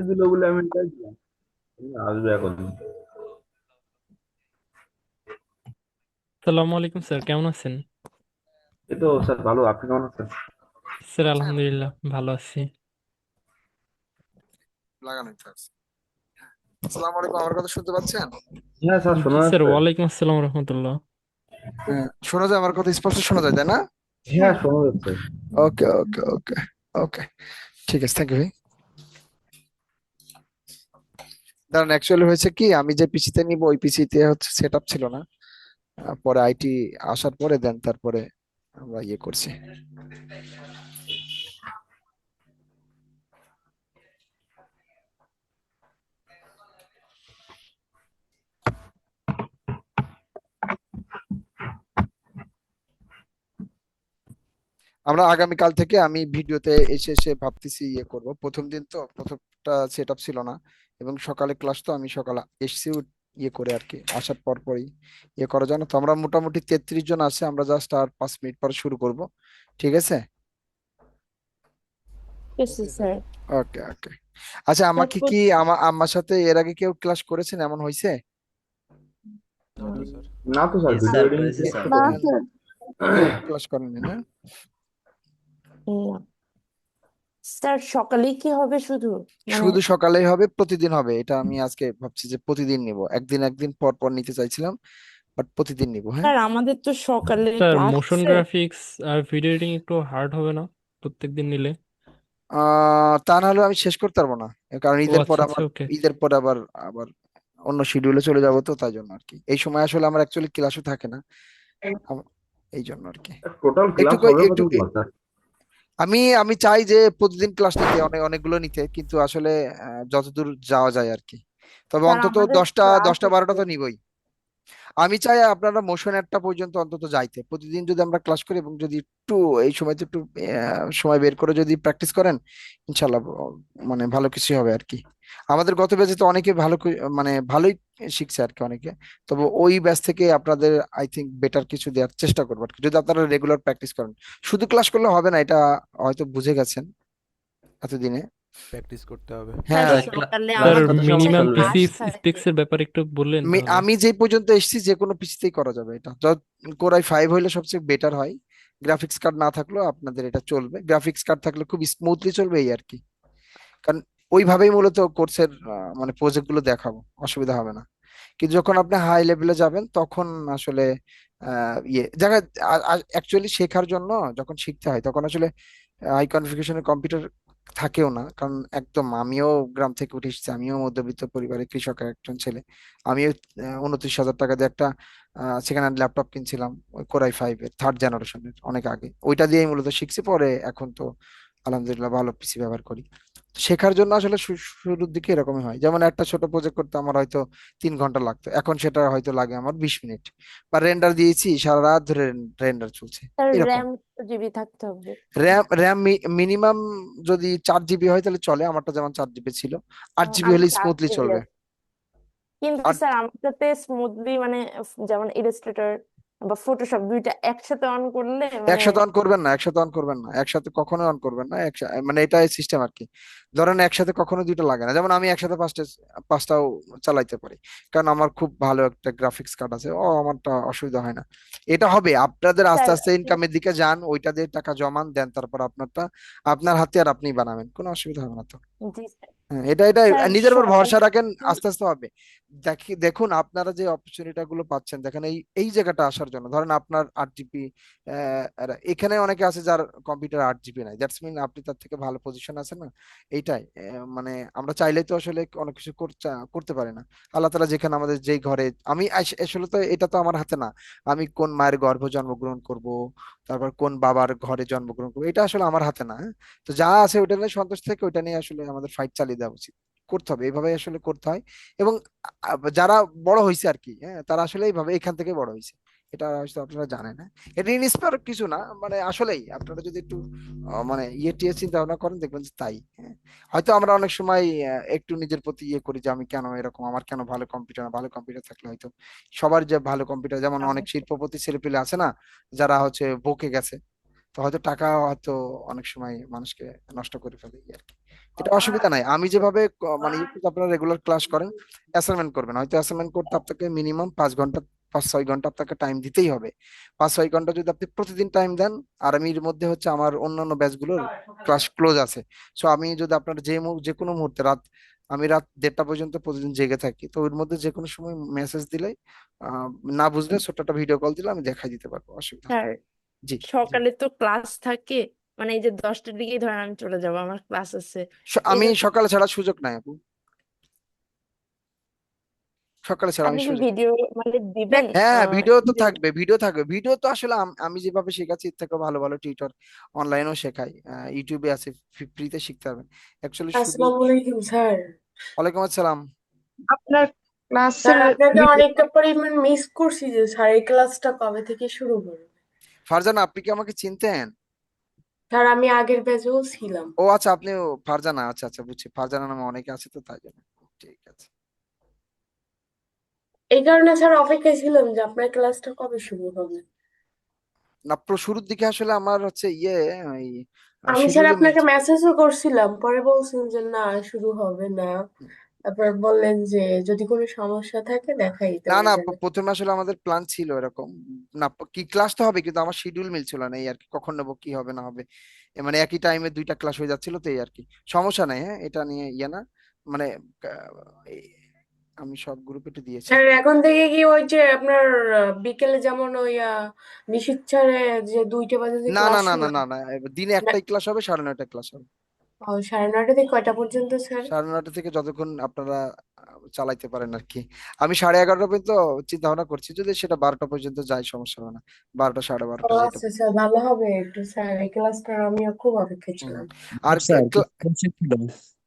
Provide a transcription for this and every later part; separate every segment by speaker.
Speaker 1: দিল বলে আমি চাইছিলাম আসবে এখন।
Speaker 2: সালামু আলাইকুম স্যার, কেমন আছেন?
Speaker 1: এই তো স্যার ভালো, আপনি কেমন আছেন?
Speaker 2: স্যার আলহামদুলিল্লাহ ভালো আছি।
Speaker 3: লাগানোই থাকছে। আসসালামু আলাইকুম, আমার কথা শুনতে পাচ্ছেন?
Speaker 1: হ্যাঁ স্যার,
Speaker 2: জি
Speaker 1: শোনা
Speaker 2: স্যার,
Speaker 1: যাচ্ছে।
Speaker 2: ওয়ালাইকুম আসসালাম রহমতুল্লাহ।
Speaker 3: হ্যাঁ, শোনা যায়? আমার কথা স্পষ্ট শোনা যায়, তাই না?
Speaker 1: হ্যাঁ শোনা যাচ্ছে।
Speaker 3: ওকে ওকে ওকে ওকে, ঠিক আছে, থ্যাংক ইউ ভাই। কারণ অ্যাকচুয়ালি হয়েছে কি, আমি যে পিসিতে নিব ওই পিসিতে হচ্ছে সেট আপ ছিল না। পরে আইটি আসার পরে দেন তারপরে আমরা ইয়ে করছি। আমরা আগামীকাল থেকে আমি ভিডিওতে এসে এসে ভাবতেছি ইয়ে করব। প্রথম দিন তো প্রথমটা সেট আপ ছিল না, এবং সকালে ক্লাস, তো আমি সকালে এসছি ইয়ে করে আর কি, আসার পর পরই ইয়ে করা জানো তো। আমরা মোটামুটি 33 জন আছে, আমরা জাস্ট আর 5 মিনিট পর শুরু করব। ঠিক আছে?
Speaker 4: এসে স্যার।
Speaker 3: ওকে ওকে। আচ্ছা, আমাকে
Speaker 4: তারপর
Speaker 3: কি আমার সাথে এর আগে কেউ ক্লাস করেছেন, এমন হয়েছে?
Speaker 5: No sir.
Speaker 1: না তো sir,
Speaker 5: yes
Speaker 1: video
Speaker 5: sir,
Speaker 1: editing
Speaker 5: করেছে স্যার।
Speaker 4: না
Speaker 3: কেউ
Speaker 4: স্যার।
Speaker 3: কেউ ক্লাস করেনি না?
Speaker 4: না স্যার, সকালেই কি হবে শুধু? মানে
Speaker 3: শুধু সকালেই হবে? প্রতিদিন হবে? এটা আমি আজকে ভাবছি যে প্রতিদিন নিব, একদিন একদিন পর পর নিতে চাইছিলাম, বাট প্রতিদিন নিব। হ্যাঁ।
Speaker 4: স্যার, আমাদের তো সকালে
Speaker 2: স্যার
Speaker 4: ক্লাস
Speaker 2: মোশন
Speaker 4: আছে।
Speaker 2: গ্রাফিক্স আর ভিডিও এডিটিং একটু হার্ড হবে না প্রত্যেকদিন নিলে?
Speaker 3: তা নাহলে আমি শেষ করতে পারবো না, কারণ
Speaker 2: ও
Speaker 3: ঈদের পর
Speaker 2: আচ্ছা আচ্ছা,
Speaker 3: আবার
Speaker 2: ওকে।
Speaker 3: ঈদের পর আবার আবার অন্য শিডিউলে চলে যাবো, তো তাই জন্য আর কি। এই সময় আসলে আমার অ্যাকচুয়ালি ক্লাসও থাকে না। আম- এই জন্য আর কি।
Speaker 1: টোটাল
Speaker 3: একটু
Speaker 1: ক্লাস
Speaker 3: কই-
Speaker 1: হবে
Speaker 3: একটু
Speaker 1: কতগুলো স্যার?
Speaker 3: আমি আমি চাই যে প্রতিদিন ক্লাস নিতে, অনেকগুলো নিতে, কিন্তু আসলে যতদূর যাওয়া যায় আর কি। তবে
Speaker 4: স্যার,
Speaker 3: অন্তত
Speaker 4: আমাদের
Speaker 3: দশটা
Speaker 4: ক্লাস
Speaker 3: দশটা বারোটা
Speaker 4: আছে।
Speaker 3: তো নিবই। আমি চাই আপনারা মোশন একটা পর্যন্ত অন্তত যাইতে, প্রতিদিন যদি আমরা ক্লাস করি এবং যদি একটু এই সময়তে একটু সময় বের করে যদি প্র্যাকটিস করেন, ইনশাল্লাহ মানে ভালো কিছু হবে আর কি। আমাদের গত ব্যাচে তো অনেকে মানে ভালোই শিখছে আর কি, অনেকে। তবে ওই ব্যাচ থেকে আপনাদের আই থিঙ্ক বেটার কিছু দেওয়ার চেষ্টা করবো আর কি, যদি আপনারা রেগুলার প্র্যাকটিস করেন। শুধু ক্লাস করলে হবে না, এটা হয়তো বুঝে গেছেন এতদিনে।
Speaker 5: প্র্যাকটিস করতে হবে।
Speaker 4: স্যার,
Speaker 3: হ্যাঁ।
Speaker 4: সকালে
Speaker 2: স্যার
Speaker 1: ক্লাস
Speaker 4: আমাদের
Speaker 1: করতে
Speaker 4: হচ্ছে
Speaker 2: মিনিমাম
Speaker 1: সমস্যা
Speaker 2: পিসি
Speaker 4: ক্লাস থাকে।
Speaker 2: স্পেক্স এর ব্যাপারে একটু বললেন তাহলে।
Speaker 3: আমি যেই পর্যন্ত এসেছি যে কোনো পিসিতেই করা যাবে এটা। কোরাই 5 হইলে সবচেয়ে বেটার হয়। গ্রাফিক্স কার্ড না থাকলেও আপনাদের এটা চলবে, গ্রাফিক্স কার্ড থাকলে খুব স্মুথলি চলবে এই আর কি। কারণ ওইভাবেই মূলত কোর্সের মানে প্রজেক্ট গুলো দেখাবো, অসুবিধা হবে না। কিন্তু যখন আপনি হাই লেভেলে যাবেন তখন আসলে ইয়ে জায়গায় অ্যাকচুয়ালি শেখার জন্য যখন শিখতে হয় তখন আসলে হাই কনফিগারেশনের কম্পিউটার থাকেও না। কারণ একদম আমিও গ্রাম থেকে উঠে এসেছি, আমিও মধ্যবিত্ত পরিবারের কৃষকের একজন ছেলে। আমিও 29,000 টাকা দিয়ে একটা সেকেন্ড হ্যান্ড ল্যাপটপ কিনছিলাম, ওই কোরাই 5-এর 3rd জেনারেশনের, অনেক আগে। ওইটা দিয়েই মূলত শিখছি, পরে এখন তো আলহামদুলিল্লাহ ভালো পিসি ব্যবহার করি। শেখার জন্য আসলে শুরুর দিকে এরকমই হয়। যেমন একটা ছোট প্রজেক্ট করতে আমার হয়তো 3 ঘন্টা লাগতো, এখন সেটা হয়তো লাগে আমার 20 মিনিট। বা রেন্ডার দিয়েছি, সারা রাত ধরে রেন্ডার চলছে,
Speaker 4: স্যার,
Speaker 3: এরকম।
Speaker 4: র্যাম জিবি থাকতে হবে।
Speaker 3: র্যাম র্যাম মিনিমাম যদি 4 জিবি হয় তাহলে চলে, আমারটা যেমন 4 জিবি ছিল। 8 জিবি
Speaker 4: আমার
Speaker 3: হলে
Speaker 4: চার
Speaker 3: স্মুথলি
Speaker 4: জিবি
Speaker 3: চলবে।
Speaker 4: আছে, কিন্তু
Speaker 3: আর
Speaker 4: স্যার আমারটাতে স্মুথলি মানে যেমন ইলাস্ট্রেটর বা ফটোশপ দুইটা একসাথে অন করলে মানে
Speaker 3: একসাথে অন করবেন না, একসাথে অন করবেন না, একসাথে কখনো অন করবেন না, মানে এটা সিস্টেম আর কি। ধরেন একসাথে কখনো দুইটা লাগে না, যেমন আমি একসাথে পাঁচটাও চালাইতে পারি, কারণ আমার খুব ভালো একটা গ্রাফিক্স কার্ড আছে, আমারটা অসুবিধা হয় না। এটা হবে আপনাদের আস্তে
Speaker 4: স্যার।
Speaker 3: আস্তে ইনকামের দিকে যান, ওইটা দিয়ে টাকা জমান দেন, তারপর আপনারটা আপনার হাতে আর আপনি বানাবেন, কোনো অসুবিধা হবে না তো।
Speaker 4: জি স্যার।
Speaker 3: হ্যাঁ, এটা
Speaker 4: স্যার,
Speaker 3: নিজের উপর ভরসা
Speaker 4: সকালে
Speaker 3: রাখেন, আস্তে আস্তে হবে। দেখুন আপনারা যে অপরচুনিটি গুলো পাচ্ছেন, দেখেন এই এই জায়গাটা আসার জন্য, ধরেন আপনার 8 জিবি, এখানে অনেকে আছে যার কম্পিউটার 8 জিবি নাই, দ্যাটস মিন আপনি তার থেকে ভালো পজিশন আছে না। এইটাই মানে আমরা চাইলেই তো আসলে অনেক কিছু করতে পারি না। আল্লাহ তালা যেখানে আমাদের যেই ঘরে, আমি আসলে তো এটা তো আমার হাতে না। আমি কোন মায়ের গর্ভে জন্মগ্রহণ করব, তারপর কোন বাবার ঘরে জন্মগ্রহণ করবো, এটা আসলে আমার হাতে না। হ্যাঁ? তো যা আছে ওইটা নিয়ে সন্তুষ্ট থেকে ওইটা নিয়ে আসলে আমাদের ফাইট চালিয়ে দেওয়া উচিত। করতে হবে, এইভাবে আসলে করতে হয়। এবং যারা বড় হয়েছে আর কি, হ্যাঁ, তারা আসলে এইভাবে এখান থেকে বড় হয়েছে। এটা হয়তো আপনারা জানেন না। এটা ইন্সপায়ার কিছু না, মানে আসলেই আপনারা যদি একটু মানে ইয়ে টিয়ে চিন্তা ভাবনা করেন, দেখবেন যে তাই। হ্যাঁ। হয়তো আমরা অনেক সময় একটু নিজের প্রতি ইয়ে করি যে আমি কেন এরকম, আমার কেন ভালো কম্পিউটার না, ভালো কম্পিউটার থাকলে হয়তো সবার যে ভালো কম্পিউটার, যেমন অনেক শিল্পপতি ছেলেপিলে আছে না, যারা হচ্ছে বকে গেছে, তো হয়তো টাকা হয়তো অনেক সময় মানুষকে নষ্ট করে ফেলে এই আর কি। এটা অসুবিধা নাই। আমি যেভাবে মানে ইউটিউবে আপনারা রেগুলার ক্লাস করেন, অ্যাসাইনমেন্ট করবেন, হয়তো অ্যাসাইনমেন্ট করতে আপনাকে মিনিমাম 5 ঘন্টা, 5-6 ঘন্টা আপনাকে টাইম দিতেই হবে। 5-6 ঘন্টা যদি আপনি প্রতিদিন টাইম দেন, আর আমি এর মধ্যে হচ্ছে আমার অন্যান্য ব্যাচগুলোর ক্লাস ক্লোজ আছে, সো আমি যদি আপনার যে কোনো মুহূর্তে আমি রাত 1:30 পর্যন্ত প্রতিদিন জেগে থাকি, তো ওর মধ্যে যে কোনো সময় মেসেজ দিলে, আহ, না বুঝলে ছোট্ট একটা ভিডিও কল দিলে আমি দেখাই দিতে পারবো, অসুবিধা নেই।
Speaker 4: স্যার
Speaker 3: জি জি।
Speaker 4: সকালে তো ক্লাস থাকে, মানে এই যে 10টার দিকেই ধরেন আমি চলে যাব, আমার ক্লাস আছে এই
Speaker 3: আমি
Speaker 4: জন্য।
Speaker 3: সকালে ছাড়া সুযোগ নাই আপু, সকালে ছাড়া আমি
Speaker 4: আপনি কি
Speaker 3: সুযোগ।
Speaker 4: ভিডিও মানে দিবেন
Speaker 3: হ্যাঁ, ভিডিও তো
Speaker 4: যে
Speaker 3: থাকবে, ভিডিও থাকবে। ভিডিও তো আসলে আমি যেভাবে শেখাচ্ছি এর থেকে ভালো ভালো টিউটর অনলাইনেও শেখাই, ইউটিউবে আছে, ফ্রিতে শিখতে পারবেন অ্যাকচুয়ালি শুধু।
Speaker 6: আসসালামু আলাইকুম স্যার।
Speaker 3: ওয়ালাইকুম আসসালাম।
Speaker 7: আপনার
Speaker 6: স্যার
Speaker 7: ক্লাসের
Speaker 6: আপনাকে
Speaker 7: ভিডিও
Speaker 6: অনেকটা পরিমাণ মিস করছি, যে স্যার এই ক্লাসটা কবে থেকে শুরু করবে?
Speaker 3: ফারজানা, আপনি কি আমাকে চিনতেন?
Speaker 6: স্যার আমি আগের ব্যাচেও ছিলাম।
Speaker 3: ও আচ্ছা, আপনিও ফারজানা, আচ্ছা আচ্ছা বুঝছি, ফারজানা নামে অনেকে আছে তো তাই জন্য। ঠিক আছে।
Speaker 6: এই কারণে স্যার অপেক্ষায় ছিলাম যে আপনার ক্লাসটা কবে শুরু হবে।
Speaker 3: না, শুরুর দিকে আসলে আমার হচ্ছে ওই
Speaker 6: আমি স্যার
Speaker 3: শিডিউলে
Speaker 6: আপনাকে
Speaker 3: মিলছে।
Speaker 6: মেসেজও করছিলাম, পরে বলছেন যে না শুরু হবে না। তারপর বললেন যে যদি কোনো সমস্যা থাকে দেখাই দিতে
Speaker 3: না না,
Speaker 6: পারবেন।
Speaker 3: প্রথমে আসলে আমাদের প্ল্যান ছিল এরকম, না কি ক্লাস তো হবে, কিন্তু আমার শিডিউল মিলছিল না, এই আর কি, কখন নেবো কি হবে না হবে, মানে একই টাইমে দুইটা ক্লাস হয়ে যাচ্ছিল, তো এই আর কি। সমস্যা নাই, হ্যাঁ, এটা নিয়ে না, মানে এই- আমি সব গ্রুপে একটু দিয়েছি।
Speaker 6: স্যার এখন থেকে কি ওই যে আপনার বিকেলে যেমন ওই নিশীথ স্যারে যে 2টা বাজে যে
Speaker 3: না না
Speaker 6: ক্লাস
Speaker 3: না
Speaker 6: শুরু
Speaker 3: না না
Speaker 6: হয়,
Speaker 3: না, দিনে
Speaker 6: না,
Speaker 3: একটাই ক্লাস হবে, 9:30টায় ক্লাস হবে।
Speaker 6: 9:30 থেকে কয়টা পর্যন্ত স্যার?
Speaker 3: 9:30 থেকে যতক্ষণ আপনারা চালাইতে পারেন আর কি। আমি 11:30 পর্যন্ত চিন্তা ভাবনা করছি, যদি সেটা 12টা পর্যন্ত যায় সমস্যা হবে না, 12টা,
Speaker 6: ও
Speaker 3: 12:30 যেটা।
Speaker 6: আচ্ছা স্যার, ভালো হবে একটু স্যার, এই ক্লাসটার আমিও খুব অপেক্ষায়
Speaker 3: হুম।
Speaker 6: ছিলাম।
Speaker 3: আর
Speaker 8: স্যার কিছু কোর্সে ছিল।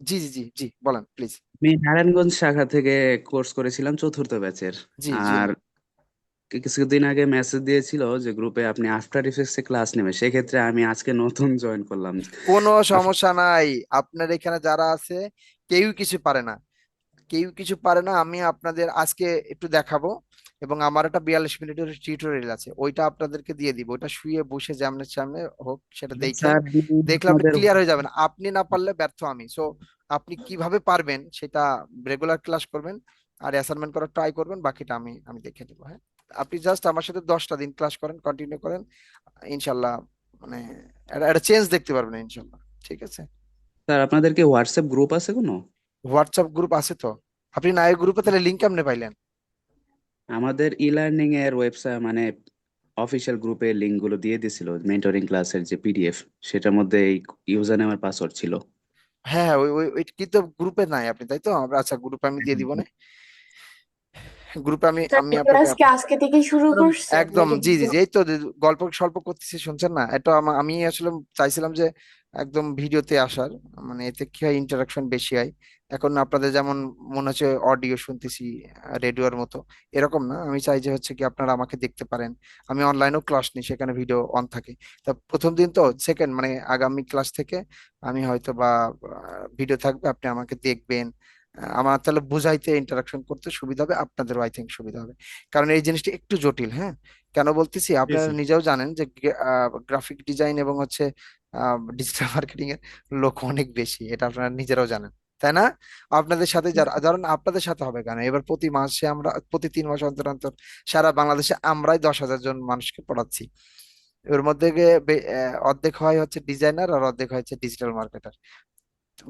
Speaker 3: জি জি জি জি, বলেন প্লিজ।
Speaker 8: আমি নারায়ণগঞ্জ শাখা থেকে কোর্স করেছিলাম 4th ব্যাচের।
Speaker 3: জি জি।
Speaker 8: আর কিছুদিন আগে মেসেজ দিয়েছিল যে গ্রুপে আপনি আফটার ইফেক্টস এ ক্লাস নেবেন, সেক্ষেত্রে আমি আজকে নতুন জয়েন করলাম।
Speaker 3: কোনো
Speaker 8: আফ-
Speaker 3: সমস্যা নাই, আপনার এখানে যারা আছে কেউ কিছু পারে না, কেউ কিছু পারে না। আমি আপনাদের আজকে একটু দেখাবো, এবং আমার একটা 42 মিনিটের টিউটোরিয়াল আছে, ওইটা আপনাদেরকে দিয়ে দিব, ওইটা শুয়ে বসে সামনে সামনে হোক, সেটা দেখেন,
Speaker 8: স্যার
Speaker 3: দেখলে আপনি
Speaker 8: আপনাদের
Speaker 3: ক্লিয়ার হয়ে যাবেন। আপনি না পারলে ব্যর্থ আমি, সো আপনি কিভাবে পারবেন সেটা রেগুলার ক্লাস করবেন, আর অ্যাসাইনমেন্ট করার ট্রাই করবেন, বাকিটা আমি আমি দেখে দেবো, হ্যাঁ। আপনি জাস্ট আমার সাথে 10টা দিন ক্লাস করেন, কন্টিনিউ করেন, ইনশাল্লাহ, মানে একটা চেঞ্জ দেখতে পারবেন ইনশাল্লাহ। ঠিক আছে।
Speaker 8: স্যার আপনাদের কি হোয়াটসঅ্যাপ গ্রুপ আছে কোনো?
Speaker 3: হোয়াটসঅ্যাপ গ্রুপ আছে তো। আপনি না, এই গ্রুপে তাহলে লিঙ্ক কেমনে পাইলেন?
Speaker 8: আমাদের ই লার্নিং এর ওয়েবসাইট মানে অফিসিয়াল গ্রুপে লিংক গুলো দিয়ে দিছিল, মেন্টরিং ক্লাসের যে পিডিএফ, সেটার মধ্যে এই ইউজার নেম আর পাসওয়ার্ড ছিল।
Speaker 3: হ্যাঁ হ্যাঁ, ওই কিন্তু গ্রুপে নাই আপনি, তাই তো? আচ্ছা, গ্রুপে আমি দিয়ে দিব না, গ্রুপে আমি
Speaker 6: স্যার
Speaker 3: আমি
Speaker 6: এই
Speaker 3: আপনাকে
Speaker 6: ক্লাস কি আজকে থেকেই শুরু করছেন
Speaker 3: একদম,
Speaker 6: নাকি
Speaker 3: জি জি জি, এই তো গল্প স্বল্প করতেছি, শুনছেন না? এটা আমি আসলে চাইছিলাম যে একদম ভিডিওতে আসার, মানে এতে কি হয়, ইন্টারাকশন বেশি হয়। এখন আপনাদের যেমন মনে হচ্ছে অডিও শুনতেছি রেডিওর মতো, এরকম না, আমি চাই যে হচ্ছে কি আপনারা আমাকে দেখতে পারেন। আমি অনলাইনেও ক্লাস নিই, সেখানে ভিডিও অন থাকে। তা প্রথম দিন তো, সেকেন্ড মানে আগামী ক্লাস থেকে আমি হয়তো বা ভিডিও থাকবে, আপনি আমাকে দেখবেন, আমার তাহলে বুঝাইতে ইন্টারাকশন করতে সুবিধা হবে, আপনাদেরও আই থিঙ্ক সুবিধা হবে। কারণ এই জিনিসটা একটু জটিল, হ্যাঁ। কেন বলতেছি,
Speaker 8: জি
Speaker 3: আপনারা
Speaker 8: স্যার।
Speaker 3: নিজেও জানেন যে গ্রাফিক ডিজাইন এবং হচ্ছে ডিজিটাল মার্কেটিং এর লোক অনেক বেশি, এটা আপনারা নিজেরাও জানেন, তাই না? আপনাদের সাথে যারা, ধরুন আপনাদের সাথে হবে কেন, এবার প্রতি মাসে আমরা, প্রতি 3 মাস অন্তর অন্তর সারা বাংলাদেশে আমরাই 10,000 জন মানুষকে পড়াচ্ছি। এর মধ্যে গিয়ে অর্ধেক হয় হচ্ছে ডিজাইনার, আর অর্ধেক হচ্ছে ডিজিটাল মার্কেটার।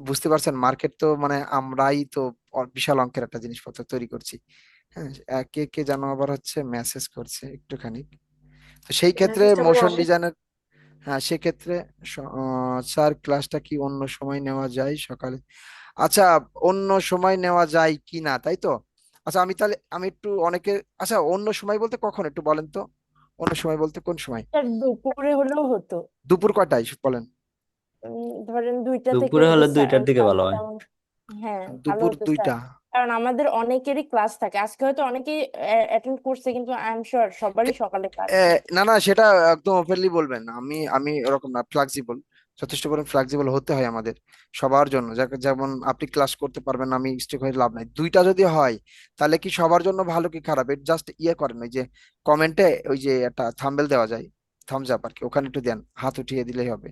Speaker 3: বুঝতে পারছেন, মার্কেট তো মানে আমরাই তো বিশাল অঙ্কের একটা জিনিসপত্র তৈরি করছি, হ্যাঁ। কে কে যেন আবার হচ্ছে মেসেজ করছে একটুখানি, তো সেই ক্ষেত্রে
Speaker 6: মেসেজটা পড়ে
Speaker 3: মোশন
Speaker 6: আসে।
Speaker 3: ডিজাইনের, হ্যাঁ সেক্ষেত্রে স্যার ক্লাসটা কি অন্য সময় নেওয়া যায় সকালে? আচ্ছা, অন্য সময় নেওয়া যায় কি না, তাই তো? আচ্ছা, আমি তাহলে আমি একটু অনেকে, আচ্ছা অন্য সময় বলতে কখন একটু বলেন তো, অন্য সময় বলতে কোন সময়?
Speaker 4: স্যার দুপুরে হলেও হতো।
Speaker 3: দুপুর কয়টায় বলেন?
Speaker 4: ধরেন 2টা থেকে
Speaker 9: দুপুরে
Speaker 4: যদি
Speaker 9: হলে 2টার দিকে ভালো হয়।
Speaker 4: তেমন, হ্যাঁ ভালো
Speaker 3: দুপুর
Speaker 4: হতো স্যার।
Speaker 3: 2টা?
Speaker 4: কারণ আমাদের অনেকেরই ক্লাস থাকে, আজকে হয়তো অনেকেই অ্যাটেন্ড করছে, কিন্তু আই এম শিওর সবারই সকালে ক্লাস নেই।
Speaker 3: না না, সেটা একদম ওপেনলি বলবেন, আমি ওরকম না, ফ্লেক্সিবল, যথেষ্ট পরিমাণ ফ্লেক্সিবল হতে হয় আমাদের সবার জন্য, যেমন আপনি ক্লাস করতে পারবেন, আমি স্ট্রিক্ট হয়ে লাভ নাই। 2টা যদি হয়, তাহলে কি সবার জন্য ভালো কি খারাপ, এটা জাস্ট করেন, ওই যে কমেন্টে ওই যে একটা থাম্বনেল দেওয়া যায়, থামস আপ আর কি, ওখানে একটু দেন, হাত উঠিয়ে দিলেই হবে।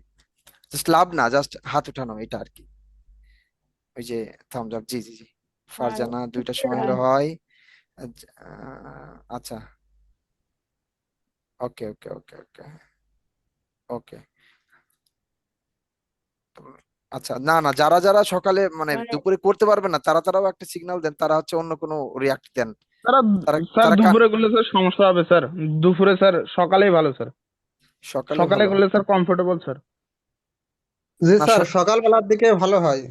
Speaker 3: জাস্ট লাভ না, জাস্ট হাত উঠানো, এটা আর কি। ওই যে থামস আপ, জি জি জি,
Speaker 4: আর
Speaker 3: ফারজানা 2টার সময় হলে
Speaker 4: আহ,
Speaker 3: হয়। আচ্ছা, ওকে ওকে ওকে ওকে ওকে। আচ্ছা, না না, যারা যারা সকালে মানে
Speaker 4: মানে
Speaker 3: দুপুরে করতে পারবে না তারা তারাও একটা সিগন্যাল দেন, তারা হচ্ছে অন্য কোনো রিয়াক্ট দেন।
Speaker 7: তারা
Speaker 3: তারা
Speaker 7: স্যার
Speaker 3: তারা
Speaker 7: দুপুরে করলে স্যার সমস্যা হবে স্যার। দুপুরে স্যার সকালেই ভালো স্যার।
Speaker 3: সকালে
Speaker 7: সকালে
Speaker 3: ভালো।
Speaker 7: করলে স্যার কমফোর্টেবল স্যার।
Speaker 9: জি
Speaker 3: না
Speaker 9: স্যার, সকালবেলার দিকে ভালো হয়।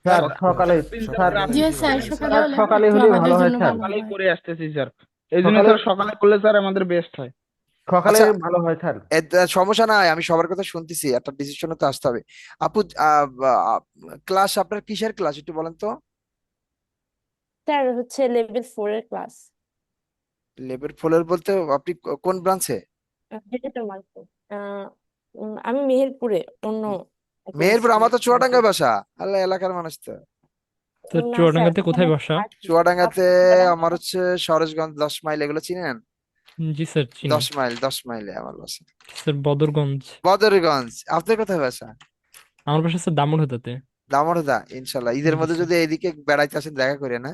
Speaker 1: স্যার সকালে,
Speaker 7: সারাদিন স্যার
Speaker 1: স্যার
Speaker 7: রাত
Speaker 6: জি
Speaker 7: বেশি
Speaker 6: স্যার,
Speaker 7: হয়ে যায় স্যার।
Speaker 6: সকালে
Speaker 1: স্যার
Speaker 6: হলে
Speaker 1: সকালে
Speaker 6: একটু
Speaker 1: হলেই
Speaker 6: আমাদের
Speaker 1: ভালো হয়
Speaker 6: জন্য
Speaker 1: স্যার।
Speaker 6: ভালো
Speaker 7: সকালেই
Speaker 6: হয়।
Speaker 7: করে আসতেছি স্যার, এই জন্য
Speaker 1: সকালে,
Speaker 7: স্যার সকালে করলে স্যার আমাদের বেস্ট হয়।
Speaker 1: সকালে
Speaker 3: আচ্ছা,
Speaker 1: ভালো হয় স্যার।
Speaker 3: সমস্যা নাই, আমি সবার কথা শুনতেছি, একটা ডিসিশনে তো আসতে হবে। আপু, ক্লাস আপনার কিসের ক্লাস একটু বলেন তো?
Speaker 4: স্যার হচ্ছে লেভেল 4 এর ক্লাস।
Speaker 3: লেবেল ফোলের বলতে আপনি কোন ব্রাঞ্চে?
Speaker 4: Digital marketing. আমি মেহেরপুরে অন্য একটা
Speaker 3: মেহেরপুর? আমার
Speaker 4: ইনস্টিটিউট।
Speaker 3: তো চুয়াডাঙ্গায় বাসা। আল্লাহ, এলাকার মানুষ তো।
Speaker 2: তো
Speaker 4: না স্যার,
Speaker 2: চুয়াডাঙ্গাতে
Speaker 4: ওখানে
Speaker 2: কোথায় বাসা?
Speaker 4: আছি।
Speaker 3: চুয়াডাঙ্গাতে
Speaker 4: আপনি চুয়াডাঙ্গা?
Speaker 3: আমার হচ্ছে সরেশগঞ্জ 10 মাইল, এগুলো চিনেন?
Speaker 2: জি স্যার চিনি।
Speaker 3: 10 মাইল, 10 মাইলে আমার বাসা।
Speaker 2: স্যার বদরগঞ্জ।
Speaker 3: বদরগঞ্জ। আপনার কোথায় বাসা?
Speaker 2: আমার বাসা স্যার দামুড়হাতে।
Speaker 3: দামোড়দা। ইনশাল্লাহ ঈদের
Speaker 2: জি
Speaker 3: মধ্যে
Speaker 2: স্যার,
Speaker 3: যদি এইদিকে বেড়াইতে আসেন দেখা করে না।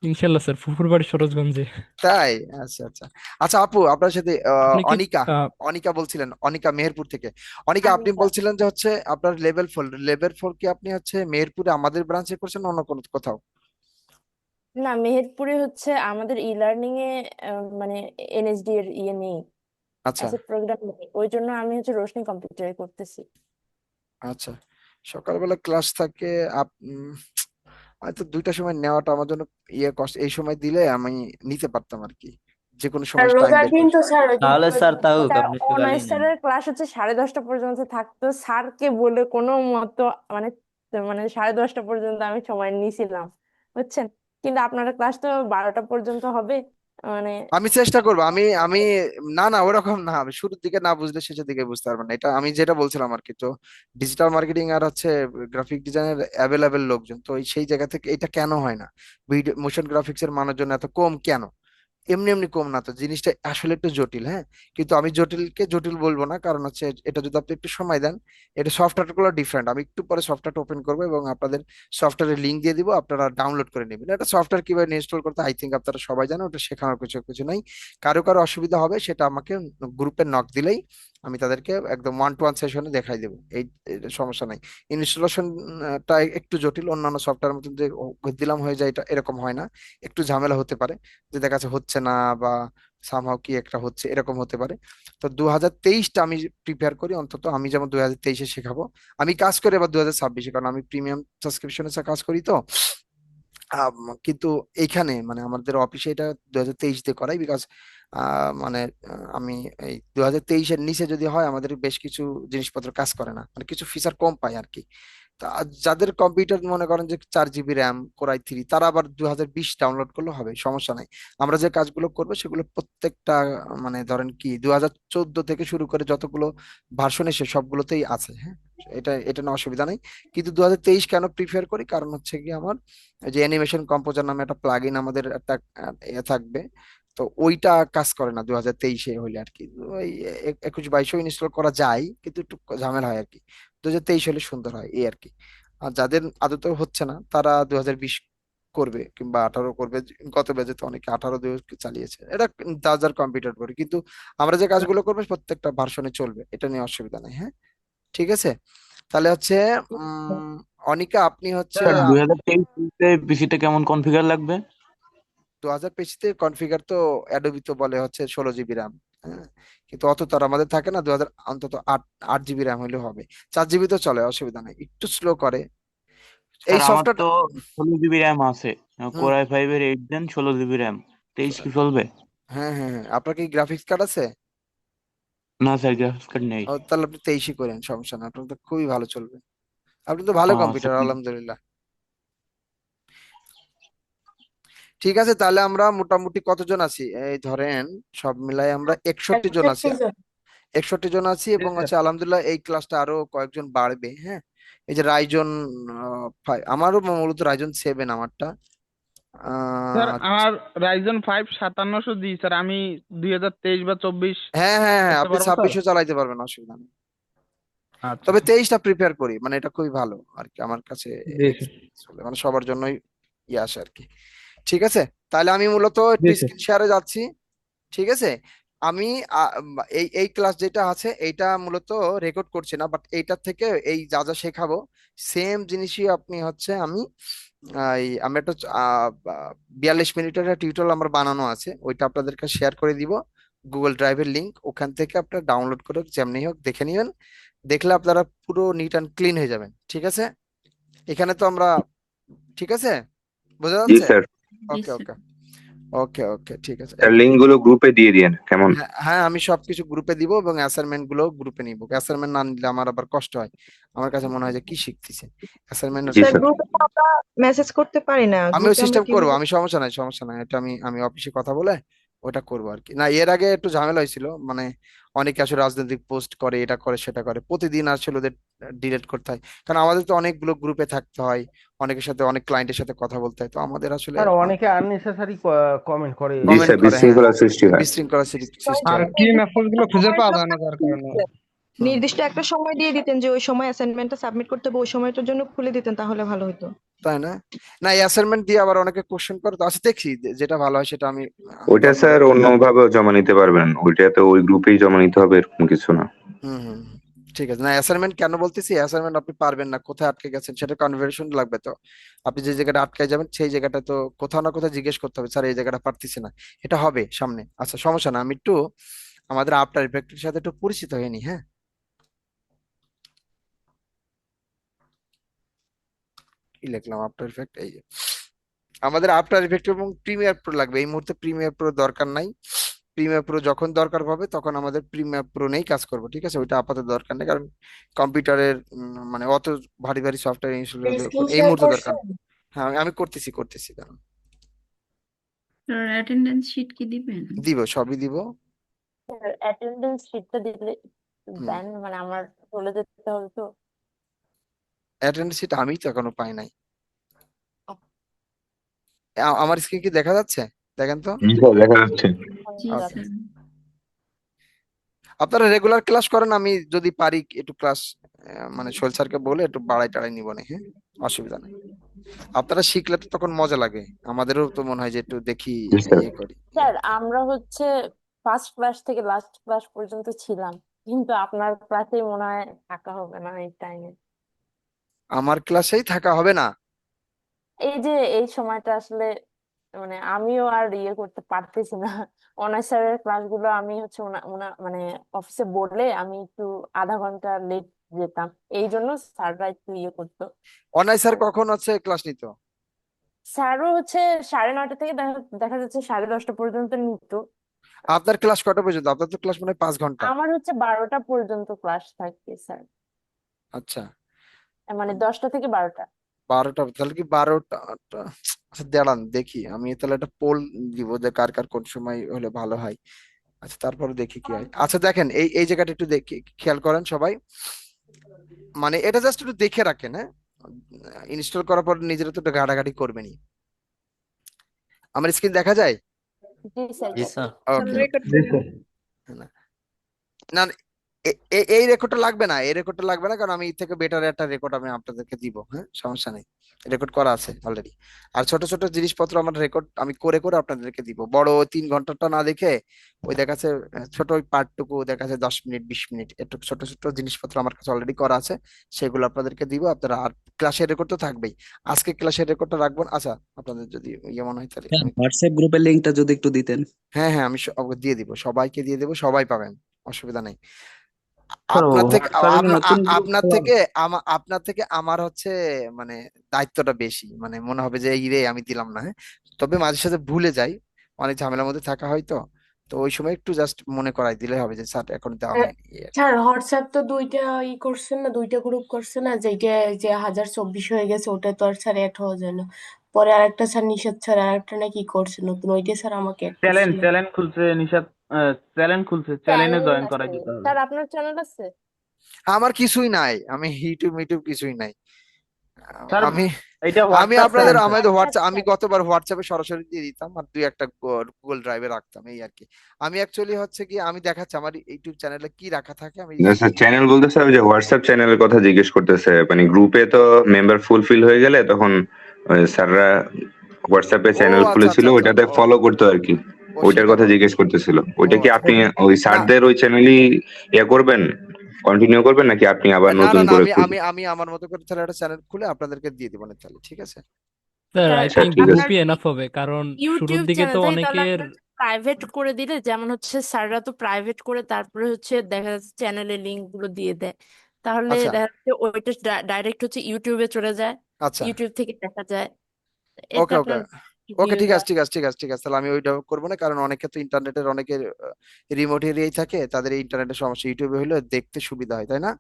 Speaker 2: ইনশাল্লাহ স্যার, ফুফুর বাড়ি সরোজগঞ্জে।
Speaker 3: তাই? আচ্ছা আচ্ছা। আচ্ছা আপু, আপনার সাথে
Speaker 2: আপনি কি
Speaker 3: অনিকা,
Speaker 2: আহ,
Speaker 3: অনিকা বলছিলেন, অনিকা মেহেরপুর থেকে। অনিকা,
Speaker 4: আমি
Speaker 3: আপনি বলছিলেন যে হচ্ছে আপনার লেভেল 4 কি আপনি হচ্ছে মেহেরপুরে আমাদের ব্রাঞ্চে করছেন না অন্য কোনো কোথাও?
Speaker 4: না, মেহেরপুরে হচ্ছে আমাদের ই লার্নিং এ মানে এনএসডি এর ইয়ে নেই,
Speaker 3: আচ্ছা
Speaker 4: অ্যাসেট প্রোগ্রাম নেই, ওই জন্য আমি হচ্ছে রোশনি কম্পিউটারে করতেছি।
Speaker 3: আচ্ছা। সকালবেলা ক্লাস থাকে। হয়তো 2টার সময় নেওয়াটা আমার জন্য ইয়ে কষ্ট, এই সময় দিলে আমি নিতে পারতাম আর কি, যে কোনো
Speaker 6: আর
Speaker 3: সময় টাইম
Speaker 6: রোজার
Speaker 3: বের
Speaker 6: দিন
Speaker 3: করে।
Speaker 6: তো স্যার ওই দিন
Speaker 10: তাহলে স্যার তাহুক
Speaker 4: স্যার
Speaker 10: আপনি সকালেই নেন।
Speaker 4: অনার্সের ক্লাস হচ্ছে 10:30 পর্যন্ত থাকতো, স্যারকে বলে কোনো মতো মানে মানে 10:30 পর্যন্ত আমি সময় নিয়েছিলাম, বুঝছেন। কিন্তু আপনার ক্লাস তো 12টা পর্যন্ত হবে, মানে
Speaker 3: আমি চেষ্টা করবো। আমি না না, ওরকম না, আমি শুরুর দিকে না বুঝলে শেষের দিকে বুঝতে পারবেন না, এটা আমি যেটা বলছিলাম আর কি। তো ডিজিটাল মার্কেটিং আর হচ্ছে গ্রাফিক ডিজাইনের অ্যাভেলেবেল লোকজন, তো সেই জায়গা থেকে এটা কেন হয় না? ভিডিও মোশন গ্রাফিক্স এর মানুষজন এত কম কেন? এমনি এমনি কম না তো, জিনিসটা আসলে একটু জটিল, হ্যাঁ। কিন্তু আমি জটিলকে জটিল বলবো না, কারণ হচ্ছে এটা যদি আপনি একটু সময় দেন, এটা সফটওয়্যার গুলো ডিফারেন্ট। আমি একটু পরে সফটওয়্যারটা ওপেন করবো এবং আপনাদের সফটওয়্যারের লিঙ্ক দিয়ে দিব, আপনারা ডাউনলোড করে নেবেন। এটা সফটওয়্যার কিভাবে ইনস্টল করতে আই থিঙ্ক আপনারা সবাই জানেন, ওটা শেখানোর কিছু কিছু নাই। কারো কারো অসুবিধা হবে সেটা আমাকে গ্রুপে নক দিলেই আমি তাদেরকে একদম 1-to-1 সেশনে দেখাই দেবো, এটা সমস্যা নাই। ইনস্টলেশনটা একটু জটিল, অন্যান্য সফটওয়্যার মতন যে দিলাম হয়ে যায়, এটা এরকম হয় না। একটু ঝামেলা হতে পারে, যে দেখা যাচ্ছে হচ্ছে না বা সামহাও কি একটা হচ্ছে, এরকম হতে পারে। তো 2023টা আমি প্রিপেয়ার করি, অন্তত আমি যেমন 2023-এ শেখাবো। আমি কাজ করি আবার 2026-এ, কারণ আমি প্রিমিয়াম সাবস্ক্রিপশনে কাজ করি তো। কিন্তু এইখানে মানে আমাদের অফিসে এটা 2023 দিয়ে করাই, বিকজ মানে আমি এই 2023-এর নিচে যদি হয় আমাদের বেশ কিছু জিনিসপত্র কাজ করে না, মানে কিছু ফিচার কম পাই আর কি। তা যাদের কম্পিউটার মনে করেন যে 4 জিবি র্যাম কোর i3, তারা আবার 2020 ডাউনলোড করলে হবে, সমস্যা নাই। আমরা যে কাজগুলো করবো সেগুলো প্রত্যেকটা মানে ধরেন কি 2014 থেকে শুরু করে যতগুলো ভার্সন এসে সবগুলোতেই আছে, হ্যাঁ। এটা এটা না, অসুবিধা নেই। কিন্তু 2023 কেন প্রিফার করি, কারণ হচ্ছে কি আমার এই যে অ্যানিমেশন কম্পোজার নামে একটা প্লাগইন আমাদের একটা থাকবে। তো ওইটা কাজ করে না 2023-এ হইলে আর কি। ওই 21-22-এও ইনস্টল করা যায়, কিন্তু একটু ঝামেলা হয় আর কি। 2023 হলে সুন্দর হয় এই আর কি। আর যাদের আদতে হচ্ছে না তারা 2020 করবে কিংবা 18 করবে। গত ব্যাচে তো অনেকে 18 দিয়ে চালিয়েছে, এটা যার যার কম্পিউটার পরে। কিন্তু আমরা যে কাজগুলো করবো প্রত্যেকটা ভার্সনে চলবে, এটা নিয়ে অসুবিধা নেই, হ্যাঁ। ঠিক আছে, তাহলে হচ্ছে উম অনিকা, আপনি হচ্ছে
Speaker 10: স্যার 2023 পিসিটা কেমন কনফিগার লাগবে?
Speaker 3: 2025-তে কনফিগার তো অ্যাডোবি তো বলে হচ্ছে 16 জিবি র্যাম, হ্যাঁ। কিন্তু অত তার আমাদের থাকে না, 2000 অন্তত 8 জিবি র্যাম হলে হবে। 4 জিবি তো চলে, অসুবিধা নেই, একটু স্লো করে এই
Speaker 10: স্যার আমার
Speaker 3: সফটওয়্যার।
Speaker 10: তো 16 জিবি র্যাম আছে,
Speaker 3: হুম।
Speaker 10: কোর i5 এর 8 জেন 16 জিবি র্যাম, 23 কি চলবে?
Speaker 3: হ্যাঁ হ্যাঁ হ্যাঁ, আপনার কি গ্রাফিক্স কার্ড আছে?
Speaker 10: না স্যার, গ্রাফিক্স কার্ড নেই।
Speaker 3: ও, তাহলে আপনি 23-ই করেন, সমস্যা না, আপনার তো খুবই ভালো চলবে। আপনি তো ভালো
Speaker 10: আচ্ছা
Speaker 3: কম্পিউটার,
Speaker 10: ঠিক।
Speaker 3: আলহামদুলিল্লাহ। ঠিক আছে, তাহলে আমরা মোটামুটি কতজন আছি এই ধরেন, সব মিলাই আমরা 61 জন আছি।
Speaker 6: 61 জন।
Speaker 3: 61 জন আছি, এবং
Speaker 7: স্যার
Speaker 3: হচ্ছে আলহামদুলিল্লাহ এই ক্লাসটা আরো কয়েকজন বাড়বে, হ্যাঁ। এই যে রাইজন, আমারও মূলত রাইজন 7 আমারটা।
Speaker 7: স্যার
Speaker 3: আহ,
Speaker 7: আমার রাইজন 5 5700 জি স্যার, আমি 2023 বা 24
Speaker 3: হ্যাঁ হ্যাঁ হ্যাঁ,
Speaker 7: করতে
Speaker 3: আপনি
Speaker 7: পারবো স্যার।
Speaker 3: 26-ও চালাইতে পারবেন, অসুবিধা নেই।
Speaker 7: আচ্ছা
Speaker 3: তবে
Speaker 7: স্যার।
Speaker 3: 23টা প্রিপেয়ার করি, মানে এটা খুবই ভালো আর কি আমার কাছে
Speaker 7: জি স্যার।
Speaker 3: experience হলে, মানে সবার জন্যই ইয়ে আসে আর কি। ঠিক আছে, তাহলে আমি মূলত একটু
Speaker 7: জি স্যার।
Speaker 3: স্ক্রিন শেয়ারে যাচ্ছি। ঠিক আছে, আমি এই এই ক্লাস যেটা আছে এইটা মূলত রেকর্ড করছি না, বাট এইটার থেকে এই যা যা শেখাবো সেম জিনিসই আপনি হচ্ছে আমি একটা 42 মিনিটের একটা টিউটোরিয়াল আমার বানানো আছে, ওইটা আপনাদেরকে শেয়ার করে দিব, গুগল ড্রাইভের লিংক, ওখান থেকে আপনারা ডাউনলোড করে যেমনি হোক দেখে নিবেন। দেখলে আপনারা পুরো নিট অ্যান্ড ক্লিন হয়ে যাবেন। ঠিক আছে, এখানে তো আমরা, ঠিক আছে, বোঝা
Speaker 11: জি
Speaker 3: যাচ্ছে?
Speaker 11: স্যার।
Speaker 3: ওকে ওকে ওকে ওকে, ঠিক আছে।
Speaker 11: স্যার লিঙ্ক গুলো গ্রুপে দিয়ে দিয়েন কেমন?
Speaker 3: হ্যাঁ হ্যাঁ, আমি সবকিছু গ্রুপে দিব এবং অ্যাসাইনমেন্ট গুলো গ্রুপে নিব। অ্যাসাইনমেন্ট না নিলে আমার আবার কষ্ট হয়, আমার কাছে মনে হয় যে কি শিখতেছে অ্যাসাইনমেন্ট।
Speaker 11: জি
Speaker 12: স্যার
Speaker 11: স্যার।
Speaker 12: গ্রুপে তো আমরা মেসেজ করতে পারি না,
Speaker 3: আমিও
Speaker 12: গ্রুপে আমরা
Speaker 3: সিস্টেম করবো,
Speaker 12: কিভাবে?
Speaker 3: আমি সমস্যা নাই, সমস্যা নাই, এটা আমি অফিসে কথা বলে ওটা করবো আর কি। না, এর আগে একটু ঝামেলা হয়েছিল, মানে অনেকে আসলে রাজনৈতিক পোস্ট করে, এটা করে সেটা করে, প্রতিদিন আসলে ওদের ডিলিট করতে হয়, কারণ আমাদের তো অনেকগুলো গ্রুপে থাকতে হয়, অনেকের সাথে অনেক ক্লায়েন্টের সাথে কথা বলতে হয়, তো আমাদের আসলে
Speaker 1: স্যার অনেকে আননেসেসারি কমেন্ট করে
Speaker 11: জি
Speaker 3: কমেন্ট
Speaker 11: স্যার,
Speaker 3: করে, হ্যাঁ,
Speaker 11: বিশৃঙ্খলা সৃষ্টি হয়।
Speaker 3: বিশৃঙ্খলা সৃষ্টি
Speaker 9: আর
Speaker 3: হয়।
Speaker 9: কি মেসেজ গুলো খুঁজে পাওয়া যায় না যার কারণে।
Speaker 3: হুম।
Speaker 12: নির্দিষ্ট একটা সময় দিয়ে দিতেন যে ওই সময় অ্যাসাইনমেন্টটা সাবমিট করতে হবে, ওই সময়টার জন্য খুলে দিতেন তাহলে ভালো হতো।
Speaker 3: তাই না? না, অ্যাসাইনমেন্ট দিয়ে আবার অনেকে কোশ্চেন করে, তো আচ্ছা দেখছি যেটা ভালো হয় সেটা আমি
Speaker 11: ওইটা
Speaker 3: দরকার।
Speaker 11: স্যার অন্যভাবেও জমা নিতে পারবেন, ওইটাতে ওই গ্রুপেই জমা নিতে হবে এরকম কিছু না।
Speaker 3: হুম হুম হুম, ঠিক আছে। না, অ্যাসাইনমেন্ট কেন বলতেছি, অ্যাসাইনমেন্ট আপনি পারবেন না, কোথায় আটকে গেছেন সেটা কনভার্সেশন লাগবে, তো আপনি যে জায়গাটা আটকে যাবেন সেই জায়গাটা তো কোথাও না কোথাও জিজ্ঞেস করতে হবে, স্যার এই জায়গাটা পারতেছি না, এটা হবে সামনে। আচ্ছা সমস্যা না, আমি একটু আমাদের আফটার ইফেক্টের সাথে একটু পরিচিত হয়ে নি। হ্যাঁ, কি লিখলাম, আফটার ইফেক্ট, এই যে আমাদের আফটার ইফেক্ট এবং প্রিমিয়ার প্রো লাগবে। এই মুহূর্তে প্রিমিয়ার প্রো দরকার নাই, প্রিমিয়ার প্রো যখন দরকার হবে তখন আমাদের প্রিমিয়ার প্রো নেই কাজ করবো। ঠিক আছে, ওইটা আপাতত দরকার নেই, কারণ কম্পিউটারের মানে অত ভারী ভারী সফটওয়্যার ইনস্টল
Speaker 6: স্ক্রিন
Speaker 3: এই
Speaker 6: শেয়ার
Speaker 3: মুহূর্তে দরকার
Speaker 6: করছেন?
Speaker 3: নেই। হ্যাঁ, আমি করতেছি দাঁড়ান,
Speaker 13: অ্যাটেন্ডেন্স শিট কি দিবেন?
Speaker 3: দিব, সবই দিব।
Speaker 4: অ্যাটেন্ডেন্স শিটটা দিলে
Speaker 3: হুম,
Speaker 4: দেন, মানে আমার চলে যেতে হবে তো।
Speaker 3: অ্যাটেন্ডেন্স শিট আমি তো এখনো পাই নাই। আমার স্ক্রিন কি দেখা যাচ্ছে? দেখেন তো।
Speaker 11: জি স্যার, দেখা যাচ্ছে।
Speaker 13: জি
Speaker 3: ওকে,
Speaker 13: স্যার।
Speaker 3: আপনারা রেগুলার ক্লাস করেন, আমি যদি পারি একটু ক্লাস মানে সোহেল স্যারকে বলে একটু বাড়াই টাড়াই নিব না, হ্যাঁ, অসুবিধা নেই। আপনারা শিখলে তো তখন মজা লাগে, আমাদেরও তো মনে হয় যে একটু দেখি,
Speaker 11: জি স্যার।
Speaker 3: ইয়ে করি।
Speaker 4: স্যার আমরা হচ্ছে ফার্স্ট ক্লাস থেকে লাস্ট ক্লাস পর্যন্ত ছিলাম, কিন্তু আপনার ক্লাসেই মনে হয় থাকা হবে না এই টাইমে।
Speaker 3: আমার ক্লাসেই থাকা হবে না?
Speaker 4: এই যে এই সময়টা আসলে মানে আমিও আর ইয়ে করতে পারতেছি না। অনার্স স্যারের ক্লাসগুলো আমি হচ্ছে মানে অফিসে বললে আমি একটু আধা ঘন্টা লেট যেতাম, এই জন্য স্যাররা একটু ইয়ে করতো।
Speaker 3: অনার্স স্যার
Speaker 4: আর
Speaker 3: কখন হচ্ছে ক্লাস নিত?
Speaker 4: স্যারও হচ্ছে 9:30 থেকে দেখা যাচ্ছে 10:30 পর্যন্ত নিত।
Speaker 3: আপনার ক্লাস কটা পর্যন্ত? আপনার তো ক্লাস মনে হয় 5 ঘন্টা।
Speaker 4: আমার হচ্ছে 12টা পর্যন্ত ক্লাস থাকে স্যার,
Speaker 3: আচ্ছা,
Speaker 4: মানে 10টা থেকে 12টা।
Speaker 3: 12টা, তাহলে কি 12টা? আচ্ছা দাঁড়ান দেখি, আমি তাহলে একটা পোল দিব যে কার কার কোন সময় হলে ভালো হয়। আচ্ছা তারপরে দেখি কি হয়। আচ্ছা দেখেন, এই এই জায়গাটা একটু দেখি, খেয়াল করেন সবাই, মানে এটা জাস্ট একটু দেখে রাখেন, হ্যাঁ, ইনস্টল করার পর নিজেরা তো একটু ঘাটাঘাটি করবেনই। আমার স্ক্রিন দেখা যায়?
Speaker 4: জি স্যার।
Speaker 2: জি স্যার।
Speaker 3: ওকে ওকে,
Speaker 9: জি স্যার।
Speaker 3: না না, এই রেকর্ডটা লাগবে না, এই রেকর্ডটা লাগবে না, কারণ আমি এর থেকে বেটার একটা রেকর্ড আমি আপনাদেরকে দিব, হ্যাঁ, সমস্যা নেই, রেকর্ড করা আছে অলরেডি। আর ছোট ছোট জিনিসপত্র আমার রেকর্ড আমি করে করে আপনাদেরকে দিব, বড় 3 ঘন্টাটা না দেখে ওই দেখাচ্ছে ছোট ওই পার্টটুকু দেখাচ্ছে 10 মিনিট 20 মিনিট, একটু ছোট ছোট জিনিসপত্র আমার কাছে অলরেডি করা আছে, সেগুলো আপনাদেরকে দিব আপনারা। আর ক্লাসের রেকর্ড তো থাকবেই, আজকে ক্লাসের রেকর্ডটা রাখবেন। আচ্ছা আপনাদের যদি ইয়ে মনে হয় তাহলে আমি,
Speaker 8: হোয়াটসঅ্যাপ গ্রুপের লিঙ্কটা যদি একটু দিতেন।
Speaker 3: হ্যাঁ হ্যাঁ, আমি দিয়ে দিব, সবাইকে দিয়ে দেবো, সবাই পাবেন, অসুবিধা নেই।
Speaker 7: স্যার
Speaker 3: আপনার থেকে
Speaker 7: হোয়াটসঅ্যাপে নতুন গ্রুপ খোলা
Speaker 3: আপনার থেকে আমার হচ্ছে মানে দায়িত্বটা বেশি, মানে মনে হবে যে এই রে আমি দিলাম না, হ্যাঁ, তবে মাঝে সাঝে ভুলে যাই, অনেক ঝামেলার মধ্যে থাকা হয়, তো তো ওই সময় একটু জাস্ট মনে করাই দিলে হবে যে স্যার এখন দেওয়া হয়নি, এই আর কি।
Speaker 6: স্যার হোয়াটসঅ্যাপ তো দুইটা করছেন না, দুইটা গ্রুপ করছে না, যেটা যে 1024 হয়ে গেছে ওটা তো আর স্যার অ্যাড হওয়া যায় না। পরে আরেকটা স্যার নিষাদ স্যার আরেকটা নাকি করছে নতুন, ওইটা স্যার আমাকে অ্যাড
Speaker 7: চ্যালেঞ্জ
Speaker 6: করছিলেন।
Speaker 7: চ্যালেঞ্জ খুলছে নিশাত, চ্যালেঞ্জ খুলছে, চ্যালেঞ্জে
Speaker 4: চ্যানেল
Speaker 7: জয়েন
Speaker 4: আছে
Speaker 7: করাই দিতে হবে।
Speaker 4: স্যার, আপনার চ্যানেল আছে?
Speaker 3: আমার কিছুই নাই, আমি ইউটিউব কিছুই নাই।
Speaker 7: স্যার
Speaker 3: আমি
Speaker 7: এটা
Speaker 3: আমি
Speaker 7: হোয়াটসঅ্যাপ
Speaker 3: আপনাদের
Speaker 7: করেন স্যার।
Speaker 3: আমাদের হোয়াটসঅ্যাপ আমি গতবার হোয়াটসঅ্যাপে সরাসরি দিয়ে দিতাম আর দুই একটা গুগল ড্রাইভে রাখতাম এই আর কি। আমি অ্যাকচুয়ালি হচ্ছে কি আমি দেখাচ্ছি আমার ইউটিউব চ্যানেলে কি রাখা থাকে আমি
Speaker 11: স্যার চ্যানেল বলতে স্যার ওই যে হোয়াটসঅ্যাপ চ্যানেলের কথা জিজ্ঞেস করতেছে, মানে গ্রুপে তো মেম্বার ফুলফিল হয়ে গেলে তখন স্যাররা হোয়াটসঅ্যাপে
Speaker 3: ও
Speaker 11: চ্যানেল
Speaker 3: আচ্ছা
Speaker 11: খুলেছিল,
Speaker 3: আচ্ছা আচ্ছা
Speaker 11: ওইটাতে
Speaker 3: ও
Speaker 11: ফলো করতো আর কি,
Speaker 3: ও
Speaker 11: ওইটার
Speaker 3: সেটা
Speaker 11: কথা
Speaker 3: বলতে
Speaker 11: জিজ্ঞেস করতেছিল।
Speaker 3: ও
Speaker 11: ওইটা কি
Speaker 3: আচ্ছা
Speaker 11: আপনি ওই
Speaker 3: না
Speaker 11: স্যারদের ওই চ্যানেলই ইয়ে করবেন, কন্টিনিউ করবেন, নাকি আপনি আবার
Speaker 3: না না
Speaker 11: নতুন
Speaker 3: না
Speaker 11: করে
Speaker 3: আমি আমি
Speaker 11: খুলবেন?
Speaker 3: আমি আমার মতো করে তাহলে একটা চ্যানেল খুলে আপনাদেরকে দিয়ে দিব না তাহলে, ঠিক আছে?
Speaker 2: স্যার
Speaker 4: স্যার
Speaker 2: আই
Speaker 11: আচ্ছা
Speaker 2: থিঙ্ক
Speaker 11: ঠিক আছে।
Speaker 4: আপনার
Speaker 2: গ্রুপই এনাফ হবে, কারণ শুরুর
Speaker 4: ইউটিউব
Speaker 2: দিকে তো
Speaker 4: চ্যানেলটাই তাহলে
Speaker 2: অনেকের
Speaker 4: আপনার প্রাইভেট করে দিলে, যেমন হচ্ছে স্যাররা তো প্রাইভেট করে তারপরে হচ্ছে দেখা যাচ্ছে চ্যানেলের লিঙ্ক গুলো দিয়ে দেয়, তাহলে
Speaker 3: আচ্ছা
Speaker 4: দেখা যাচ্ছে ওইটা ডাইরেক্ট হচ্ছে ইউটিউবে চলে যায়,
Speaker 3: আচ্ছা
Speaker 4: ইউটিউব থেকে দেখা যায়, এতে
Speaker 3: ওকে ওকে
Speaker 4: আপনার
Speaker 3: ওকে
Speaker 4: ভিউজ
Speaker 3: ঠিক আছে ঠিক আছে ঠিক আছে ঠিক আছে, তাহলে আমি ওইটা করবো না, কারণ অনেকে তো ইন্টারনেটের অনেকের রিমোট এরিয়ায় থাকে, তাদের ইন্টারনেটের সমস্যা, ইউটিউবে হলে দেখতে সুবিধা হয় তাই না?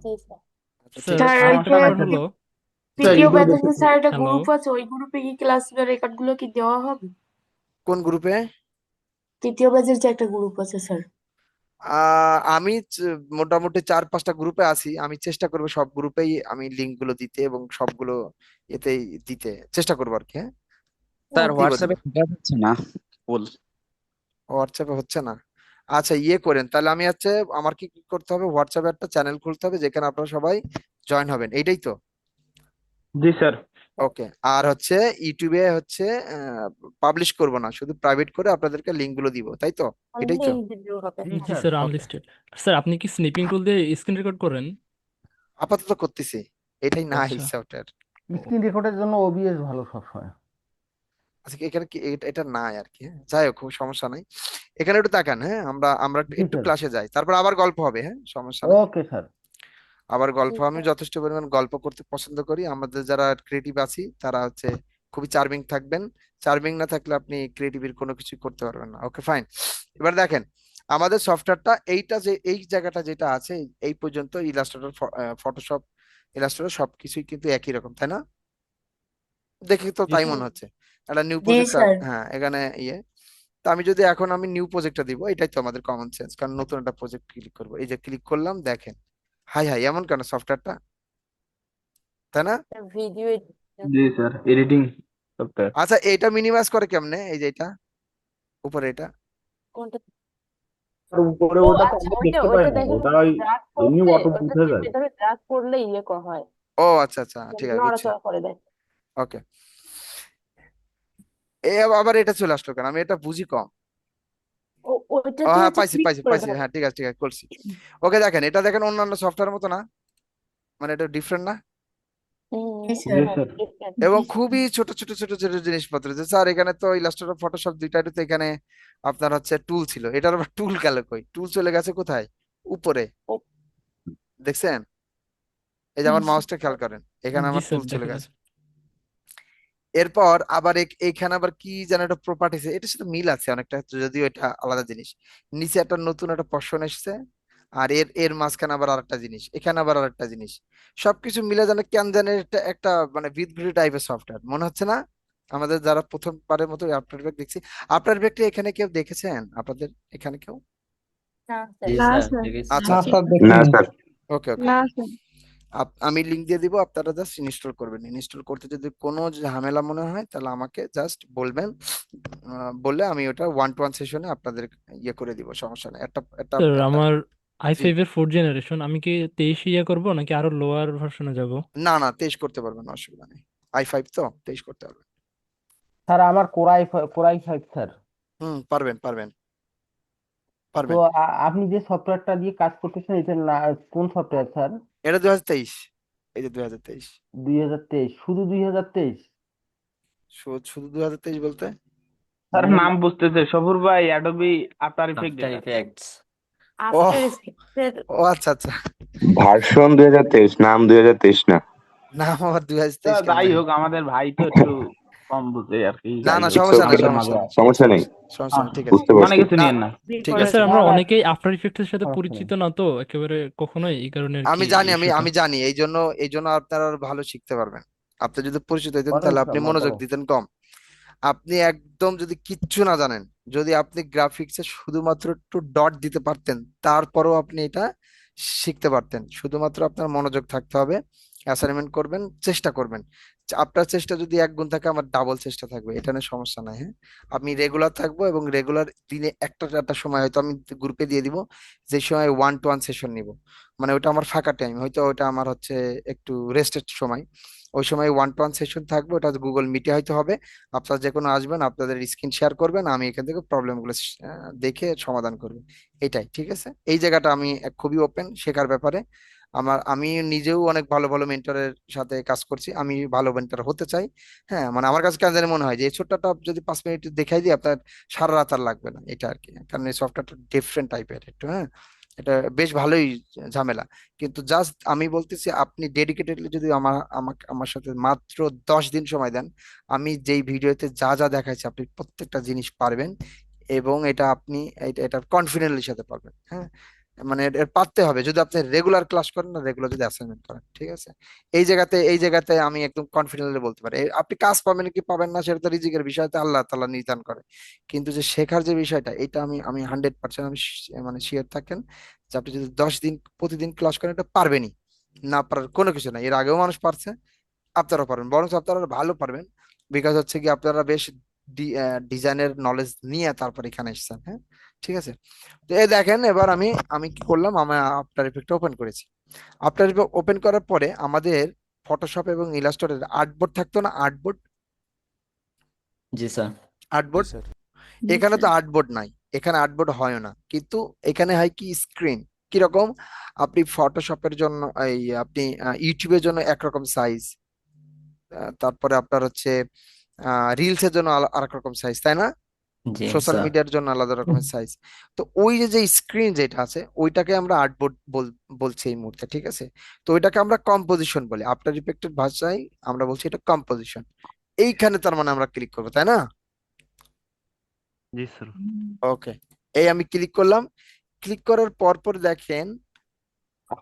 Speaker 4: জি স্যার।
Speaker 3: আচ্ছা ঠিক
Speaker 2: স্যার
Speaker 6: স্যার
Speaker 3: আছে।
Speaker 6: এই
Speaker 7: সমস্যা
Speaker 6: যে
Speaker 7: নাই
Speaker 2: আরেকটা
Speaker 7: স্যার।
Speaker 2: হলো
Speaker 6: তৃতীয় ব্যাচের যে স্যার একটা
Speaker 2: হ্যালো
Speaker 6: গ্রুপ আছে ওই গ্রুপে কি ক্লাস রেকর্ড গুলো কি দেওয়া হবে?
Speaker 3: কোন গ্রুপে?
Speaker 6: তৃতীয় ব্যাচের যে একটা গ্রুপ আছে স্যার।
Speaker 3: আমি মোটামুটি 4-5টা গ্রুপে আছি, আমি চেষ্টা করবো সব গ্রুপেই আমি লিঙ্ক গুলো দিতে এবং সবগুলো এতেই দিতে চেষ্টা করবো আর কি। হ্যাঁ
Speaker 8: স্যার
Speaker 3: দিব দিব।
Speaker 8: হোয়াটসঅ্যাপে ঢোকা যাচ্ছে না বল।
Speaker 3: হোয়াটসঅ্যাপে হচ্ছে না? আচ্ছা ইয়ে করেন তাহলে, আমি হচ্ছে আমার কি কি করতে হবে, হোয়াটসঅ্যাপে একটা চ্যানেল খুলতে হবে যেখানে আপনারা সবাই জয়েন হবেন, এইটাই তো?
Speaker 7: জি স্যার।
Speaker 3: ওকে আর হচ্ছে ইউটিউবে হচ্ছে পাবলিশ করব না, শুধু প্রাইভেট করে আপনাদেরকে লিঙ্ক গুলো দিব, তাই তো? এটাই তো?
Speaker 4: লিঙ্ক দিলেও হবে।
Speaker 1: জি
Speaker 2: জি
Speaker 1: sir.
Speaker 2: Sir
Speaker 3: okay
Speaker 2: unlisted. Sir আপনি কি স্নিপিং টুল দিয়ে স্ক্রিন রেকর্ড করেন?
Speaker 3: আপাতত করতেছি, এটাই নাই
Speaker 2: আচ্ছা
Speaker 3: সফটওয়্যার।
Speaker 1: স্ক্রিন রেকর্ডের জন্য ওবিএস ভালো সবসময়।
Speaker 3: আচ্ছা এখানে কি এটা নাই আর কি, হ্যাঁ যাই হোক কোনো সমস্যা নাই। এখানে একটু তাকান, হ্যাঁ আমরা আমরা একটু
Speaker 1: জি
Speaker 3: একটু
Speaker 1: স্যার।
Speaker 3: ক্লাসে যাই, তারপর আবার গল্প হবে, হ্যাঁ সমস্যা নাই।
Speaker 1: Okay sir.
Speaker 3: আবার গল্প,
Speaker 4: জি
Speaker 3: আমি
Speaker 4: স্যার।
Speaker 3: যথেষ্ট পরিমাণ গল্প করতে পছন্দ করি, আমাদের যারা ক্রিয়েটিভ আছি তারা হচ্ছে খুবই চার্মিং থাকবেন, চার্মিং না থাকলে আপনি ক্রিয়েটিভের কোনো কিছু করতে পারবেন না। ওকে ফাইন, এবার দেখেন আমাদের সফটওয়্যারটা এইটা যে এই জায়গাটা যেটা আছে এই পর্যন্ত ইলাস্ট্রেটর, ফটোশপ, ইলাস্ট্রেটর সবকিছুই কিন্তু একই রকম তাই না? দেখে তো
Speaker 1: জি
Speaker 3: তাই
Speaker 1: স্যার।
Speaker 3: মনে হচ্ছে। একটা নিউ
Speaker 6: জি
Speaker 3: প্রজেক্ট,
Speaker 6: স্যার।
Speaker 3: হ্যাঁ এখানে ইয়ে, তো আমি যদি এখন আমি নিউ প্রজেক্টটা দিব, এটাই তো আমাদের কমন সেন্স, কারণ নতুন একটা প্রজেক্ট ক্লিক করবো, এই যে ক্লিক করলাম দেখেন, হাই হাই এমন কেন সফটওয়্যারটা, তাই না?
Speaker 4: ভিডিও
Speaker 7: জি স্যার, এডিটিং সফটওয়্যার।
Speaker 3: আচ্ছা এটা মিনিমাইজ করে কেমনে, এই যে এটা উপরে এটা?
Speaker 4: কোনটা?
Speaker 7: আর উপরে
Speaker 4: ও
Speaker 7: ওটা তো
Speaker 4: আচ্ছা,
Speaker 7: আমরা
Speaker 4: ওইটা
Speaker 7: দেখতে পাই
Speaker 4: ওইটা
Speaker 7: না,
Speaker 4: দেখেন
Speaker 7: ওটা ওই
Speaker 4: ড্রাগ
Speaker 7: এমনি
Speaker 4: করলে,
Speaker 7: অটো
Speaker 4: ওটা
Speaker 7: উঠে যায়।
Speaker 4: চেপে ধরে ড্রাগ করলে ইয়ে করা হয়,
Speaker 3: ও আচ্ছা আচ্ছা ঠিক আছে বুঝছি।
Speaker 4: নড়াচড়া করে দেয়।
Speaker 3: ওকে এ আবার এটা চলে আসলো কেন, আমি এটা বুঝি কম।
Speaker 4: ওইটা
Speaker 3: ও
Speaker 4: তো
Speaker 3: হ্যাঁ
Speaker 4: হচ্ছে
Speaker 3: পাইছি
Speaker 4: ক্লিক
Speaker 3: পাইছি
Speaker 4: করে
Speaker 3: পাইছি,
Speaker 4: ধরে।
Speaker 3: হ্যাঁ ঠিক আছে করছি। ওকে দেখেন এটা দেখেন অন্যান্য সফটওয়্যার মতো না, মানে এটা ডিফারেন্ট না?
Speaker 6: জি
Speaker 7: জি
Speaker 6: স্যার।
Speaker 7: স্যার।
Speaker 4: different।
Speaker 3: এবং খুবই ছোট ছোট ছোট ছোট জিনিসপত্র, যে স্যার এখানে তো ইলাস্ট্রেটর ফটোশপ দুইটাই তো এখানে আপনার হচ্ছে টুল ছিল, এটার আবার টুল গেল কই, টুল চলে গেছে কোথায়, উপরে
Speaker 4: ও-
Speaker 3: দেখছেন? এই যে আমার মাউসটা খেয়াল করেন, এখানে
Speaker 2: জি
Speaker 3: আমার
Speaker 2: স্যার
Speaker 3: টুল চলে
Speaker 2: দেখা যায়।
Speaker 3: গেছে। এরপর আবার এইখানে আবার কি যেন একটা প্রপার্টিস, এটার সাথে মিল আছে অনেকটা, যদিও এটা আলাদা জিনিস। নিচে একটা নতুন একটা পশন এসছে, আর এর এর মাঝখানে আবার আরেকটা জিনিস, এখানে আবার আরেকটা জিনিস, সবকিছু মিলে যেন কেন জানে একটা একটা মানে বিদঘুটে টাইপের সফটওয়্যার মনে হচ্ছে না? আমাদের যারা প্রথমবারের মতো আফটার ইফেক্ট দেখছি, আফটার ইফেক্ট এখানে কেউ দেখেছেন আপনাদের এখানে কেউ?
Speaker 4: না
Speaker 12: জি
Speaker 4: স্যার।
Speaker 12: না স্যার।
Speaker 3: আচ্ছা
Speaker 9: না
Speaker 3: আচ্ছা
Speaker 9: স্যার
Speaker 11: না
Speaker 9: দেখিনি।
Speaker 11: স্যার।
Speaker 3: ওকে ওকে,
Speaker 12: না স্যার।
Speaker 3: আমি লিংক দিয়ে দিব, আপনারা জাস্ট ইনস্টল করবেন, ইনস্টল করতে যদি কোনো ঝামেলা মনে হয় তাহলে আমাকে জাস্ট বলবেন, বললে আমি ওটা 1-to-1 সেশনে আপনাদের ইয়ে করে দিব, সমস্যা নেই। একটা একটা
Speaker 2: স্যার
Speaker 3: একটা
Speaker 2: আমার
Speaker 3: জি
Speaker 2: i5 এর 4th জেনারেশন, আমি কি 23 ইয়ে করব নাকি আরো লোয়ার ভার্সনে যাব?
Speaker 3: না না 23 করতে পারবেন না, অসুবিধা নেই, i5 তো 23 করতে পারবেন।
Speaker 1: স্যার আমার কোরাই 5 স্যার।
Speaker 3: পারবেন পারবেন
Speaker 1: তো
Speaker 3: পারবেন।
Speaker 1: আপনি যে সফটওয়্যারটা দিয়ে কাজ করতেছেন এটা না, কোন সফটওয়্যার স্যার?
Speaker 3: এটা 2023, এই যে 2023।
Speaker 1: 2023, শুধু 2023?
Speaker 3: শুধু 2023 বলতে?
Speaker 7: স্যার
Speaker 1: মানে
Speaker 7: নাম বুঝতেছে, সফুর ভাই অ্যাডোবি আফটার ইফেক্ট
Speaker 13: আফটার
Speaker 7: এটা।
Speaker 13: ইফেক্টস।
Speaker 3: ও
Speaker 4: আফটার ইফেক্টের
Speaker 3: ও আচ্ছা আচ্ছা,
Speaker 11: ভার্সন 2023, নাম 2023 না।
Speaker 3: নাম আমার 2023
Speaker 7: তা
Speaker 3: কেন
Speaker 7: যাই
Speaker 3: জানি।
Speaker 7: হোক, আমাদের ভাই তো একটু কম বুঝে আর কি,
Speaker 3: না
Speaker 7: যাই
Speaker 3: না
Speaker 7: হোক
Speaker 3: সমস্যা নেই
Speaker 11: ওকে,
Speaker 7: আমাদের
Speaker 3: সমস্যা
Speaker 7: মাঝে
Speaker 3: নেই
Speaker 11: সমস্যা নেই,
Speaker 3: সমস্যা নেই, ঠিক আছে।
Speaker 11: বুঝতে
Speaker 7: মনে
Speaker 11: পারছি।
Speaker 7: কিছু
Speaker 3: না
Speaker 7: নিয়েন না।
Speaker 3: ঠিক
Speaker 2: স্যার
Speaker 3: আছে।
Speaker 2: স্যার আমরা
Speaker 1: না না
Speaker 2: অনেকেই আফটার ইফেক্টের সাথে
Speaker 1: সমস্যা নেই।
Speaker 2: পরিচিত না তো একেবারে কখনোই, এই কারণে আর
Speaker 3: আমি
Speaker 2: কি
Speaker 3: জানি আমি
Speaker 2: ইস্যুটা।
Speaker 3: আমি জানি এই জন্য আপনারা আরো ভালো শিখতে পারবেন। আপনি যদি পরিচিত হইতেন
Speaker 1: বলেন
Speaker 3: তাহলে
Speaker 1: স্যার,
Speaker 3: আপনি মনোযোগ
Speaker 1: করো।
Speaker 3: দিতেন কম। আপনি একদম যদি কিচ্ছু না জানেন, যদি আপনি গ্রাফিক্সে শুধুমাত্র একটু ডট দিতে পারতেন, তারপরেও আপনি এটা শিখতে পারতেন, শুধুমাত্র আপনার মনোযোগ থাকতে হবে, অ্যাসাইনমেন্ট করবেন, চেষ্টা করবেন, আপনার চেষ্টা যদি 1 গুণ থাকে, আমার ডাবল চেষ্টা থাকবে, এটা নিয়ে সমস্যা নাই। হ্যাঁ, আমি রেগুলার থাকবো এবং রেগুলার দিনে একটা সময় হয়তো আমি গ্রুপে দিয়ে দিব, যে সময় 1-to-1 সেশন নিব, মানে ওটা আমার ফাঁকা টাইম, হয়তো ওটা আমার হচ্ছে একটু রেস্টের সময়। ওই সময় 1-to-1 সেশন থাকবে, ওটা গুগল মিটে হয়তো হবে। আপনারা যে কোনো আসবেন, আপনাদের স্ক্রিন শেয়ার করবেন, আমি এখান থেকে প্রবলেমগুলো দেখে সমাধান করব। এটাই ঠিক আছে। এই জায়গাটা আমি খুবই ওপেন শেখার ব্যাপারে। আমি নিজেও অনেক ভালো ভালো মেন্টরের সাথে কাজ করছি, আমি ভালো মেন্টর হতে চাই। হ্যাঁ, মানে আমার কাছে কেন জানি মনে হয় যে এই ছোট্টটা যদি 5 মিনিট দেখাই দিই, আপনার সারা রাত আর লাগবে না, এটা আর কি। কারণ এই সফটওয়্যারটা ডিফারেন্ট টাইপের একটু। হ্যাঁ, এটা বেশ ভালোই ঝামেলা। কিন্তু জাস্ট আমি বলতেছি, আপনি ডেডিকেটেডলি যদি আমার সাথে মাত্র 10 দিন সময় দেন, আমি যেই ভিডিওতে যা যা দেখাইছি আপনি প্রত্যেকটা জিনিস পারবেন, এবং এটা আপনি এটা কনফিডেন্টলির সাথে পারবেন। হ্যাঁ, মানে এর পারতে হবে যদি আপনি রেগুলার ক্লাস করেন, না রেগুলার যদি অ্যাসাইনমেন্ট করেন, ঠিক আছে। এই জায়গাতে আমি একদম কনফিডেন্টলি বলতে পারি, আপনি কাজ পাবেন কি পাবেন না সেটা তো রিজিকের বিষয়, তো আল্লাহ তাআলা নির্ধারণ করে। কিন্তু যে শেখার যে বিষয়টা, এটা আমি আমি 100% আমি মানে শিওর থাকেন যে আপনি যদি 10 দিন প্রতিদিন ক্লাস করেন, এটা পারবেনই। না পারার কোনো কিছু নাই, এর আগেও মানুষ পারছে, আপনারা পারবেন, বরং আপনারা ভালো পারবেন। বিকজ হচ্ছে কি, আপনারা বেশ ডিজাইনের নলেজ নিয়ে তারপর এখানে এসেছেন। হ্যাঁ, ঠিক আছে। তো এই দেখেন, এবার আমি আমি কি করলাম, আমি আফটার ইফেক্ট ওপেন করেছি। আফটার ইফেক্ট ওপেন করার পরে আমাদের ফটোশপ এবং ইলাস্ট্রেটর আর্টবোর্ড থাকতো না, আর্টবোর্ড,
Speaker 13: জি স্যার।
Speaker 5: জি
Speaker 3: আর্টবোর্ড।
Speaker 5: স্যার।
Speaker 3: এখানে তো আর্টবোর্ড নাই, এখানে আর্টবোর্ড হয় না, কিন্তু এখানে হয় কি স্ক্রিন। কিরকম, আপনি ফটোশপের জন্য আপনি ইউটিউবের জন্য একরকম সাইজ, তারপরে আপনার হচ্ছে রিলস এর জন্য আরেক রকম সাইজ, তাই না?
Speaker 13: জি
Speaker 3: সোশ্যাল
Speaker 13: স্যার।
Speaker 3: মিডিয়ার জন্য আলাদা রকমের সাইজ। তো ওই যে স্ক্রিন যেটা আছে, ওইটাকে আমরা আর্টবোর্ড বলছি এই মুহূর্তে, ঠিক আছে। তো ওইটাকে আমরা কম্পোজিশন বলি, আফটার ইফেক্টের ভাষায় আমরা বলছি এটা কম্পোজিশন। এইখানে তার মানে আমরা ক্লিক করবো, তাই না?
Speaker 10: জি স্যার।
Speaker 3: ওকে, এই আমি ক্লিক করলাম। ক্লিক করার পর দেখেন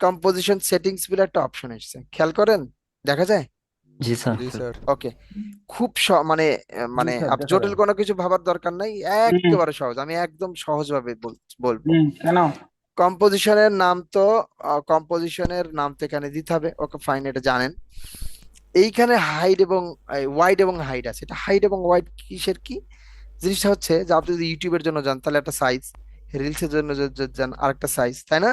Speaker 3: কম্পোজিশন সেটিংস বলে একটা অপশন এসেছে, খেয়াল করেন, দেখা যায়।
Speaker 13: জি স্যার।
Speaker 5: জি স্যার।
Speaker 3: ওকে, খুব মানে মানে
Speaker 1: স্যার দেখা
Speaker 3: জটিল
Speaker 1: যায়।
Speaker 3: কোনো কিছু ভাবার দরকার নাই, একেবারে সহজ, আমি একদম সহজভাবে বলবো।
Speaker 1: কেন?
Speaker 3: কম্পোজিশনের নাম তো এখানে দিতে হবে। ওকে ফাইন, এটা জানেন। এইখানে হাইড এবং ওয়াইড এবং হাইড আছে, এটা হাইড এবং ওয়াইড কিসের কি জিনিসটা হচ্ছে, যে আপনি যদি ইউটিউবের জন্য যান তাহলে একটা সাইজ, রিলসের জন্য যদি যান আরেকটা সাইজ, তাই না?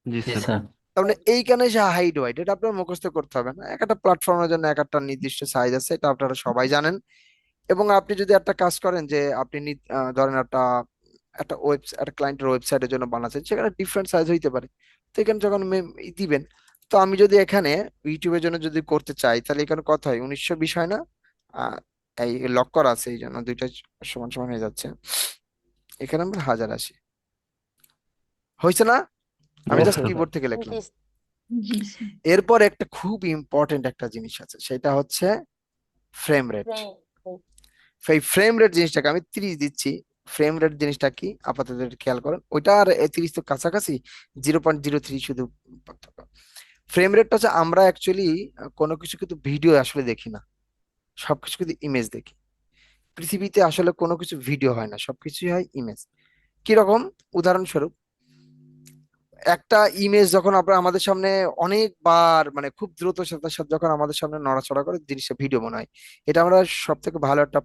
Speaker 10: জি
Speaker 13: জি
Speaker 10: স্যার।
Speaker 13: স্যার।
Speaker 3: তার মানে এইখানে যে হাইড ওয়াইড, এটা আপনার মুখস্থ করতে হবে না, একটা প্ল্যাটফর্মের জন্য একটা নির্দিষ্ট সাইজ আছে, এটা আপনারা সবাই জানেন। এবং আপনি যদি একটা কাজ করেন, যে আপনি ধরেন একটা একটা একটা ক্লায়েন্টের ওয়েবসাইটের জন্য বানাচ্ছেন, সেখানে ডিফারেন্ট সাইজ হইতে পারে। তো এখানে যখন দিবেন, তো আমি যদি এখানে ইউটিউবের জন্য যদি করতে চাই, তাহলে এখানে কত হয়, 1920 হয় না? আহ, এই লক করা আছে, এই জন্য দুইটা সমান সমান হয়ে যাচ্ছে। এখানে আমরা 1080 হয়েছে না? আমি
Speaker 1: Yes,
Speaker 3: জাস্ট
Speaker 1: sir.
Speaker 3: কিবোর্ড থেকে লিখলাম।
Speaker 6: জি স্যার।
Speaker 3: এরপর একটা খুব ইম্পর্টেন্ট একটা জিনিস আছে, সেটা হচ্ছে ফ্রেম রেট। এই ফ্রেম রেট জিনিসটাকে আমি 30 দিচ্ছি। ফ্রেম রেট জিনিসটা কি আপাতত একটু খেয়াল করেন, ওইটা আর 30 তো কাছাকাছি, 0.03 শুধু পার্থক্য। ফ্রেম রেটটা হচ্ছে, আমরা অ্যাকচুয়ালি কোনো কিছু কিন্তু ভিডিও আসলে দেখি না, সবকিছু কিন্তু ইমেজ দেখি। পৃথিবীতে আসলে কোনো কিছু ভিডিও হয় না, সবকিছুই হয় ইমেজ। কিরকম, উদাহরণস্বরূপ, একটা ইমেজ যখন আমাদের সামনে অনেকবার, মানে খুব দ্রুত সাথে সাথে যখন আমাদের সামনে নড়াচড়া করে, জিনিসটা ভিডিও মনে হয়। এটা আমরা সব থেকে ভালো একটা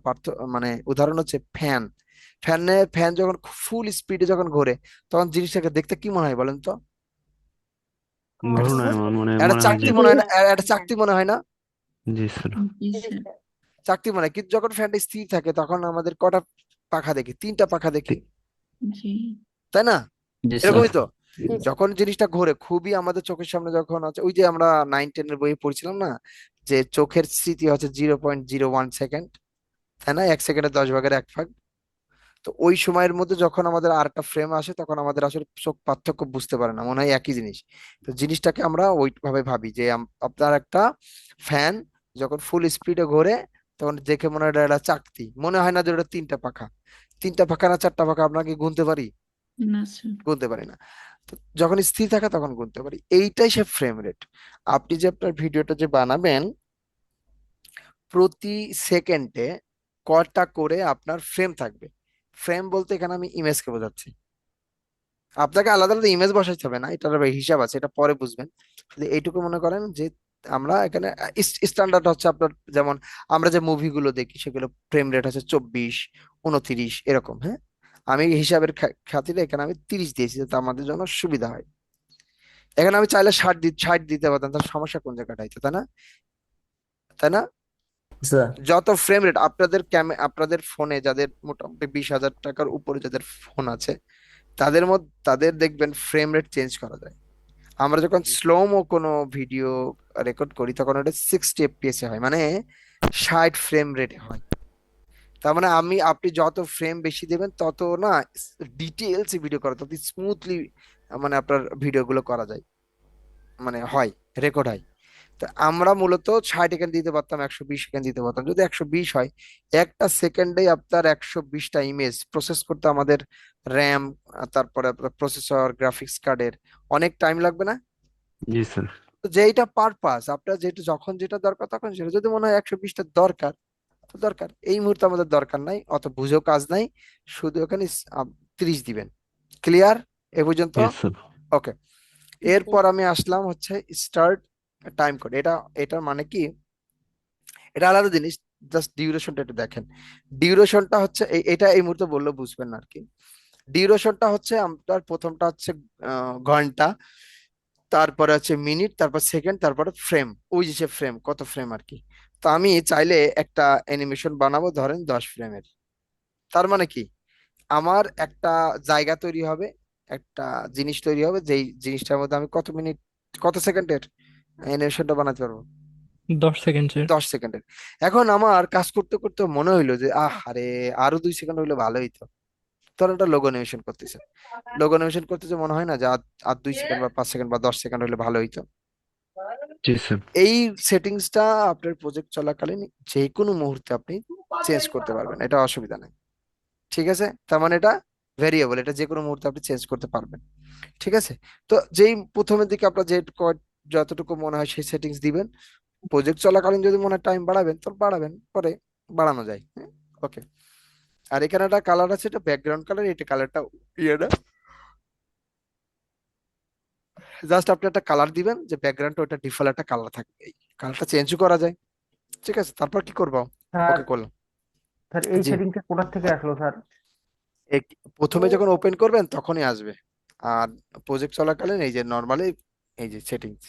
Speaker 3: মানে উদাহরণ হচ্ছে ফ্যান। ফ্যান যখন ফুল স্পিডে যখন ঘোরে, তখন জিনিসটাকে দেখতে কি মনে হয় বলেন তো?
Speaker 10: ঘূর্ণায়মান মানে
Speaker 3: একটা
Speaker 10: মনে হয়
Speaker 3: চাকতি
Speaker 10: যে
Speaker 3: মনে হয় না, একটা চাকতি মনে হয় না?
Speaker 10: জি স্যার।
Speaker 3: চাকতি মনে হয়, কিন্তু যখন ফ্যানটা স্থির থাকে, তখন আমাদের কটা পাখা দেখি? 3টা পাখা দেখি, তাই না?
Speaker 13: জি স্যার।
Speaker 3: এরকমই তো, যখন জিনিসটা ঘোরে খুবই আমাদের চোখের সামনে যখন আছে, ওই যে আমরা 9-10 এর বইয়ে পড়ছিলাম না, যে চোখের স্মৃতি হচ্ছে 0.01 সেকেন্ড, তাই না? 1 সেকেন্ডে 10 ভাগের 1 ভাগ। তো ওই সময়ের মধ্যে যখন আমাদের আর একটা ফ্রেম আসে, তখন আমাদের আসলে চোখ পার্থক্য বুঝতে পারে না, মনে হয় একই জিনিস। তো জিনিসটাকে আমরা ওইভাবে ভাবি, যে আপনার একটা ফ্যান যখন ফুল স্পিডে ঘোরে, তখন দেখে মনে হয় এটা একটা চাকতি, মনে হয় না যে ওটা 3টা পাখা। 3টা পাখা না 4টা পাখা আপনাকে গুনতে পারি? গুনতে পারি না। তো যখন স্থির থাকে তখন গুনতে পারি, এইটাই সে ফ্রেম রেট। আপনি যে আপনার ভিডিওটা যে বানাবেন, প্রতি সেকেন্ডে কটা করে আপনার ফ্রেম থাকবে। ফ্রেম বলতে এখানে আমি ইমেজকে বোঝাচ্ছি, আপনাকে আলাদা আলাদা ইমেজ বসাইতে হবে না, এটার আবার হিসাব আছে, এটা পরে বুঝবেন। শুধু এইটুকু মনে করেন যে আমরা এখানে স্ট্যান্ডার্ড হচ্ছে আপনার, যেমন আমরা যে মুভিগুলো দেখি সেগুলো ফ্রেম রেট হচ্ছে 24, 29 এরকম, হ্যাঁ। আমি হিসাবের খাতিরে এখানে আমি 30 দিয়েছি যাতে আমাদের জন্য সুবিধা হয়। এখানে আমি চাইলে 60 দিতে পারতাম, তার সমস্যা কোন জায়গাটায়, তাই না? তাই না?
Speaker 13: স্যার
Speaker 3: যত ফ্রেম রেট আপনাদের আপনাদের ফোনে যাদের মোটামুটি 20,000 টাকার উপরে যাদের ফোন আছে, তাদের দেখবেন ফ্রেম রেট চেঞ্জ করা যায়। আমরা যখন স্লোমো কোনো ভিডিও রেকর্ড করি তখন ওটা 60 FPS এ হয়, মানে 60 ফ্রেম রেটে হয়। তার মানে আপনি যত ফ্রেম বেশি দেবেন তত না ডিটেলস ভিডিও করা, তত স্মুথলি মানে আপনার ভিডিওগুলো করা যায়, মানে হয়, রেকর্ড হয়। তো আমরা মূলত 60 এখানে দিতে পারতাম, 120 এখানে দিতে পারতাম। যদি 120 হয়, একটা সেকেন্ডে আপনার 120টা ইমেজ প্রসেস করতে আমাদের র্যাম, তারপরে আপনার প্রসেসর, গ্রাফিক্স কার্ডের অনেক টাইম লাগবে না?
Speaker 10: জি স্যার।
Speaker 3: তো যেটা পারপাস আপনার, যেটা যখন যেটা দরকার তখন সেটা, যদি মনে হয় 120টা দরকার তো দরকার, এই মুহূর্তে আমাদের দরকার নাই, অত বুঝেও কাজ নাই, শুধু এখানে 30 দিবেন। ক্লিয়ার এ পর্যন্ত?
Speaker 10: Yes sir.
Speaker 3: ওকে, এরপর আমি আসলাম হচ্ছে স্টার্ট টাইম কোড। এটার মানে কি, এটা আলাদা জিনিস, জাস্ট ডিউরেশনটা একটু দেখেন। ডিউরেশনটা হচ্ছে এটা এই মুহূর্তে বললে বুঝবেন না আর কি। ডিউরেশনটা হচ্ছে আপনার প্রথমটা হচ্ছে ঘন্টা, তারপরে হচ্ছে মিনিট, তারপর সেকেন্ড, তারপরে ফ্রেম, ওই যে ফ্রেম কত ফ্রেম আর কি। তো আমি চাইলে একটা অ্যানিমেশন বানাবো ধরেন 10 ফ্রেমের। তার মানে কি, আমার একটা জায়গা তৈরি হবে, একটা জিনিস তৈরি হবে, যেই জিনিসটার মধ্যে আমি কত মিনিট, কত সেকেন্ডের অ্যানিমেশনটা বানাতে পারবো?
Speaker 2: 10 সেকেন্ডের।
Speaker 3: 10 সেকেন্ডের। এখন আমার কাজ করতে করতে মনে হইলো যে আরে আরো 2 সেকেন্ড হইলে ভালো হইতো। ধর একটা লোগো অ্যানিমেশন করতেছে, লোগো অ্যানিমেশন করতেছে, মনে হয় না যে আর 2 সেকেন্ড বা 5 সেকেন্ড বা 10 সেকেন্ড হইলে ভালো হইতো?
Speaker 10: জি স্যার।
Speaker 3: এই সেটিংসটা আপনার প্রজেক্ট চলাকালীন যে কোনো মুহূর্তে আপনি চেঞ্জ করতে পারবেন, এটা অসুবিধা নেই। ঠিক আছে, তার মানে এটা ভেরিয়েবল, এটা যে কোনো মুহূর্তে আপনি চেঞ্জ করতে পারবেন। ঠিক আছে, তো যেই প্রথমের দিকে আপনার যতটুকু মনে হয় সেই সেটিংস দিবেন। প্রজেক্ট চলাকালীন যদি মনে হয় টাইম বাড়াবেন তো বাড়াবেন, পরে বাড়ানো যায়। ওকে, আর এখানে একটা কালার আছে, এটা ব্যাকগ্রাউন্ড কালার, এটা কালারটা ইয়েটা জাস্ট আপনি একটা কালার দিবেন, যে ব্যাকগ্রাউন্ডটা ওটা ডিফল্ট একটা কালার থাকবে, এই কালারটা চেঞ্জও করা যায়। ঠিক আছে, তারপর কি করবো?
Speaker 1: স্যার
Speaker 3: ওকে করলাম।
Speaker 1: স্যার এই
Speaker 3: জি,
Speaker 1: সেটিংসটা কোথা থেকে আসলো স্যার?
Speaker 3: প্রথমে যখন ওপেন করবেন তখনই আসবে, আর প্রজেক্ট চলাকালীন এই যে নর্মালি এই যে সেটিংস।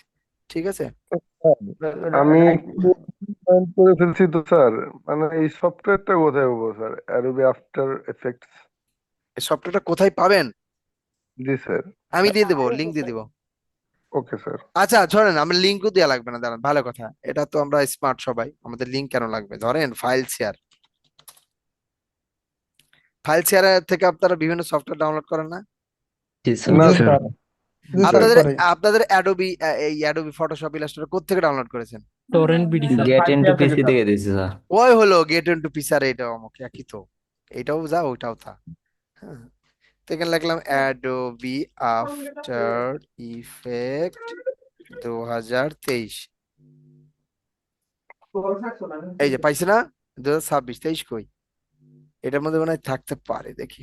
Speaker 3: ঠিক আছে,
Speaker 14: আমি একটু mind করে ফেলছি তো স্যার, মানে এই সফটওয়্যারটা কোথায় পাবো স্যার, অ্যাডোবি আফটার এফেক্টস?
Speaker 3: এই সফটওয়্যারটা কোথায় পাবেন?
Speaker 14: জি স্যার।
Speaker 3: আমি দিয়ে দেবো, লিঙ্ক দিয়ে দেবো।
Speaker 14: Okay sir.
Speaker 3: আচ্ছা ধরেন আমরা লিঙ্কও দেওয়া লাগবে না, দাঁড়ান, ভালো কথা, এটা তো আমরা স্মার্ট সবাই, আমাদের লিঙ্ক কেন লাগবে? ধরেন ফাইল শেয়ার, ফাইল শেয়ার থেকে আপনারা বিভিন্ন সফটওয়্যার ডাউনলোড করেন না?
Speaker 13: জি
Speaker 14: না
Speaker 13: স্যার
Speaker 14: স্যার, জি স্যার
Speaker 3: আপনাদের
Speaker 14: করে।
Speaker 3: আপনাদের অ্যাডোবি, এই অ্যাডোবি ফটোশপ ইলাস্ট্রেটর কোত্থেকে ডাউনলোড করেছেন?
Speaker 2: Torrent BD sir.
Speaker 13: Gate into
Speaker 1: থেকে
Speaker 13: পিসি
Speaker 1: স্যার।
Speaker 13: থেকে দিয়েছি স্যার।
Speaker 3: ওই হলো গেট ইনটু পিসার, এটাও আমাকে একই তো, এটাও যা ওইটাও তা। হ্যাঁ, তো এখানে লিখলাম অ্যাডোবি আফটার ইফেক্ট 2023, এই যে পাইছে না? 2026, 23 কই? এটার মধ্যে মনে হয় থাকতে পারে, দেখি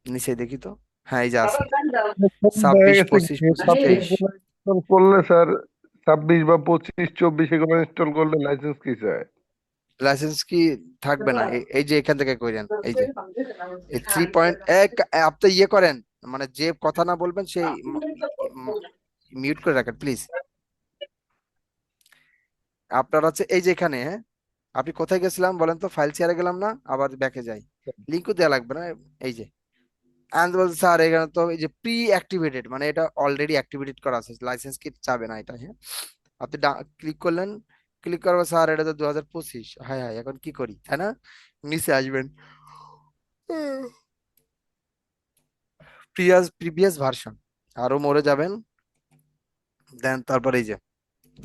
Speaker 3: নিচে দেখি তো। হ্যাঁ এই যে আছে,
Speaker 14: দেখা
Speaker 3: 26,
Speaker 14: গেছে
Speaker 3: 25, 25, 23।
Speaker 14: ইনস্টল করলে স্যার 26 বা 25, 24 এগুলো ইনস্টল করলে লাইসেন্স কি চায়?
Speaker 3: লাইসেন্স কি থাকবে না? এই যে এখান থেকে কইরেন, এই যে এই 3 পয়েন্ট আপনি ইয়ে করেন, মানে যে কথা না বলবেন সেই মিউট করে রাখেন প্লিজ। আপনার হচ্ছে এই যে এখানে, হ্যাঁ, আপনি কোথায় গেছিলাম বলেন তো? ফাইল শেয়ারে গেলাম না, আবার ব্যাকে যাই, লিঙ্কও দেওয়া লাগবে না। এই যে অ্যান্ড বলছে স্যার এখানে তো এই যে প্রি অ্যাক্টিভেটেড, মানে এটা অলরেডি অ্যাক্টিভেটেড করা আছে, লাইসেন্স কি চাবে না এটা। হ্যাঁ, আপনি ক্লিক করলেন, ক্লিক করবো স্যার এটা তো 2025, হ্যাঁ হ্যাঁ, এখন কি করি, তাই না? নিচে আসবেন, প্রিভিয়াস ভার্সন, আরো মরে যাবেন, দেন তারপর এই যে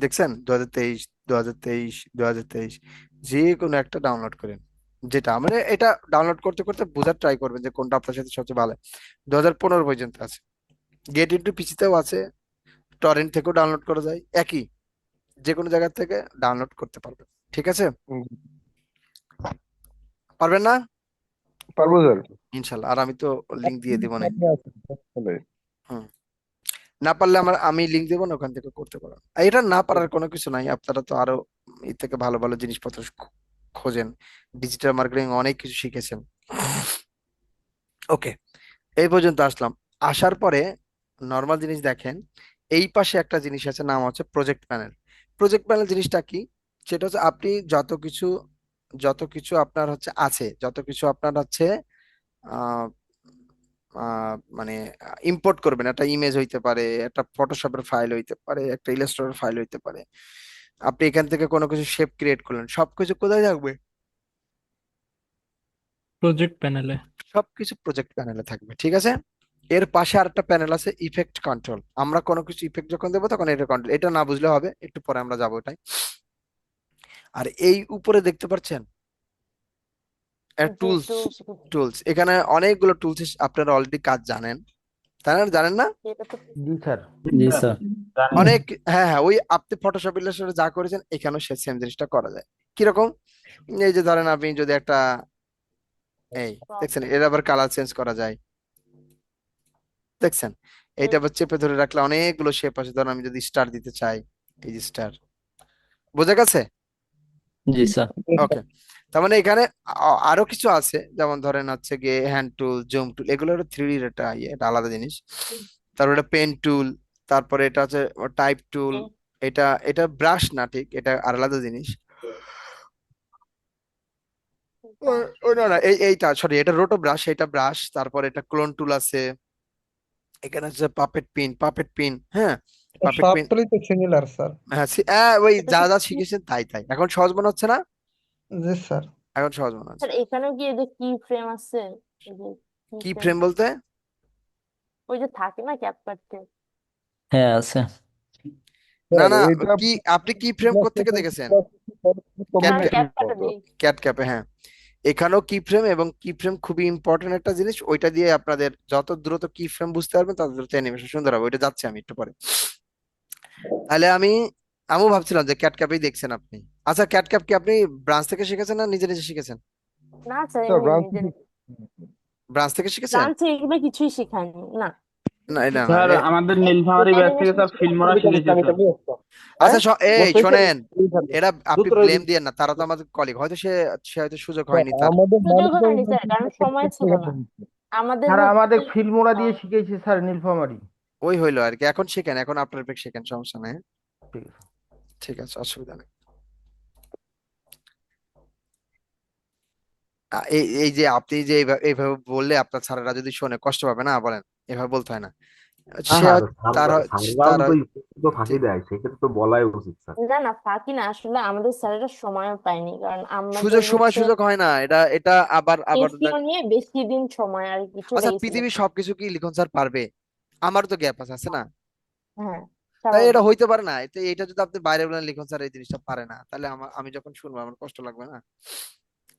Speaker 3: দেখছেন 2023, 2023, 2023, যে কোনো একটা ডাউনলোড করেন, যেটা মানে এটা ডাউনলোড করতে করতে বোঝার ট্রাই করবেন যে কোনটা আপনার সাথে সবচেয়ে ভালো। 2015 পর্যন্ত আছে, গেট ইনটু পিসিতেও আছে, টরেন্ট থেকেও ডাউনলোড করা যায়, একই, যে কোনো জায়গা থেকে ডাউনলোড করতে পারবেন। ঠিক আছে, পারবেন না?
Speaker 14: পারবো স্যার।
Speaker 3: ইনশাল্লাহ, আর আমি তো লিঙ্ক দিয়ে দিব না।
Speaker 14: আপনি আছেন, তাহলে।
Speaker 3: হুম, না পারলে আমি লিঙ্ক দেবো না, ওখান থেকে করতে পারো। আর এটা না পারার কোনো কিছু নাই, আপনারা তো আরো এর থেকে ভালো ভালো জিনিসপত্র খোঁজেন, ডিজিটাল মার্কেটিং অনেক কিছু শিখেছেন। ওকে, এই পর্যন্ত আসলাম। আসার পরে নর্মাল জিনিস দেখেন, এই পাশে একটা জিনিস আছে, নাম হচ্ছে প্রজেক্ট প্যানেল। প্রজেক্ট প্যানেল জিনিসটা কি? সেটা হচ্ছে আপনি যত কিছু আপনার হচ্ছে আছে, যত কিছু আপনার হচ্ছে আহ মানে ইম্পোর্ট করবেন, একটা ইমেজ হইতে পারে, একটা ফটোশপের ফাইল হইতে পারে, একটা ইলাস্ট্রেটর ফাইল হইতে পারে, আপনি এখান থেকে কোনো কিছু শেপ ক্রিয়েট করলেন, সবকিছু কোথায় থাকবে?
Speaker 2: প্রজেক্ট প্যানেলে।
Speaker 3: সবকিছু প্রজেক্ট প্যানেলে থাকবে, ঠিক আছে? এর পাশে আরেকটা প্যানেল আছে, ইফেক্ট কন্ট্রোল। আমরা কোনো কিছু ইফেক্ট যখন দেবো তখন এটা কন্ট্রোল, এটা না বুঝলে হবে, একটু পরে আমরা যাবো ওটাই। আর এই উপরে দেখতে পাচ্ছেন
Speaker 4: জি
Speaker 3: টুলস,
Speaker 4: টুলস,
Speaker 3: টুলস এখানে অনেকগুলো টুলস, আপনারা অলরেডি কাজ জানেন, তাই না? জানেন না?
Speaker 4: এটা তো
Speaker 1: জি স্যার।
Speaker 13: জি স্যার।
Speaker 3: অনেক, হ্যাঁ হ্যাঁ, ওই আপনি ফটোশপ ইলাস্ট্রেটর যা করেছেন এখানেও সে সেম জিনিসটা করা যায়। কিরকম? এই যে ধরেন আপনি যদি একটা, এই দেখছেন, এর আবার কালার চেঞ্জ করা যায়, দেখছেন? এইটা আবার চেপে ধরে রাখলে অনেকগুলো শেপ আছে। ধরুন আমি যদি স্টার দিতে চাই, এই যে স্টার, বোঝা গেছে?
Speaker 13: জি স্যার।
Speaker 3: ওকে, তার মানে এখানে আরো কিছু আছে, যেমন ধরেন হচ্ছে গিয়ে হ্যান্ড টুল, জুম টুল, এগুলো হলো 3D এটা এটা আলাদা জিনিস। তারপরে এটা পেন টুল, তারপরে এটা হচ্ছে টাইপ টুল, এটা এটা ব্রাশ না, ঠিক, এটা আর আলাদা জিনিস। না না, এইটা সরি, এটা রোটো ব্রাশ, এটা ব্রাশ। তারপরে এটা ক্লোন টুল আছে, এখানে হচ্ছে পাপেট পিন, হ্যাঁ, পাপেট পিন।
Speaker 9: সবগুলোই তো সিমিলার স্যার।
Speaker 3: হ্যাঁ ওই যা যা শিখেছেন তাই তাই, এখন সহজ মনে হচ্ছে না?
Speaker 9: জি স্যার।
Speaker 3: এখন সহজ মনে হচ্ছে।
Speaker 4: স্যার এখানেও কি এই যে কি ফ্রেম আছে, এই যে কি
Speaker 3: কি
Speaker 4: ফ্রেম,
Speaker 3: ফ্রেম বলতে?
Speaker 4: ওই যে থাকে না ক্যাপকাটে?
Speaker 13: হ্যাঁ আছে।
Speaker 3: না
Speaker 14: স্যার
Speaker 3: না,
Speaker 14: এটা
Speaker 3: কি আপনি কি ফ্রেম কোত্থেকে দেখেছেন?
Speaker 4: না
Speaker 3: ক্যাট
Speaker 4: আমি ক্যাপকাটে দিই।
Speaker 3: ক্যাট ক্যাপে, হ্যাঁ। এখানেও কি ফ্রেম, এবং কি ফ্রেম খুবই ইম্পর্টেন্ট একটা জিনিস, ওইটা দিয়ে আপনাদের যত দ্রুত কি ফ্রেম বুঝতে পারবেন তত দ্রুত অ্যানিমেশন সুন্দর হবে। ওইটা যাচ্ছে আমি একটু পরে। তাহলে আমিও ভাবছিলাম যে ক্যাট ক্যাপেই দেখছেন আপনি। আচ্ছা, ক্যাট ক্যাপ কি আপনি ব্রাঞ্চ থেকে শিখেছেন না নিজে নিজে শিখেছেন?
Speaker 4: না স্যার
Speaker 14: স্যার
Speaker 4: এমনি
Speaker 14: ব্রাঞ্চ
Speaker 4: নিজের,
Speaker 3: ব্রাঞ্চ থেকে শিখেছেন?
Speaker 4: ব্রাঞ্চে এগুলো কিছুই শেখায়নি না।
Speaker 3: না না না,
Speaker 7: স্যার আমাদের নীলফামারী ব্যাচ থেকে স্যার ফিল্মরা শিখেছে স্যার।
Speaker 3: আচ্ছা এই শোনেন, এরা আপনি ব্লেম দিয়েন না, তারা তো আমাদের কলিগ, হয়তো সে সে হয়তো সুযোগ হয়নি তার।
Speaker 14: আমাদের
Speaker 4: সুযোগ হয়নি স্যার, কারণ সময় ছিল না আমাদের
Speaker 1: স্যার আমাদের
Speaker 4: হচ্ছে।
Speaker 1: ফিল্মোরা দিয়ে শিখেছে স্যার নীলফামারী।
Speaker 3: ওই হইলো আর কি, এখন শিখেন, এখন আপনার পেক শিখেন, সমস্যা নেই।
Speaker 1: ঠিক আছে।
Speaker 3: ঠিক আছে, অসুবিধা নেই। এই এই যে আপনি যে এইভাবে বললে আপনার স্যারেরা যদি শোনে কষ্ট পাবে না? বলেন, এভাবে বলতে হয় না। সে তার তার ঠিক।
Speaker 4: না না ফাঁকি না, আসলে আমাদের স্যারেরা সময়ও পায়নি, কারণ আমাদের
Speaker 3: সময়
Speaker 4: হচ্ছে
Speaker 3: সুযোগ হয় না, এটা এটা আবার আবার
Speaker 4: এসিও নিয়ে বেশি দিন সময় আর কি চলে
Speaker 3: আচ্ছা,
Speaker 4: গেছিল।
Speaker 3: পৃথিবীর সবকিছু কি লিখন স্যার পারবে? আমার তো গ্যাপ আছে, আছে না?
Speaker 4: হ্যাঁ
Speaker 3: তাই এটা
Speaker 4: স্বাভাবিক।
Speaker 3: হইতে পারে না। এটা যদি আপনি বাইরে বলেন লিখন স্যার এই জিনিসটা পারে না, তাহলে আমি যখন শুনবো আমার কষ্ট লাগবে না?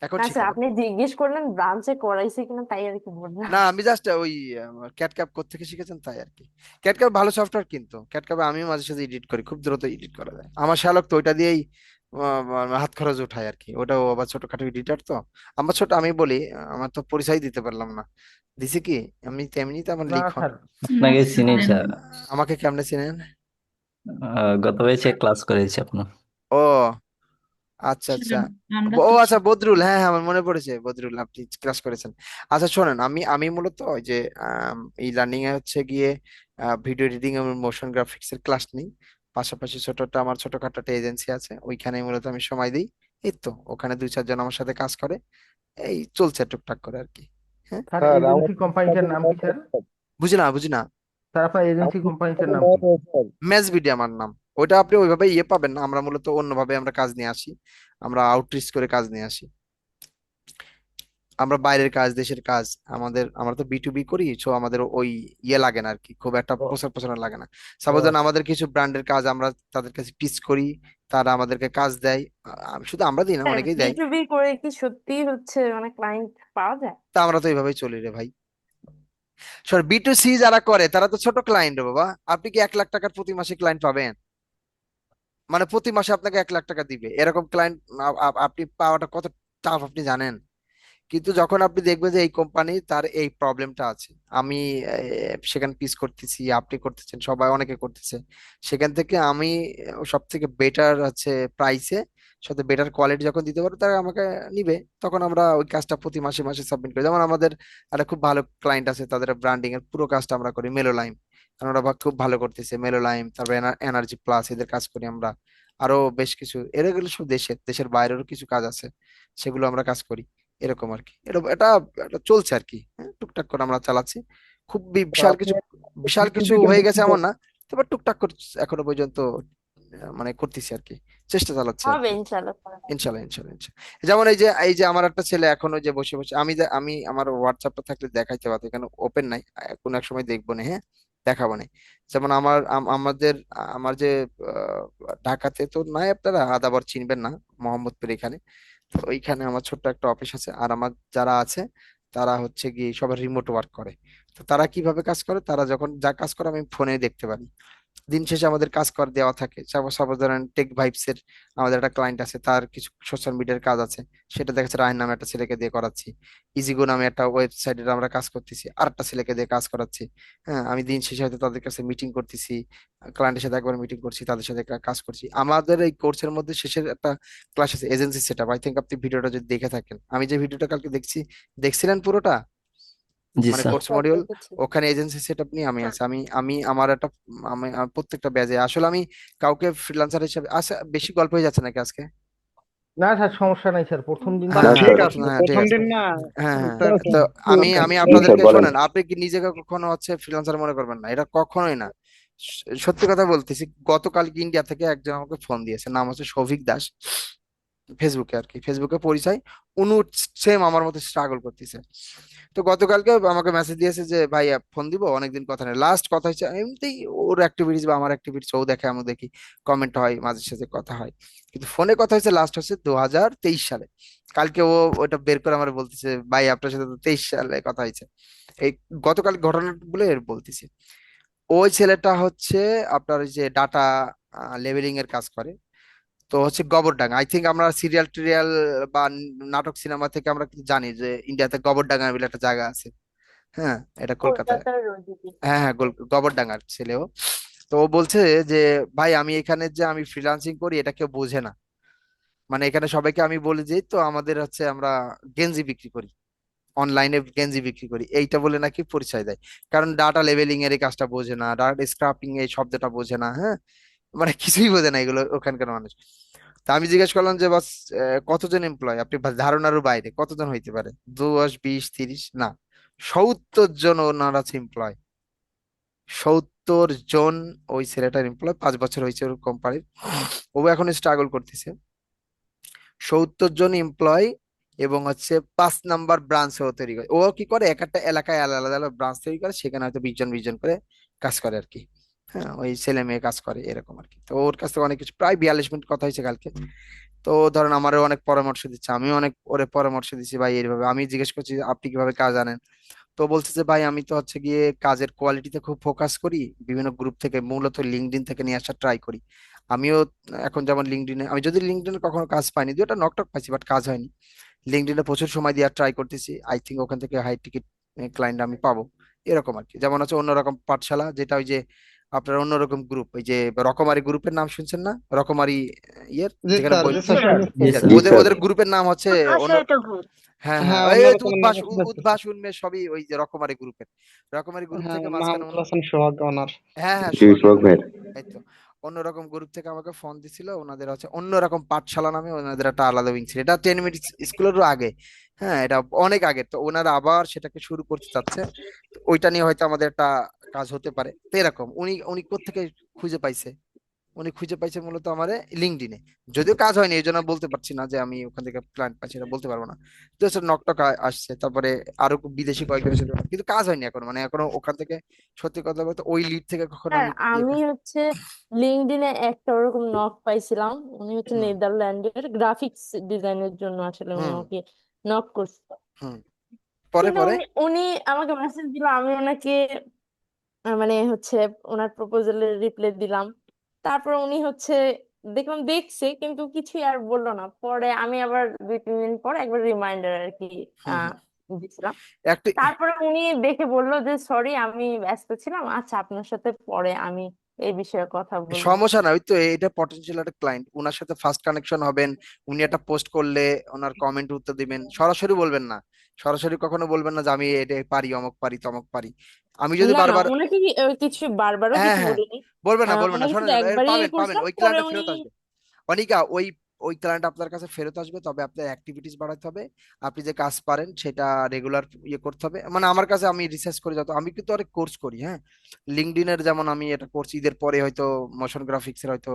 Speaker 3: এখন
Speaker 4: না স্যার
Speaker 3: শিখাবো।
Speaker 4: আপনি জিজ্ঞেস করলেন ব্রাঞ্চে করাইছে কিনা, তাই আর কি বললাম।
Speaker 3: না, আমি জাস্ট ওই ক্যাট ক্যাপ কোত্থেকে শিখেছেন তাই আর কি। ক্যাট ক্যাপ ভালো সফটওয়্যার, কিন্তু ক্যাট ক্যাপে আমিও মাঝে সাঝে এডিট করি, খুব দ্রুত এডিট করা যায়। আমার শ্যালক তো ওইটা দিয়েই হাত খরচ উঠায় আর কি। ওটাও আবার ছোটখাটো এডিটর তো। আমি বলি, আমার তো পরিচয় দিতে পারলাম না, দিছি কি? আমি তেমনি তো আমার
Speaker 1: না
Speaker 3: লিখন।
Speaker 1: স্যার।
Speaker 13: আপনাকে চিনি স্যার।
Speaker 3: আমাকে কেমনে চিনেন?
Speaker 13: গত ব্যাচে ক্লাস করেছি আপনার।
Speaker 3: ও আচ্ছা আচ্ছা, ও আচ্ছা, বদরুল, হ্যাঁ হ্যাঁ, আমার মনে পড়েছে, বদরুল আপনি ক্লাস করেছেন। আচ্ছা শোনেন, আমি মূলত ওই যে এই লার্নিং এ হচ্ছে গিয়ে ভিডিও এডিটিং এবং মোশন গ্রাফিক্স এর ক্লাস নিই। পাশাপাশি আমার ছোটখাটো একটা এজেন্সি আছে, ওইখানে মূলত আমি সময় দিই। এই তো ওখানে 2-4 জন আমার সাথে কাজ করে, এই চলছে টুকটাক করে আর কি। হ্যাঁ,
Speaker 1: স্যার
Speaker 14: স্যার
Speaker 1: এজেন্সি কোম্পানিটার নাম কি স্যার?
Speaker 3: বুঝি না।
Speaker 1: স্যার আপনার এজেন্সি কোম্পানিটার নাম কি?
Speaker 3: ম্যাচ ভিডিও আমার নাম। ওইটা আপনি ওইভাবে পাবেন না, আমরা মূলত অন্যভাবে আমরা কাজ নিয়ে আসি, আমরা আউটরিচ করে কাজ নিয়ে আসি। আমরা বাইরের কাজ, দেশের কাজ, আমরা তো B2B করি, সো আমাদের ওই লাগে না আর কি, খুব একটা
Speaker 1: ও
Speaker 3: প্রচার লাগে না।
Speaker 1: ও
Speaker 3: সাপোজ
Speaker 1: আচ্ছা।
Speaker 3: আমাদের কিছু ব্র্যান্ডের কাজ আমরা তাদের কাছে পিচ করি, তারা আমাদেরকে কাজ দেয়। শুধু আমরা দিই না,
Speaker 4: স্যার
Speaker 3: অনেকেই দেয়।
Speaker 4: B2B করে কি সত্যি হচ্ছে মানে ক্লায়েন্ট পাওয়া যায়?
Speaker 3: তা আমরা তো এইভাবেই চলি রে ভাই। সর B2C যারা করে তারা তো ছোট ক্লায়েন্ট বাবা। আপনি কি 1 লাখ টাকার প্রতি মাসে ক্লায়েন্ট পাবেন? মানে প্রতি মাসে আপনাকে 1 লাখ টাকা দিবে এরকম ক্লায়েন্ট আপনি পাওয়াটা কত টাফ আপনি জানেন? কিন্তু যখন আপনি দেখবেন যে এই কোম্পানি তার এই প্রবলেমটা আছে, আমি সেখানে পিস করতেছি, আপনি করতেছেন, সবাই অনেকে করতেছে, সেখান থেকে আমি সব থেকে বেটার হচ্ছে প্রাইসে সাথে বেটার কোয়ালিটি যখন দিতে পারবো তারা আমাকে নিবে, তখন আমরা ওই কাজটা প্রতি মাসে মাসে সাবমিট করি। যেমন আমাদের একটা খুব ভালো ক্লায়েন্ট আছে, তাদের ব্র্যান্ডিং এর পুরো কাজটা আমরা করি মেলোলাইম, কারণ ওরা খুব ভালো করতেছে। মেলোলাইম, তারপরে এনার্জি প্লাস, এদের কাজ করি আমরা। আরো বেশ কিছু, এগুলো সব দেশের বাইরেরও কিছু কাজ আছে, সেগুলো আমরা কাজ করি। এরকম আর কি, এটা এটা চলছে আর কি, হ্যাঁ, টুকটাক করে আমরা চালাচ্ছি। খুব
Speaker 1: তো
Speaker 3: বিশাল
Speaker 1: আপনি
Speaker 3: কিছু বিশাল কিছু
Speaker 1: থেকে
Speaker 3: হয়ে গেছে
Speaker 1: মুক্তি
Speaker 3: এমন না, তবে টুকটাক করে এখনো পর্যন্ত মানে করতেছি আর কি, চেষ্টা চালাচ্ছি আর
Speaker 4: হবে
Speaker 3: কি।
Speaker 4: ইনশাল্লাহ।
Speaker 3: ইনশাল্লাহ, ইনশাল্লাহ, ইনশাল্লাহ। যেমন এই যে আমার একটা ছেলে এখনো যে বসে বসে, আমি আমার হোয়াটসঅ্যাপটা থাকলে দেখাইতে পারতো, এখানে ওপেন নাই, কোনো এক সময় দেখবো না, হ্যাঁ, দেখাবো না। যেমন আমার যে আহ, ঢাকাতে তো নাই, আপনারা আদাবর চিনবেন না, মোহাম্মদপুর এখানে। তো ওইখানে আমার ছোট্ট একটা অফিস আছে, আর আমার যারা আছে তারা হচ্ছে গিয়ে সবাই রিমোট ওয়ার্ক করে। তো তারা কিভাবে কাজ করে, তারা যখন যা কাজ করে আমি ফোনে দেখতে পারি। দিন শেষে আমাদের কাজ কর দেওয়া থাকে। সাপোজ ধরেন টেক ভাইবস এর আমাদের একটা ক্লায়েন্ট আছে, তার কিছু সোশ্যাল মিডিয়ার কাজ আছে, সেটা দেখা যাচ্ছে রায়ন নামে একটা ছেলেকে দিয়ে করাচ্ছি। ইজিগো নামে একটা ওয়েবসাইটের আমরা কাজ করতেছি, আর একটা ছেলেকে দিয়ে কাজ করাচ্ছি। হ্যাঁ, আমি দিন শেষে হয়তো তাদের কাছে মিটিং করতেছি, ক্লায়েন্টের সাথে একবার মিটিং করছি, তাদের সাথে কাজ করছি। আমাদের এই কোর্সের মধ্যে শেষের একটা ক্লাস আছে এজেন্সি সেটআপ, আই থিঙ্ক আপনি ভিডিওটা যদি দেখে থাকেন, আমি যে ভিডিওটা কালকে দেখছিলেন পুরোটা,
Speaker 13: জি
Speaker 3: মানে
Speaker 13: স্যার।
Speaker 3: কোর্স
Speaker 4: স্যার
Speaker 3: মডিউল,
Speaker 4: দেখেছি।
Speaker 3: ওখানে এজেন্সি সেটআপ নিয়ে আমি আছি। আমি আমার একটা আমি প্রত্যেকটা ব্যাচে আসলে আমি কাউকে ফ্রিল্যান্সার হিসেবে আচ্ছা, বেশি গল্প হয়ে যাচ্ছে নাকি আজকে?
Speaker 1: না স্যার, সমস্যা নাই স্যার, প্রথম দিন তো
Speaker 3: হ্যাঁ,
Speaker 7: না
Speaker 3: হ্যাঁ,
Speaker 1: আসলে
Speaker 7: ঠিক
Speaker 3: প্রথম,
Speaker 7: আছে,
Speaker 3: হ্যাঁ, ঠিক
Speaker 7: প্রথম
Speaker 3: আছে।
Speaker 7: দিন না।
Speaker 3: হ্যাঁ, হ্যাঁ।
Speaker 1: আচ্ছা,
Speaker 3: তো আমি
Speaker 1: ওকে।
Speaker 3: আমি
Speaker 11: জি স্যার
Speaker 3: আপনাদেরকে
Speaker 11: বলেন।
Speaker 3: শোনেন, আপনি কি নিজেকে কখনো হচ্ছে ফ্রিল্যান্সার মনে করবেন না, এটা কখনোই না। সত্যি কথা বলতেছি, গতকাল ইন্ডিয়া থেকে একজন আমাকে ফোন দিয়েছে, নাম হচ্ছে সৌভিক দাস, ফেসবুকে আর কি, ফেসবুকে পরিচয়। উনি সেম আমার মতো স্ট্রাগল করতেছে। তো গতকালকে আমাকে মেসেজ দিয়েছে যে ভাই ফোন দিব, অনেকদিন কথা নেই। লাস্ট কথা হচ্ছে এমনিতেই, ওর অ্যাক্টিভিটিস বা আমার অ্যাক্টিভিটিস ও দেখে, আমি দেখি, কমেন্ট হয়, মাঝে সাঝে কথা হয়, কিন্তু ফোনে কথা হচ্ছে লাস্ট হচ্ছে 2023 সালে। কালকে ও ওটা বের করে আমার বলতেছে, ভাই আপনার সাথে তো 23 সালে কথা হয়েছে। এই গতকাল ঘটনাগুলো এর বলতেছি। ওই ছেলেটা হচ্ছে আপনার ওই যে ডাটা লেভেলিং এর কাজ করে। তো হচ্ছে গোবরডাঙ্গা, আই থিঙ্ক আমরা সিরিয়াল টিরিয়াল বা নাটক সিনেমা থেকে আমরা কিন্তু জানি যে ইন্ডিয়াতে গোবরডাঙ্গা বলে একটা জায়গা আছে। হ্যাঁ, এটা কলকাতায়।
Speaker 4: কলকাতার রোজিতে।
Speaker 3: হ্যাঁ, হ্যাঁ, গোবরডাঙ্গার ছেলেও। তো ও বলছে যে ভাই আমি এখানে যে আমি ফ্রিল্যান্সিং করি এটা কেউ বোঝে না, মানে এখানে সবাইকে আমি বলি যে তো আমাদের হচ্ছে আমরা গেঞ্জি বিক্রি করি, অনলাইনে গেঞ্জি বিক্রি করি, এইটা বলে নাকি পরিচয় দেয়। কারণ ডাটা লেভেলিং এর এই কাজটা বোঝে না, ডাটা স্ক্রাপিং এই শব্দটা বোঝে না, হ্যাঁ, মানে কিছুই বোঝে না এগুলো ওখানকার মানুষ। তা আমি জিজ্ঞেস করলাম যে বাস কতজন এমপ্লয়, আপনি ধারণারও বাইরে কতজন হইতে পারে, 10, 20, 30 না, 70 জন ওনার আছে এমপ্লয়। 70 জন ওই ছেলেটার এমপ্লয়, 5 বছর হয়েছে ওর কোম্পানির। ও এখন স্ট্রাগল করতেছে। 70 জন এমপ্লয়, এবং হচ্ছে 5 নাম্বার ব্রাঞ্চ ও তৈরি করে। ও কি করে, এক একটা এলাকায় আলাদা আলাদা ব্রাঞ্চ তৈরি করে, সেখানে হয়তো 20 জন করে কাজ করে আর কি। হ্যাঁ, ওই ছেলে মেয়ে কাজ করে এরকম আর কি। তো ওর কাছ থেকে অনেক কিছু, প্রায় 42 মিনিট কথা হয়েছে কালকে। তো ধরেন আমারও অনেক পরামর্শ দিচ্ছে, আমিও অনেক ওরে পরামর্শ দিচ্ছি, ভাই এইভাবে। আমি জিজ্ঞেস করছি আপনি কিভাবে কাজ জানেন, তো বলছে যে ভাই আমি তো হচ্ছে গিয়ে কাজের কোয়ালিটিতে খুব ফোকাস করি, বিভিন্ন গ্রুপ থেকে, মূলত লিঙ্কডইন থেকে নিয়ে আসার ট্রাই করি। আমিও এখন যেমন লিঙ্কডইনে, আমি যদি লিঙ্কডইনে কখনো কাজ পাইনি, দুটো নকটক পাইছি বাট কাজ হয়নি, লিঙ্কডইনে প্রচুর সময় দেওয়ার ট্রাই করতেছি। আই থিঙ্ক ওখান থেকে হাই টিকিট ক্লায়েন্ট আমি পাবো, এরকম আর কি। যেমন হচ্ছে অন্যরকম পাঠশালা, যেটা ওই যে আপনার অন্যরকম গ্রুপ, ওই যে রকমারি গ্রুপের নাম শুনছেন না, রকমারি ইয়ের,
Speaker 9: জি
Speaker 3: যেখানে
Speaker 9: স্যার,
Speaker 3: বই,
Speaker 9: জি স্যার,
Speaker 13: জি
Speaker 3: ঠিক আছে,
Speaker 13: স্যার।
Speaker 11: জি
Speaker 3: ওদের
Speaker 11: স্যার।
Speaker 3: ওদের গ্রুপের নাম হচ্ছে অন্য। হ্যাঁ, হ্যাঁ,
Speaker 9: হ্যাঁ,
Speaker 3: ওই ওই তো
Speaker 9: অন্যরকম নাম
Speaker 3: উদ্ভাস
Speaker 9: শুনেছি।
Speaker 3: উদ্ভাস উন্মেষ সবই ওই যে রকমারি গ্রুপের, রকমারি গ্রুপ
Speaker 9: হ্যাঁ,
Speaker 3: থেকে মাঝখানে
Speaker 9: মাহমুদুল হাসান সোহাগ ওনার।
Speaker 3: হ্যাঁ, হ্যাঁ,
Speaker 11: জি
Speaker 3: সোহাগ
Speaker 11: সোহাগ
Speaker 3: ভাই।
Speaker 11: ভাই।
Speaker 3: এই তো, অন্যরকম গ্রুপ থেকে আমাকে ফোন দিছিল, ওনাদের হচ্ছে অন্যরকম পাঠশালা নামে ওনাদের একটা আলাদা উইং ছিল, এটা 10 মিনিট স্কুলেরও আগে। হ্যাঁ, এটা অনেক আগে, তো ওনারা আবার সেটাকে শুরু করতে চাচ্ছে। তো ওইটা নিয়ে হয়তো আমাদের একটা কাজ হতে পারে। তো এরকম উনি উনি কোত্থেকে খুঁজে পাইছে, উনি খুঁজে পাইছে মূলত আমারে লিঙ্কডইনে। যদিও কাজ হয়নি, এই জন্য বলতে পারছি না যে আমি ওখান থেকে ক্লায়েন্ট পাইছি, এটা বলতে পারবো না। তো নকটক আসছে, তারপরে আরো বিদেশি কয়েকজনের সাথে, কিন্তু কাজ হয়নি এখনো, মানে এখনো ওখান থেকে, সত্যি কথা বলতে ওই লিড থেকে কখনো
Speaker 4: স্যার
Speaker 3: আমি
Speaker 4: আমি হচ্ছে লিঙ্কডইনে একটা ওরকম নক পাইছিলাম, উনি হচ্ছে
Speaker 3: হুম,
Speaker 4: নেদারল্যান্ডের গ্রাফিক্স ডিজাইনের জন্য আসলে
Speaker 3: হুম,
Speaker 4: ওনাকে নক করছিল।
Speaker 3: হুম, পরে
Speaker 4: কিন্তু
Speaker 3: পরে
Speaker 4: উনি উনি আমাকে মেসেজ দিল, আমি ওনাকে মানে হচ্ছে ওনার প্রপোজালের রিপ্লাই দিলাম। তারপর উনি হচ্ছে দেখলাম দেখছে কিন্তু কিছুই আর বললো না। পরে আমি আবার 2-3 দিন পর একবার রিমাইন্ডার আর কি
Speaker 3: হুম
Speaker 4: আহ
Speaker 3: হুম
Speaker 4: দিছিলাম।
Speaker 3: একটি
Speaker 4: তারপরে উনি দেখে বললো যে সরি আমি ব্যস্ত ছিলাম, আচ্ছা আপনার সাথে পরে আমি এই বিষয়ে কথা বলবো।
Speaker 3: সমস্যা না, ওই তো এটা পটেনশিয়াল একটা ক্লায়েন্ট, ওনার সাথে ফার্স্ট কানেকশন হবেন, উনি একটা পোস্ট করলে ওনার কমেন্ট উত্তর দিবেন, সরাসরি বলবেন না। সরাসরি কখনো বলবেন না যে আমি এটা পারি, অমুক পারি, তমক পারি। আমি যদি
Speaker 4: না না,
Speaker 3: বারবার,
Speaker 4: ওনাকে কিছু বারবারও
Speaker 3: হ্যাঁ
Speaker 4: কিছু
Speaker 3: হ্যাঁ,
Speaker 4: বলিনি।
Speaker 3: বলবেন না বলবেন না,
Speaker 4: ওনাকে
Speaker 3: শোনেন,
Speaker 4: শুধু একবারই
Speaker 3: পাবেন পাবেন,
Speaker 4: করছিলাম,
Speaker 3: ওই
Speaker 4: পরে
Speaker 3: ক্লায়েন্টটা
Speaker 4: উনি
Speaker 3: ফেরত আসবে। অনিকা, ওই ওই ক্লায়েন্ট আপনার কাছে ফেরত আসবে, তবে আপনার অ্যাক্টিভিটিস বাড়াতে হবে। আপনি যে কাজ পারেন সেটা রেগুলার ইয়ে করতে হবে। মানে আমার কাছে আমি রিসার্চ করে যত, আমি কিন্তু অনেক কোর্স করি, হ্যাঁ। লিঙ্কডইনের যেমন আমি এটা করছি, ঈদের পরে হয়তো মোশন গ্রাফিক্স এর হয়তো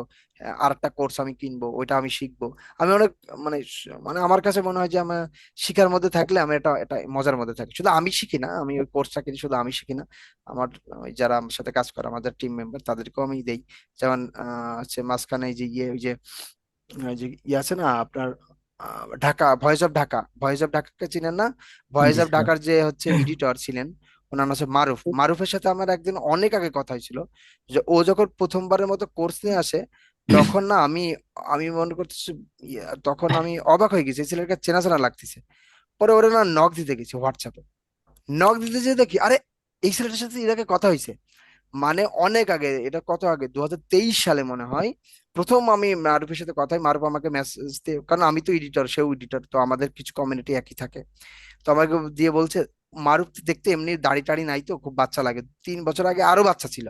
Speaker 3: আর একটা কোর্স আমি কিনবো, ওইটা আমি শিখবো। আমি অনেক মানে মানে আমার কাছে মনে হয় যে আমার শিখার মধ্যে থাকলে আমি এটা এটা মজার মধ্যে থাকি। শুধু আমি শিখি না, আমি ওই কোর্সটা কিনি, শুধু আমি শিখি না, আমার ওই যারা আমার সাথে কাজ করে আমাদের টিম মেম্বার তাদেরকেও আমি দেই। যেমন হচ্ছে মাঝখানে এই যে ইয়ে ওই যে ওই যে ইয়ে আছে না আপনার, Dhaka, voice of Dhaka, voice of ঢাকাকে চিনেন না? Voice
Speaker 13: G
Speaker 3: of
Speaker 13: sir.
Speaker 3: ঢাকার যে হচ্ছে এডিটর ছিলেন, ওনার নাম হচ্ছে মারুফ। মারুফের সাথে আমার একদিন অনেক আগে কথা হয়েছিল, যে ও যখন প্রথমবারের মতো কোর্স নিয়ে আসে, তখন না আমি আমি মনে করতেছি তখন আমি অবাক হয়ে গেছি, এই ছেলেটাকে চেনা চেনা লাগতেছে। পরে ওরা না নক দিতে গেছি হোয়াটসঅ্যাপে, নক দিতে যেয়ে দেখি আরে এই ছেলেটার সাথে এর আগে কথা হয়েছে। মানে অনেক আগে, এটা কত আগে, 2023 সালে মনে হয় প্রথম আমি মারুফের সাথে কথা হয়। মারুফ আমাকে মেসেজ দিয়ে, কারণ আমি তো এডিটর, সেও এডিটর, তো আমাদের কিছু কমিউনিটি একই থাকে। তো আমাকে দিয়ে বলছে, মারুফ তো দেখতে এমনি দাড়ি টাড়ি নাই, তো খুব বাচ্চা লাগে, 3 বছর আগে আরো বাচ্চা ছিল।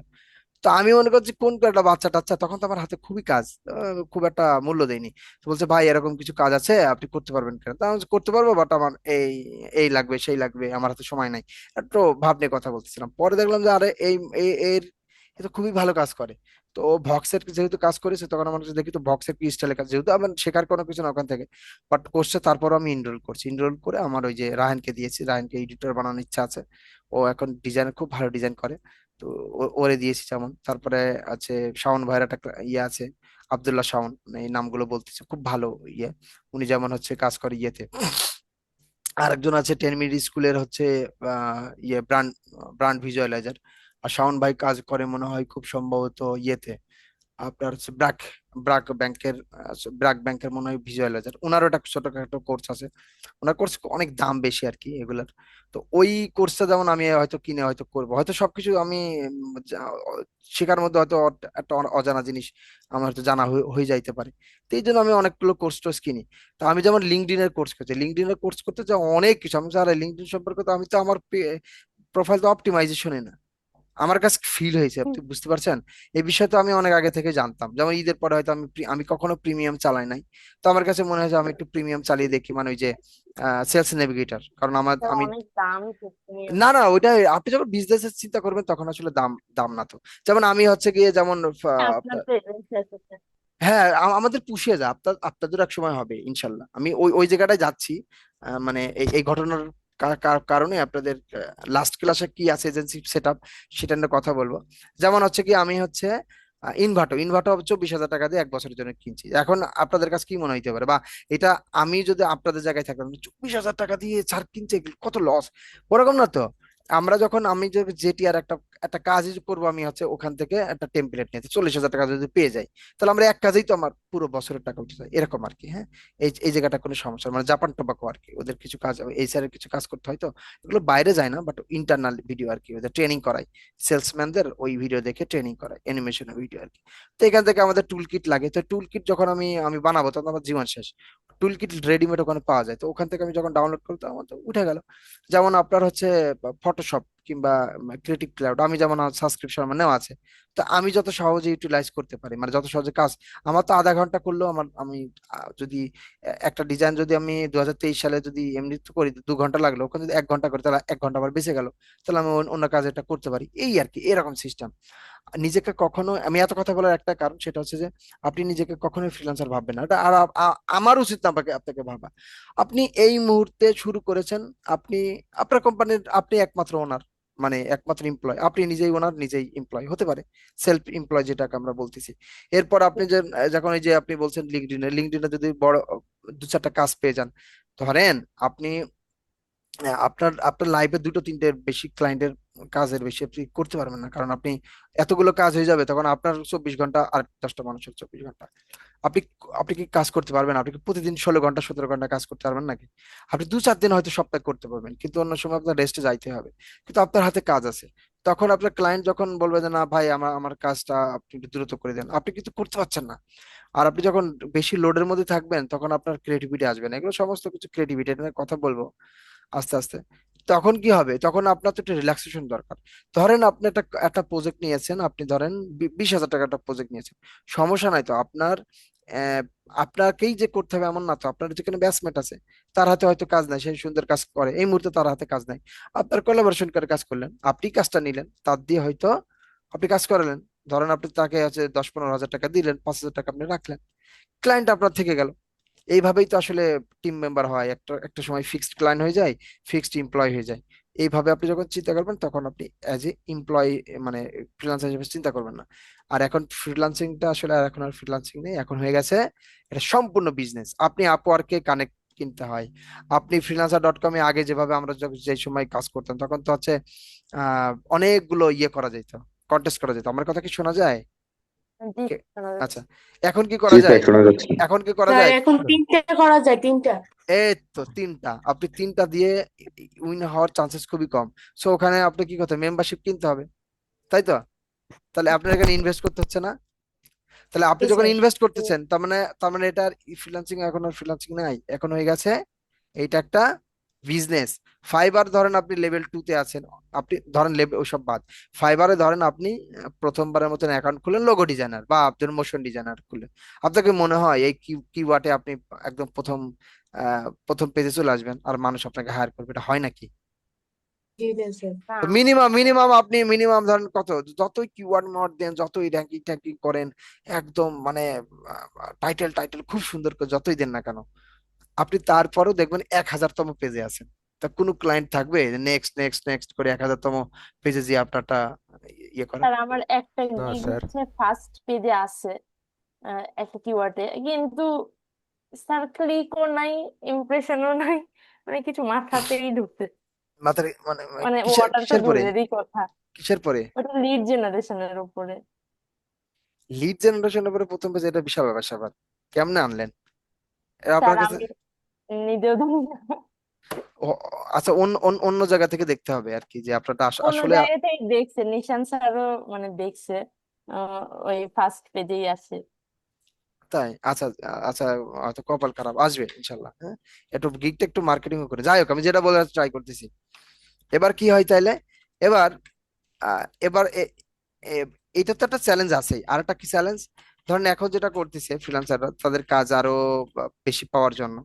Speaker 3: তো আমি মনে করছি কোন একটা বাচ্চা টাচ্চা, তখন তো আমার হাতে খুবই কাজ, খুব একটা মূল্য দেয়নি। তো বলছে ভাই এরকম কিছু কাজ আছে, আপনি করতে পারবেন কিনা? তা আমি বলছি, করতে পারবো, বাট আমার এই এই লাগবে সেই লাগবে, আমার হাতে সময় নাই। একটু ভাব নিয়ে কথা বলতেছিলাম, পরে দেখলাম যে আরে এর এ তো খুবই ভালো কাজ করে। তো ও ভক্সের যেহেতু কাজ করেছে, তখন আমার কাছে দেখি তো ভক্সের কি স্টাইলে কাজ, যেহেতু আমার শেখার কোনো কিছু না ওখান থেকে, বাট করছে। তারপর আমি ইনরোল করছি, ইনরোল করে আমার ওই যে রাহানকে দিয়েছি, রাহানকে এডিটর বানানোর ইচ্ছা আছে। ও এখন ডিজাইন খুব ভালো ডিজাইন করে, তো ওরে দিয়েছি যেমন। তারপরে আছে শাওন ভাইয়ের একটা ইয়ে আছে, আব্দুল্লাহ শাওন, এই নামগুলো বলতেছে, খুব ভালো ইয়ে। উনি যেমন হচ্ছে কাজ করে ইয়েতে। আরেকজন আছে 10 মিনিট স্কুলের হচ্ছে ইয়ে ব্র্যান্ড ব্র্যান্ড ভিজুয়ালাইজার। আর শাওন ভাই কাজ করে মনে হয় খুব সম্ভবত ইয়েতে, আপনার হচ্ছে ব্র্যাক ব্র্যাক ব্যাংকের, ব্র্যাক ব্যাংকের মনে হয় ভিজুয়ালাইজার। ওনারও একটা ছোটখাটো কোর্স আছে, ওনার কোর্স অনেক দাম বেশি আর কি এগুলার। তো ওই কোর্সটা যেমন আমি হয়তো কিনে হয়তো করবো, হয়তো সবকিছু আমি শেখার মধ্যে হয়তো একটা অজানা জিনিস আমার হয়তো জানা হয়ে যাইতে পারে। তো এই জন্য আমি অনেকগুলো কোর্স টোর্স কিনি। তো আমি যেমন লিঙ্কডইনের কোর্স করছি, লিঙ্কডইনের কোর্স করতে যা অনেক কিছু আমি জানি লিঙ্কডইন সম্পর্কে, তো আমি তো আমার প্রোফাইল তো অপটিমাইজেশনে না, আমার কাছে ফিল হয়েছে, আপনি বুঝতে পারছেন। এই বিষয়ে তো আমি অনেক আগে থেকে জানতাম, যেমন ঈদের পরে হয়তো আমি কখনো প্রিমিয়াম চালাই নাই। তো আমার কাছে মনে হয় যে আমি একটু প্রিমিয়াম চালিয়ে দেখি, মানে ওই যে সেলস নেভিগেটর, কারণ আমার
Speaker 4: স্যার
Speaker 3: আমি,
Speaker 4: অনেক দাম
Speaker 3: না না ওইটা আপনি যখন বিজনেসের চিন্তা করবেন তখন আসলে দাম দাম না তো। যেমন আমি হচ্ছে গিয়ে যেমন
Speaker 4: আপনার তো এজেন্সি আছে স্যার।
Speaker 3: হ্যাঁ আমাদের পুষিয়ে যা, আপনাদের এক সময় হবে ইনশাল্লাহ। আমি ওই ওই জায়গাটায় যাচ্ছি, মানে এই ঘটনার কারণে আপনাদের লাস্ট ক্লাসে কি আছে এজেন্সি সেট আপ, সেটা নিয়ে কথা বলবো। যেমন হচ্ছে কি আমি হচ্ছে ইনভার্টো ইনভার্টো 24,000 টাকা দিয়ে 1 বছরের জন্য কিনছি। এখন আপনাদের কাছে কি মনে হইতে পারে, বা এটা আমি যদি আপনাদের জায়গায় থাকতাম, 24,000 টাকা দিয়ে ছাড় কিনছে, এগুলো কত লস, ওরকম না তো। আমরা যখন আমি যে যেটি আর একটা একটা কাজই করবো, আমি হচ্ছে ওখান থেকে একটা টেমপ্লেট নিতে 40,000 টাকা যদি পেয়ে যাই, তাহলে আমরা এক কাজেই তো আমার পুরো বছরের টাকা উঠে যায়, এরকম আর কি। হ্যাঁ, এই জায়গাটা কোনো সমস্যা না। মানে জাপান টোবাকো আর কি, ওদের কিছু কাজ, এই স্যারের কিছু কাজ করতে হয়, তো এগুলো বাইরে যায় না, বাট ইন্টারনাল ভিডিও আর কি, ওদের ট্রেনিং করায়, সেলসম্যানদের ওই ভিডিও দেখে ট্রেনিং করায়, অ্যানিমেশন ভিডিও আর কি। তো এখান থেকে আমাদের টুল কিট লাগে, তো টুল কিট যখন আমি বানাবো তখন আমার জীবন শেষ। টুল কিট রেডিমেড ওখানে পাওয়া যায়, তো ওখান থেকে আমি যখন ডাউনলোড করতাম আমার তো উঠে গেল। যেমন আপনার হচ্ছে ফটোশপ কিংবা ক্রিয়েটিভ ক্লাউড, আমি যেমন সাবস্ক্রিপশন আমার নেওয়া আছে। তো আমি যত সহজে ইউটিলাইজ করতে পারি, মানে যত সহজে কাজ, আমার তো আধা ঘন্টা করলেও আমার, আমি যদি একটা ডিজাইন যদি আমি 2023 সালে যদি এমনি তো করি 2 ঘন্টা লাগলো, ওখানে যদি 1 ঘন্টা করি তাহলে 1 ঘন্টা আবার বেঁচে গেল, তাহলে আমি অন্য কাজে এটা করতে পারি, এই আর কি, এরকম সিস্টেম। নিজেকে কখনো, আমি এত কথা বলার একটা কারণ সেটা হচ্ছে যে আপনি নিজেকে কখনোই ফ্রিল্যান্সার ভাববেন না, এটা আর আমার উচিত না আপনাকে আপনাকে ভাবা। আপনি এই মুহূর্তে শুরু করেছেন, আপনি আপনার কোম্পানির আপনি একমাত্র ওনার, মানে একমাত্র এমপ্লয়, আপনি নিজেই ওনার, নিজেই এমপ্লয় হতে পারে, সেলফ এমপ্লয় যেটাকে আমরা বলতেছি। এরপর আপনি যে যখন এই যে আপনি বলছেন লিঙ্কডইনে যদি বড় 2-4টা কাজ পেয়ে যান, ধরেন আপনি আপনার আপনার লাইফে দুটো তিনটে বেশি ক্লায়েন্টের কাজের বেশি আপনি করতে পারবেন না, কারণ আপনি এতগুলো কাজ হয়ে যাবে তখন আপনার 24 ঘন্টা আর 10টা মানুষের 24 ঘন্টা। আপনি আপনি কি কাজ করতে পারবেন? আপনি কি প্রতিদিন 16 ঘন্টা 17 ঘন্টা কাজ করতে পারবেন নাকি? আপনি 2-4 দিন হয়তো সপ্তাহে করতে পারবেন, কিন্তু অন্য সময় আপনার রেস্টে যাইতে হবে। কিন্তু আপনার হাতে কাজ আছে, তখন আপনার ক্লায়েন্ট যখন বলবে যে না ভাই আমার আমার কাজটা আপনি একটু দ্রুত করে দেন, আপনি কিন্তু করতে পারছেন না। আর আপনি যখন বেশি লোডের মধ্যে থাকবেন তখন আপনার ক্রিয়েটিভিটি আসবে না। এগুলো সমস্ত কিছু ক্রিয়েটিভিটি, এটা নিয়ে কথা বলবো আস্তে আস্তে। তখন কি হবে, তখন আপনার তো একটা রিল্যাক্সেশন দরকার। ধরেন আপনি একটা একটা প্রজেক্ট নিয়েছেন, আপনি ধরেন 20,000 টাকা একটা প্রজেক্ট নিয়েছেন, সমস্যা নাই তো আপনার। আহ, আপনাকেই যে করতে হবে এমন না তো, আপনার যেখানে ব্যাচমেট আছে তার হাতে হয়তো কাজ নাই, সে সুন্দর কাজ করে, এই মুহূর্তে তার হাতে কাজ নাই। আপনার কোলাবোরেশন করে কাজ করলেন, আপনি কাজটা নিলেন, তার দিয়ে হয়তো আপনি কাজ করালেন। ধরেন আপনি তাকে হচ্ছে 10-15 হাজার টাকা দিলেন, 5,000 টাকা আপনি রাখলেন, ক্লায়েন্ট আপনার থেকে গেল। এইভাবেই তো আসলে টিম মেম্বার হয়, একটা একটা সময় ফিক্সড ক্লায়েন্ট হয়ে যায়, ফিক্সড এমপ্লয় হয়ে যায়। এইভাবে আপনি যখন চিন্তা করবেন তখন আপনি অ্যাজ এ এমপ্লয় মানে ফ্রিল্যান্সার হিসেবে চিন্তা করবেন না। আর এখন ফ্রিল্যান্সিংটা আসলে আর এখন আর ফ্রিল্যান্সিং নেই, এখন হয়ে গেছে এটা সম্পূর্ণ বিজনেস। আপনি আপওয়ার্কে কানেক্ট কিনতে হয়। আপনি freelancer.com-এ আগে যেভাবে আমরা যে সময় কাজ করতাম তখন তো হচ্ছে অনেকগুলো ইয়ে করা যেত, কন্টেস্ট করা যেত। আমার কথা কি শোনা যায়?
Speaker 4: জি,
Speaker 3: কে-
Speaker 4: শোনা
Speaker 3: আচ্ছা,
Speaker 4: যাচ্ছে।
Speaker 3: এখন কি
Speaker 11: জি
Speaker 3: করা
Speaker 11: স্যার,
Speaker 3: যায়?
Speaker 11: শোনা যাচ্ছে।
Speaker 3: এখন কি করা
Speaker 6: স্যার
Speaker 3: যায়?
Speaker 6: এখন 3টা করা যায়, 3টা।
Speaker 3: এই তো 3টা, আপনি 3টা দিয়ে উইন হওয়ার চান্সেস খুবই কম। সো ওখানে আপনি কি করতে, মেম্বারশিপ কিনতে হবে, তাই তো? তাহলে আপনার এখানে ইনভেস্ট করতে হচ্ছে না। তাহলে আপনি
Speaker 6: জি
Speaker 3: যখন
Speaker 6: স্যার।
Speaker 3: ইনভেস্ট করতেছেন তার মানে এটা আর ফ্রিল্যান্সিং, এখন আর ফ্রিল্যান্সিং নাই, এখন হয়ে গেছে এইটা একটা বিজনেস। ফাইবার ধরেন আপনি লেভেল 2-তে আছেন, আপনি ধরেন লেভেল ওসব বাদ, ফাইবারে ধরেন আপনি প্রথমবারের মতন অ্যাকাউন্ট খুলেন, লোগো ডিজাইনার বা আপনার মোশন ডিজাইনার খুলে, আপনাকে মনে হয় এই কিওয়ার্ডে আপনি একদম প্রথম পেজে চলে আসবেন আর মানুষ আপনাকে হায়ার করবে? এটা হয় নাকি?
Speaker 6: জি না স্যার।
Speaker 4: না,
Speaker 3: তো মিনিমাম আপনি মিনিমাম ধরেন কত, যতই কিওয়ার্ড মড দেন, যতই র্যাঙ্কিং ট্যাঙ্কিং করেন, একদম মানে টাইটেল টাইটেল খুব সুন্দর করে যতই দেন না কেন, আপনি তারপরেও দেখবেন 1,000তম পেজে আছেন। তা কোনো ক্লায়েন্ট থাকবে নেক্সট নেক্সট নেক্সট করে 1,000তম পেজে যে আপনারটা ইয়ে করে?
Speaker 4: স্যার আমার একটা
Speaker 5: না
Speaker 4: গিগ
Speaker 5: স্যার।
Speaker 4: হচ্ছে ফার্স্ট পেজে আছে, একটা কিওয়ার্ডে, কিন্তু স্যার ক্লিকও নাই, ইমপ্রেশনও নাই, মানে কিছু মাথাতেই ঢুকতে,
Speaker 3: মাথার মানে
Speaker 4: মানে
Speaker 3: কিসের
Speaker 4: ওটার তো
Speaker 3: কিসের পরে,
Speaker 4: দূরেরই কথা।
Speaker 3: কিসের পরে?
Speaker 4: ওটা লিড জেনারেশনের উপরে।
Speaker 3: লিড জেনারেশনের পরে প্রথম পেজে? এটা বিশাল ব্যাপার স্যাপার, কেমনে আনলেন এটা আপনার
Speaker 4: স্যার
Speaker 3: কাছে?
Speaker 4: আমি নিজেও জানি না,
Speaker 3: আচ্ছা, অন্য অন্য অন্য জায়গা থেকে দেখতে হবে আর কি, যে আপনারটা
Speaker 4: অন্য
Speaker 3: আসলে।
Speaker 4: জায়গাতেই দেখছে, নিশান স্যারও মানে দেখছে, ওই ফার্স্ট পেজেই আছে।
Speaker 3: তাই? আচ্ছা, আচ্ছা, হয়তো কপাল খারাপ, আসবে ইনশাল্লাহ। হ্যাঁ, একটু গিকটা একটু মার্কেটিং করে, যাই হোক আমি যেটা বলার ট্রাই করতেছি। এবার কি হয় তাইলে, এবার এবার এটা তো একটা চ্যালেঞ্জ আছেই, আর একটা কি চ্যালেঞ্জ, ধরেন এখন যেটা করতেছে ফ্রিল্যান্সাররা তাদের কাজ আরো বেশি পাওয়ার জন্য,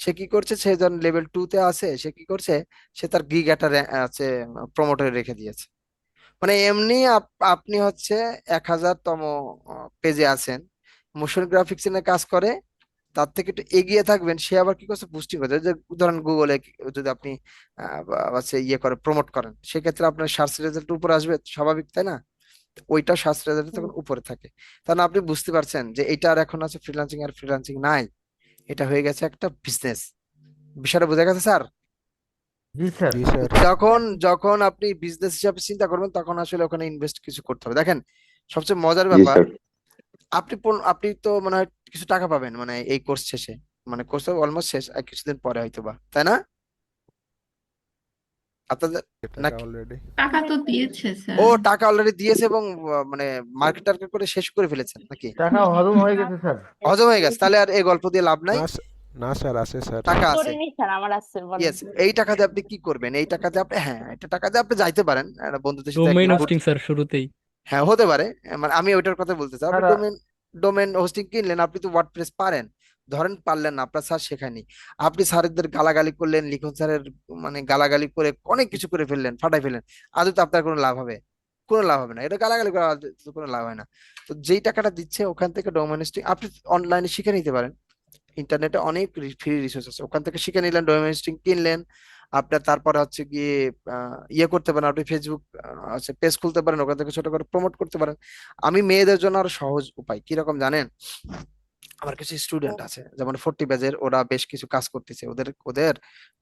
Speaker 3: সে কি করছে, সে যখন লেভেল 2-তে আছে, সে কি করছে, সে তার গিগ একটা আছে প্রমোটরে রেখে দিয়েছে। মানে এমনি আপনি হচ্ছে 1,000তম পেজে আছেন, মোশন গ্রাফিক্স নিয়ে কাজ করে, তার থেকে একটু এগিয়ে থাকবেন, সে আবার কি করছে, বুস্টিং করছে। যে ধরেন গুগলে যদি আপনি হচ্ছে ইয়ে করে প্রমোট করেন, সেক্ষেত্রে আপনার সার্চ রেজাল্ট উপরে আসবে, স্বাভাবিক তাই না? ওইটা সার্চ রেজাল্ট
Speaker 4: হুম।
Speaker 3: তখন উপরে থাকে। তাহলে আপনি বুঝতে পারছেন যে এটা আর এখন আছে ফ্রিল্যান্সিং, আর ফ্রিল্যান্সিং নাই, এটা হয়ে গেছে একটা বিজনেস। বিষয়টা বোঝা গেছে স্যার?
Speaker 1: জি স্যার।
Speaker 5: জি স্যার।
Speaker 3: যখন যখন আপনি বিজনেস হিসাবে চিন্তা করবেন তখন আসলে ওখানে ইনভেস্ট কিছু করতে হবে। দেখেন, সবচেয়ে মজার
Speaker 11: জি
Speaker 3: ব্যাপার,
Speaker 11: স্যার।
Speaker 3: আপনি তো মনে হয় কিছু টাকা পাবেন মানে এই কোর্স শেষে, মানে কোর্স অলমোস্ট শেষ, আর কিছুদিন পরে হয়তো বা, তাই না আপনাদের?
Speaker 5: টাকা
Speaker 3: নাকি
Speaker 5: অলরেডি।
Speaker 15: টাকা তো দিয়েছে
Speaker 3: ও
Speaker 15: স্যার।
Speaker 3: টাকা অলরেডি দিয়েছে এবং মানে মার্কেট টার্গেট করে শেষ করে ফেলেছেন নাকি?
Speaker 1: টাকা হজম হয়ে গেছে স্যার।
Speaker 3: হজম হয়ে গেছে, তাহলে আর এই গল্প দিয়ে লাভ নাই।
Speaker 5: না না স্যার, আছে স্যার।
Speaker 3: টাকা আছে,
Speaker 4: করিনি স্যার, আমার আছে, বলেন।
Speaker 3: ইয়েস। এই টাকা দিয়ে আপনি কি করবেন? এই টাকা দিয়ে আপনি, হ্যাঁ, এটা টাকা দিয়ে আপনি যাইতে পারেন একটা বন্ধুদের সাথে
Speaker 2: ডোমেইন
Speaker 3: একদিন
Speaker 2: হোস্টিং স্যার শুরুতেই।
Speaker 3: হ্যাঁ, হতে পারে। মানে আমি ওইটার কথা বলতেছি, আপনি
Speaker 1: স্যার
Speaker 3: ডোমেন ডোমেন হোস্টিং কিনলেন, আপনি তো ওয়ার্ডপ্রেস পারেন, ধরেন পারলেন না, আপনার স্যার শেখায়নি, আপনি স্যারদের গালাগালি করলেন, লিখন স্যারের মানে গালাগালি করে অনেক কিছু করে ফেললেন, ফাটাই ফেললেন, আদৌ তো আপনার কোনো লাভ হবে? কোনো লাভ হবে না, এটা গালাগালি করা আদৌ তো কোনো লাভ হয় না। তো যেই টাকাটা দিচ্ছে ওখান থেকে ডোমেন হোস্টিং আপনি অনলাইনে শিখে নিতে পারেন, ইন্টারনেটে অনেক ফ্রি রিসোর্স আছে, ওখান থেকে শিখে নিলেন, ডোমেন হোস্টিং কিনলেন। আপনার তারপরে হচ্ছে গিয়ে ইয়ে করতে পারেন, আপনি ফেসবুক আছে পেজ খুলতে পারেন, ওখান থেকে ছোট করে প্রমোট করতে পারেন। আমি মেয়েদের জন্য আরো সহজ উপায় কিরকম জানেন, আমার কিছু স্টুডেন্ট আছে যেমন 40 ব্যাচের, ওরা বেশ কিছু কাজ করতেছে, ওদের ওদের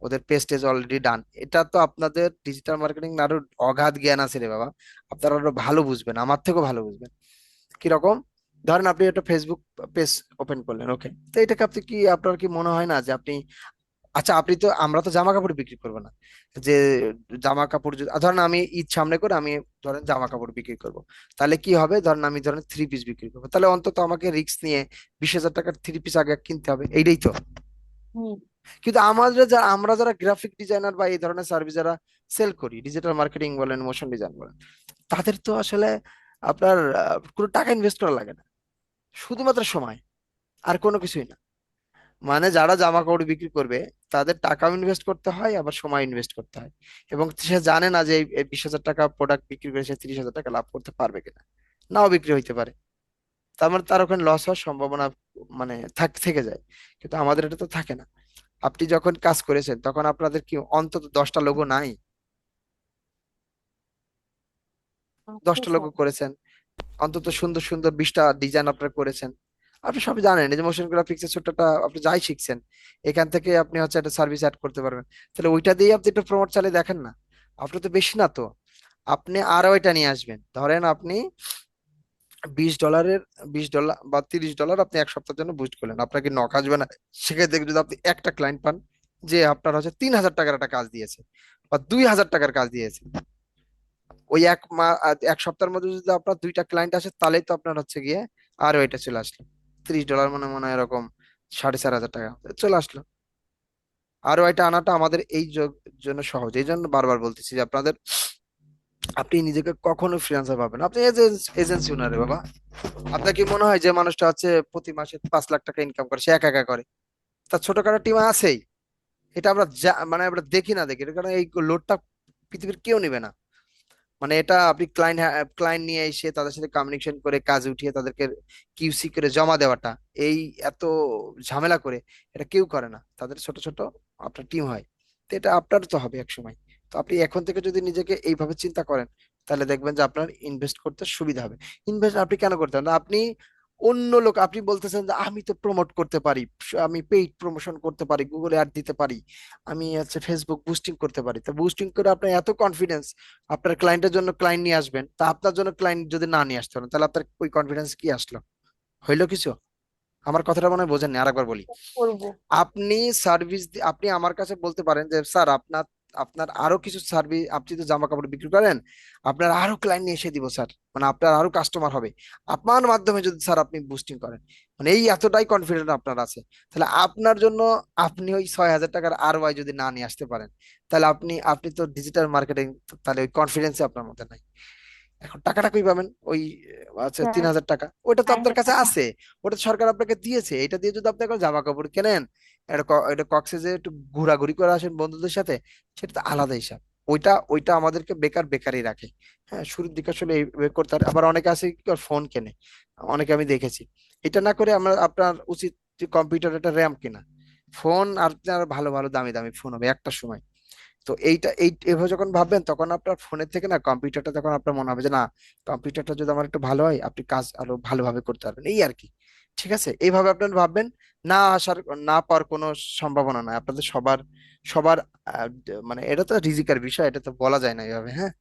Speaker 3: ওদের পেজ টেজ অলরেডি ডান। এটা তো আপনাদের ডিজিটাল মার্কেটিং আরো অগাধ জ্ঞান আছে রে বাবা, আপনারা আরো ভালো বুঝবেন, আমার থেকেও ভালো বুঝবেন। কিরকম? ধরেন আপনি একটা ফেসবুক পেজ ওপেন করলেন, ওকে, তো এটাকে আপনি কি, আপনার কি মনে হয় না যে আপনি, আচ্ছা আপনি তো, আমরা তো জামা কাপড় বিক্রি করবো না, যে জামা কাপড় যদি ধরেন আমি ঈদ সামনে করে আমি ধরেন জামা কাপড় বিক্রি করব, তাহলে কি হবে, ধরেন আমি ধরেন 3 পিস বিক্রি করবো, তাহলে অন্তত আমাকে রিস্ক নিয়ে 20,000 টাকার 3 পিস আগে কিনতে হবে, এইটাই তো।
Speaker 4: হুম।
Speaker 3: কিন্তু আমাদের যারা, আমরা যারা গ্রাফিক ডিজাইনার বা এই ধরনের সার্ভিস যারা সেল করি, ডিজিটাল মার্কেটিং বলেন, মোশন ডিজাইন বলেন, তাদের তো আসলে আপনার কোনো টাকা ইনভেস্ট করা লাগে না, শুধুমাত্র সময়, আর কোনো কিছুই না। মানে যারা জামা কাপড় বিক্রি করবে তাদের টাকাও ইনভেস্ট করতে হয়, আবার সময় ইনভেস্ট করতে হয়, এবং সে জানে না যে এই 20,000 টাকা প্রোডাক্ট বিক্রি করে সে 30,000 টাকা লাভ করতে পারবে কিনা, নাও বিক্রি হইতে পারে, তার মানে তার ওখানে লস হওয়ার সম্ভাবনা মানে থেকে যায়। কিন্তু আমাদের এটা তো থাকে না। আপনি যখন কাজ করেছেন তখন আপনাদের কি অন্তত 10টা লোগো নাই?
Speaker 4: আচ্ছা
Speaker 3: 10টা লোগো
Speaker 4: স্যার।
Speaker 3: করেছেন, অন্তত সুন্দর সুন্দর 20টা ডিজাইন আপনারা করেছেন। আপনি সব জানেন এই যে মোশন গ্রাফিক্স এর ছোট্টটা আপনি যাই শিখছেন, এখান থেকে আপনি হচ্ছে একটা সার্ভিস অ্যাড করতে পারবেন, তাহলে ওইটা দিয়ে আপনি একটু প্রমোট চালিয়ে দেখেন না। আপনার তো বেশি না তো, আপনি আরো ওইটা নিয়ে আসবেন। ধরেন আপনি $20, $20 বা $30 আপনি 1 সপ্তাহের জন্য বুস্ট করলেন, আপনার কি নক আসবে না? সেক্ষেত্রে যদি আপনি একটা ক্লায়েন্ট পান যে আপনার হচ্ছে 3,000 টাকার একটা কাজ দিয়েছে বা 2,000 টাকার কাজ দিয়েছে, ওই 1 সপ্তাহের মধ্যে যদি আপনার 2টা ক্লায়েন্ট আসে, তাহলেই তো আপনার হচ্ছে গিয়ে আরো এটা চলে আসলো। $30 মানে মনে হয় এরকম 4,500 টাকা চলে আসলো। আরো এটা আনাটা আমাদের এই জন্য সহজ, এই জন্য বারবার বলতেছি যে আপনাদের, আপনি নিজেকে কখনো ফ্রিল্যান্সার পাবেন না, আপনি এজেন্সি ওনারে বাবা। আপনার কি মনে হয় যে মানুষটা হচ্ছে প্রতি মাসে 5 লাখ টাকা ইনকাম করে, সে একা একা করে? তার ছোটখাটো টিম আছেই। এটা আমরা মানে আমরা দেখি না দেখি, কারণ এই লোডটা পৃথিবীর কেউ নেবে না। মানে এটা আপনি ক্লায়েন্ট নিয়ে এসে তাদের সাথে কমিউনিকেশন করে কাজ উঠিয়ে তাদেরকে কিউসি করে জমা দেওয়াটা, এই এত ঝামেলা করে এটা কেউ করে না, তাদের ছোট ছোট আপনার টিম হয়। তো এটা আপনার তো হবে এক সময়। তো আপনি এখন থেকে যদি নিজেকে এইভাবে চিন্তা করেন, তাহলে দেখবেন যে আপনার ইনভেস্ট করতে সুবিধা হবে। ইনভেস্ট আপনি কেন করতে হবে না? আপনি অন্য লোক, আপনি বলতেছেন যে আমি তো প্রমোট করতে পারি, আমি পেইড প্রমোশন করতে পারি, গুগলে অ্যাড দিতে পারি, আমি হচ্ছে ফেসবুক বুস্টিং করতে পারি। তো বুস্টিং করে আপনার এত কনফিডেন্স, আপনার ক্লায়েন্টের জন্য ক্লায়েন্ট নিয়ে আসবেন, তা আপনার জন্য ক্লায়েন্ট যদি না নিয়ে আসতে পারেন, তাহলে আপনার ওই কনফিডেন্স কি আসলো? হইলো কিছু? আমার কথাটা মনে হয় বোঝেননি, আরেকবার বলি।
Speaker 4: করবো।
Speaker 3: আপনি সার্ভিস, আপনি আমার কাছে বলতে পারেন যে স্যার আপনার, আপনার আরো কিছু সার্ভিস, আপনি তো জামা কাপড় বিক্রি করেন, আপনার আরো ক্লায়েন্ট নিয়ে এসে দিব স্যার, মানে আপনার আরো কাস্টমার হবে আপনার মাধ্যমে যদি স্যার আপনি বুস্টিং করেন, মানে এই এতটাই কনফিডেন্ট আপনার আছে, তাহলে আপনার জন্য আপনি ওই 6,000 টাকার ROI যদি না নিয়ে আসতে পারেন, তাহলে আপনি আপনি তো ডিজিটাল মার্কেটিং, তাহলে ওই কনফিডেন্সই আপনার মধ্যে নাই। এখন টাকাটা কই পাবেন? ওই আচ্ছা
Speaker 4: হ্যাঁ
Speaker 3: 3,000 টাকা ওটা তো আপনার কাছে
Speaker 4: টাকা।
Speaker 3: আছে, ওটা তো সরকার আপনাকে দিয়েছে, এটা দিয়ে যদি আপনি এখন জামা কাপড় কেনেন, এটা কক্সে যে একটু ঘোরাঘুরি করে আসেন বন্ধুদের সাথে, সেটা তো আলাদা হিসাব। ওইটা ওইটা আমাদেরকে বেকার বেকারই রাখে। হ্যাঁ, শুরুর দিকে আসলে এইভাবে করতে হয়। আবার অনেকে আছে কি ফোন কেনে, অনেকে আমি দেখেছি। এটা না করে আমরা, আপনার উচিত যে কম্পিউটার একটা র্যাম কেনা, ফোন আর আপনার ভালো ভালো দামি দামি ফোন হবে একটা সময়। তো এভাবে যখন ভাববেন, তখন আপনার ফোনের থেকে না কম্পিউটারটা, তখন আপনার মনে হবে যে না, কম্পিউটারটা যদি আমার একটু ভালো হয়, আপনি কাজ আরো ভালোভাবে করতে পারবেন, এই আর কি। ঠিক আছে, এইভাবে আপনার ভাববেন। না আসার, না পাওয়ার কোনো সম্ভাবনা নাই আপনাদের সবার, সবার মানে এটা তো রিজিকের বিষয়, এটা তো বলা যায় না এইভাবে। হ্যাঁ,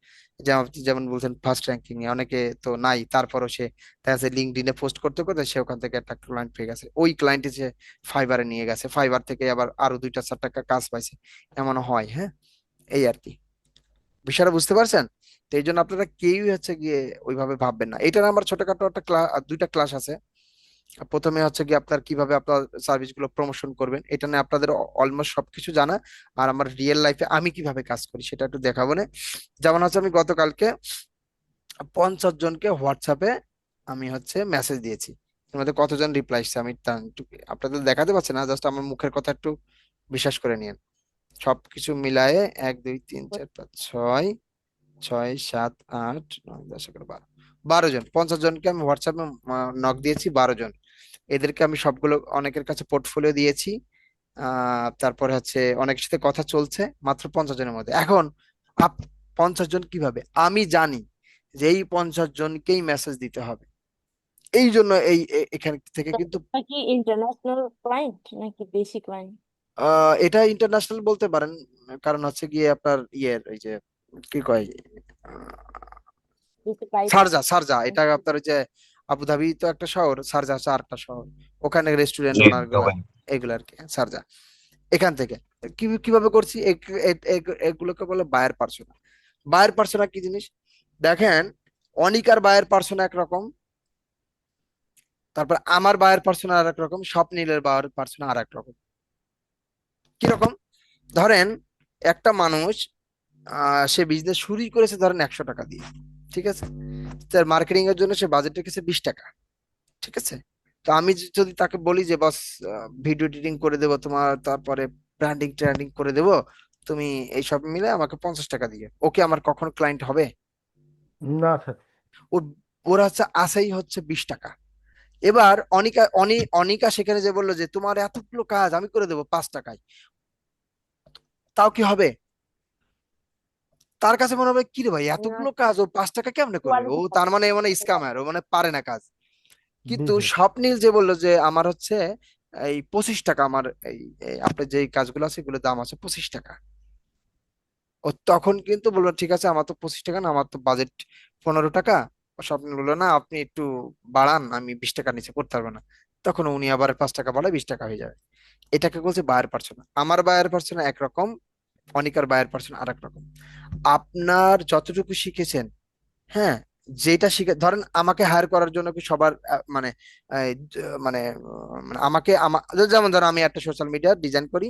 Speaker 3: যেমন আপনি যেমন বলছেন ফার্স্ট র্যাঙ্কিং এ অনেকে তো নাই, তারপরও সে দেখা যাচ্ছে লিঙ্কডইনে পোস্ট করতে করতে সে ওখান থেকে একটা ক্লায়েন্ট পেয়ে গেছে, ওই ক্লায়েন্টে সে ফাইবারে নিয়ে গেছে, ফাইবার থেকে আবার আরো 2-4 টাকা কাজ পাইছে, এমন হয়। হ্যাঁ, এই আর কি, বিষয়টা বুঝতে পারছেন? তো এই জন্য আপনারা কেউই হচ্ছে গিয়ে ওইভাবে ভাববেন না। এটার আমার ছোটখাটো একটা ক্লাস, 2টা ক্লাস আছে। প্রথমে হচ্ছে গিয়ে আপনার কিভাবে আপনার সার্ভিস গুলো প্রমোশন করবেন, এটা নিয়ে আপনাদের অলমোস্ট সবকিছু জানা, আর আমার রিয়েল লাইফে আমি কিভাবে কাজ করি সেটা একটু দেখাবো না। যেমন হচ্ছে আমি গতকালকে 50 জনকে হোয়াটসঅ্যাপে আমি হচ্ছে মেসেজ দিয়েছি, এর মধ্যে কতজন রিপ্লাই এসেছে আমি আপনাদের দেখাতে পারছি না, জাস্ট আমার মুখের কথা একটু বিশ্বাস করে নিন। সবকিছু মিলায়ে 1 2 3 4 5 6 6 7 8 9 10 11 12, 12 জন, 50 জনকে আমি হোয়াটসঅ্যাপে নক দিয়েছি, 12 জন। এদেরকে আমি সবগুলো, অনেকের কাছে পোর্টফোলিও দিয়েছি, তারপরে হচ্ছে অনেকের সাথে কথা চলছে, মাত্র 50 জনের মধ্যে। এখন আপ 50 জন কিভাবে? আমি জানি যে এই 50 জনকেই মেসেজ দিতে হবে, এই জন্য এখান থেকে কিন্তু
Speaker 4: নাকি ইন্টারন্যাশনাল ক্লায়েন্ট নাকি দেশি ক্লায়েন্ট?
Speaker 3: এটা ইন্টারন্যাশনাল বলতে পারেন, কারণ হচ্ছে গিয়ে আপনার ওই যে কি কয়
Speaker 4: দেশি ক্লায়েন্ট।
Speaker 3: শারজা শারজা, এটা আপনার ওই যে আবুধাবি তো একটা শহর, শারজা হচ্ছে আরেকটা শহর, ওখানে রেস্টুরেন্ট
Speaker 11: জি
Speaker 3: ওনার গুলা এগুলো আর কি, শারজা। এখান থেকে কিভাবে করছি এগুলোকে বলে বায়ার পার্সোনা। বায়ার পার্সোনা কি জিনিস দেখেন, অনিকার বায়ার পার্সোনা একরকম, তারপর আমার বায়ার পার্সোনা আর এক রকম, স্বপ্নিলের বায়ার পার্সোনা আর এক রকম। কিরকম? ধরেন একটা মানুষ সে বিজনেস শুরুই করেছে ধরেন 100 টাকা দিয়ে, ঠিক আছে, তার মার্কেটিং এর জন্য সে বাজেট রেখেছে 20 টাকা, ঠিক আছে। তো আমি যদি তাকে বলি যে বস ভিডিও এডিটিং করে দেবো তোমার, তারপরে ব্র্যান্ডিং ট্র্যান্ডিং করে দেবো, তুমি এই সব মিলে আমাকে 50 টাকা দিয়ে, ওকে আমার কখনো ক্লায়েন্ট হবে?
Speaker 1: না স্যার।
Speaker 3: ওর ওর হচ্ছে আছেই হচ্ছে 20 টাকা। এবার অনিকা সেখানে যে বললো যে তোমার এতগুলো কাজ আমি করে দেবো 5 টাকায়, তাও কি হবে? তার কাছে মনে হবে কি রে ভাই,
Speaker 4: না,
Speaker 3: এতগুলো কাজ ও 5 টাকা কেমনে করবে, ও
Speaker 4: কোয়ালিটি
Speaker 3: তার মানে স্ক্যামার, ও মানে পারে না কাজ।
Speaker 1: জি
Speaker 3: কিন্তু
Speaker 1: স্যার।
Speaker 3: স্বপ্নিল যে বললো যে আমার হচ্ছে এই 25 টাকা, আমার আপনার যে কাজগুলো আছে এগুলোর দাম আছে 25 টাকা, ও তখন কিন্তু বললো ঠিক আছে, আমার তো 25 টাকা না, আমার তো বাজেট 15 টাকা। ও স্বপ্নিল বললো না আপনি একটু বাড়ান, আমি 20 টাকা নিচে করতে পারবো না। তখন উনি আবার 5 টাকা বাড়ায় 20 টাকা হয়ে যাবে। এটাকে বলছে বায়ার পার্সোনা। আমার বায়ার পার্সোনা একরকম, অনিকার বায়ার পার্সোনা আর এক রকম। আপনার যতটুকু শিখেছেন, হ্যাঁ, যেটা শিখে ধরেন আমাকে হায়ার করার জন্য কি সবার মানে মানে যেমন ধরেন আমি একটা সোশ্যাল মিডিয়া ডিজাইন করি,